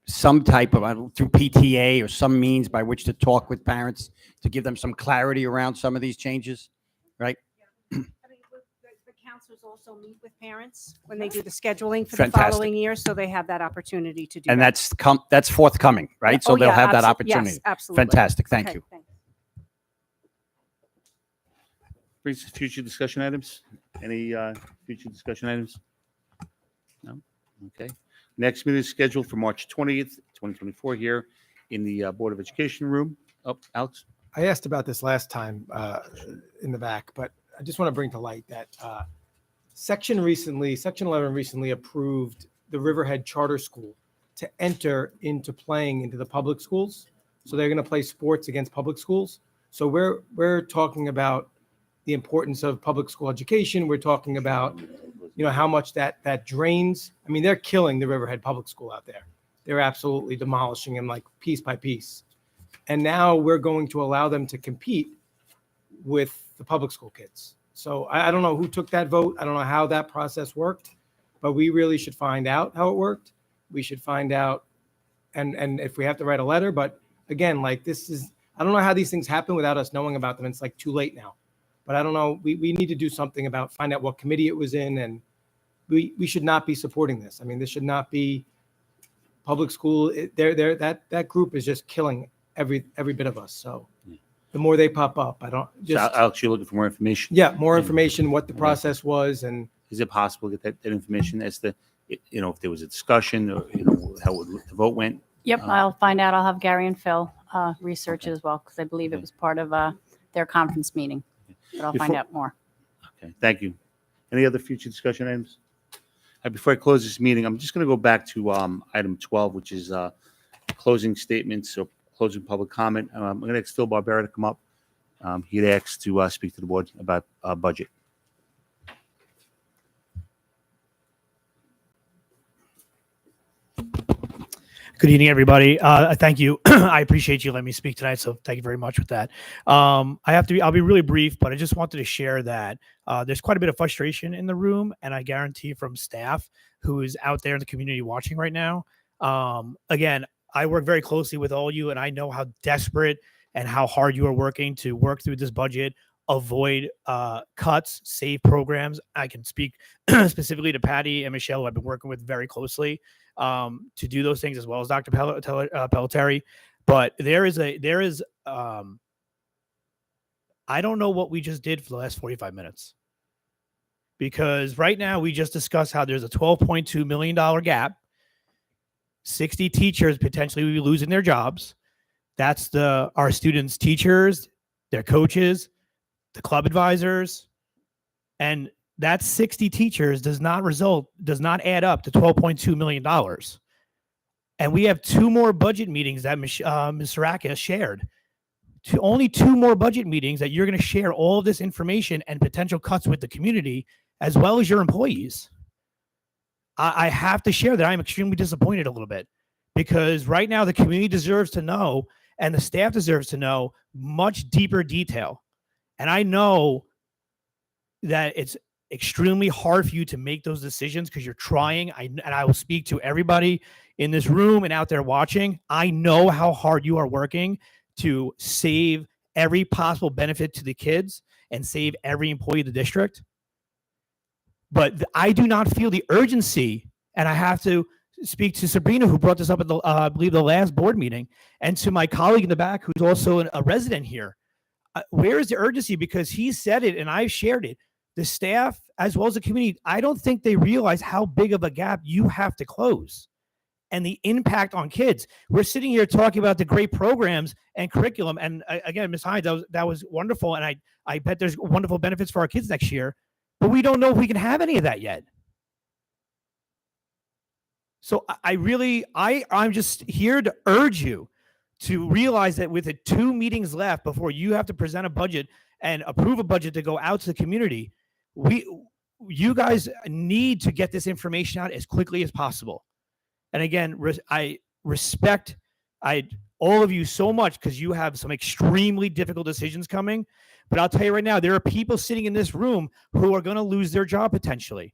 some type of, through PTA or some means by which to talk with parents to give them some clarity around some of these changes, right? The counselors also meet with parents when they do the scheduling for Fantastic. the following year, so they have that opportunity to do And that. that's forthcoming, right? So Oh, they'll yeah, have that yes, opportunity. absolutely. Fantastic. Thank Okay, you. thanks. Brings us to future discussion items. Any future discussion items? No? Okay. Next meeting is scheduled for March 20th, 2024 here in the Board of Education room. Oh, Alex? I asked about this last time in the back, but I just want to bring to light that Section 11 recently approved the Riverhead Charter School to enter into playing into the public schools. So they're going to play sports against public schools. So we're talking about the importance of public school education. We're talking about, how much that drains. I mean, they're killing the Riverhead Public School out there. They're absolutely demolishing them like piece by piece. And now we're going to allow them to compete with the public school kids. So I don't know who took that vote. I don't know how that process worked, but we really should find out how it worked. We should find out, and if we have to write a letter, but again, like I don't know how these things happen without us knowing about them. It's like too late now. But I don't know. We need to do something about, find out what committee it was in, and we should not be supporting this. I mean, this should not be public school. That group is just killing every bit of us. So the more they pop up, I don't So just Alex, you're looking for more information? yeah, more information, what the process was, and Is it possible to get that information as to, if there was a discussion or, how the vote went? Yep, I'll find out. I'll have Gary and Phil research it as well, because I believe it was part of their conference meeting. But I'll find Before- out more. Okay, thank you. Any other future discussion items? Before I close this meeting, I'm just going to go back to item 12, which is closing statements or closing public comment. I'm going to ask Phil Barbera to come up. He'd asked to speak to the board about budget. Good evening, everybody. Thank you. I appreciate you letting me speak tonight, so thank you very much with that. I'll be really brief, but I just wanted to share that there's quite a bit of frustration in the room, and I guarantee from staff who is out there in the community watching right now. Again, I work very closely with all you, and I know how desperate and how hard you are working to work through this budget, avoid cuts, save programs. I can speak specifically to Patty and Michelle, who I've been working with very closely to do those things, as well as Dr. Pelletieri. But there is I don't know what we just did for the last 45 minutes, because right now we just discussed how there's a $12.2 million gap. 60 teachers potentially will be losing their jobs. That's our students' teachers, their coaches, the club advisors, and that 60 teachers does not add up to $12.2 million. And we have 2 more budget meetings that Ms. Saraka shared. Only 2 more budget meetings that you're going to share all of this information and potential cuts with the community, as well as your employees. I have to share that I'm extremely disappointed a little bit, because right now the community deserves to know, and the staff deserves to know, much deeper detail. And I know that it's extremely hard for you to make those decisions because you're trying. And I will speak to everybody in this room and out there watching. I know how hard you are working to save every possible benefit to the kids and save every employee of the district. But I do not feel the urgency, and I have to speak to Sabrina, who brought this up at the, I believe, the last board meeting, and to my colleague in the back, who's also a resident here. Where is the urgency? Because he said it, and I've shared it. the staff as well as the community, I don't think they realize how big of a gap you have to close and the impact on kids. We're sitting here talking about the great programs and curriculum. And again, Ms. Hines, that was wonderful. And I bet there's wonderful benefits for our kids next year, but we don't know if we can have any of that yet. So I'm just here to urge you to realize that with the 2 meetings left before you have to present a budget and approve a budget to go out to the community, you guys need to get this information out as quickly as possible. And again, I respect all of you so much because you have some extremely difficult decisions coming. But I'll tell you right now, there are people sitting in this room who are going to lose their job potentially.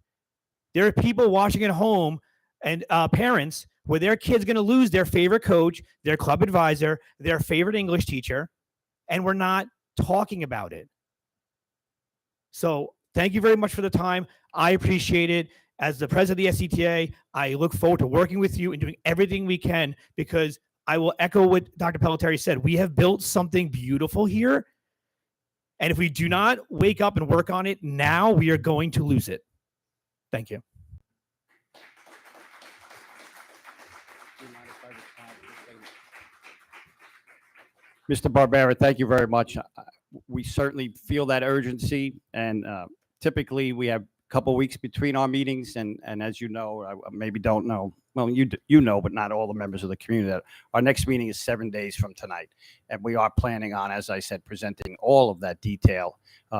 There are people watching at home and parents where their kid's going to lose their favorite coach, their club advisor, their favorite English teacher, and we're not talking about it. So thank you very much for the time. I appreciate it. As the president of the SCTA, I look forward to working with you and doing everything we can, because I will echo what Dr. Pelletieri said. We have built something beautiful here. And if we do not wake up and work on it now, we are going to lose it. Thank you. Mr. Barbera, thank you very much. We certainly feel that urgency, and typically we have a couple weeks between our meetings, and as you know, I maybe don't know, well, you know, but not all the members of the community, that our next meeting is 7 days from tonight, and we are planning on, as I said, presenting all of that detail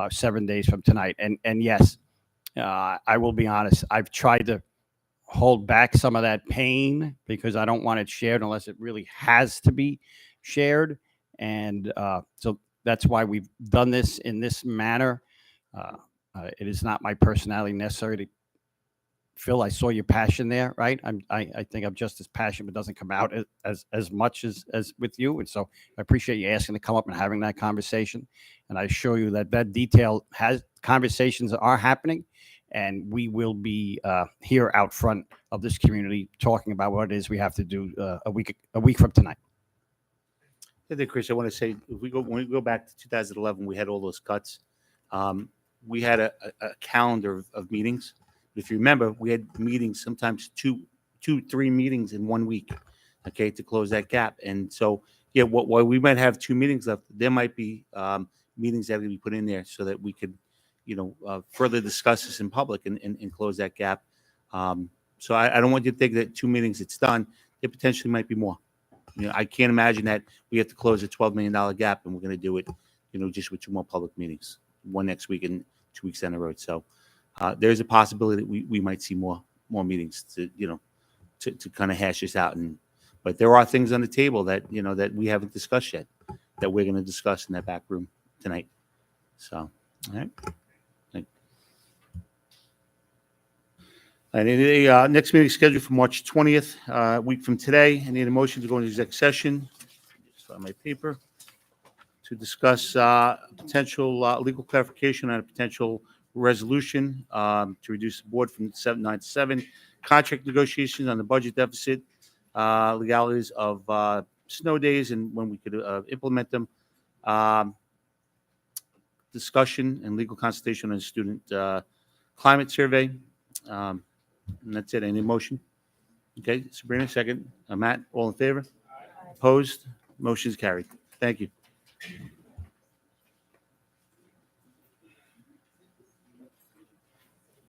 7 days from tonight. And yes, I will be honest, I've tried to hold back some of that pain because I don't want it shared unless it really has to be shared. And so that's why we've done this in this manner. It is not my personality necessarily to, Phil, I saw your passion there, right? I think I'm just as passionate, but doesn't come out as much as with you. And so I appreciate you asking to come up and having that conversation. And I assure you that detail conversations are happening, and we will be here out front of this community talking about what it is we have to do a week from tonight. I think, Chris, I want to say, when we go back to 2011, we had all those cuts. We had a calendar of meetings. If you remember, we had meetings, sometimes two, 3 meetings in 1 week, okay, to close that gap. And so, yeah, while we might have 2 meetings left, there might be meetings that are going to be put in there so that we could, further discuss this in public and close that gap. So I don't want you to think that 2 meetings it's done. There potentially might be more. I can't imagine that we have to close a $12 million gap and we're going to do it, just with 2 more public meetings, 1 next week and 2 weeks down the road. So there's a possibility that we might see more meetings to kind of hash this out. But there are things on the table that, that we haven't discussed yet that we're going to discuss in that back room tonight. So, all right. I need a next meeting scheduled for March 20th, a week from today. I need a motion to go into exec session. Just find my paper to discuss potential legal clarification on a potential resolution to reduce the board from 9 to 7, contract negotiations on the budget deficit, legalities of snow days and when we could implement them, discussion and legal consultation on a student climate survey. And that's it. Any motion? Okay, Sabrina, second. Matt, all in favor? Opposed? Motion is carried. Thank you.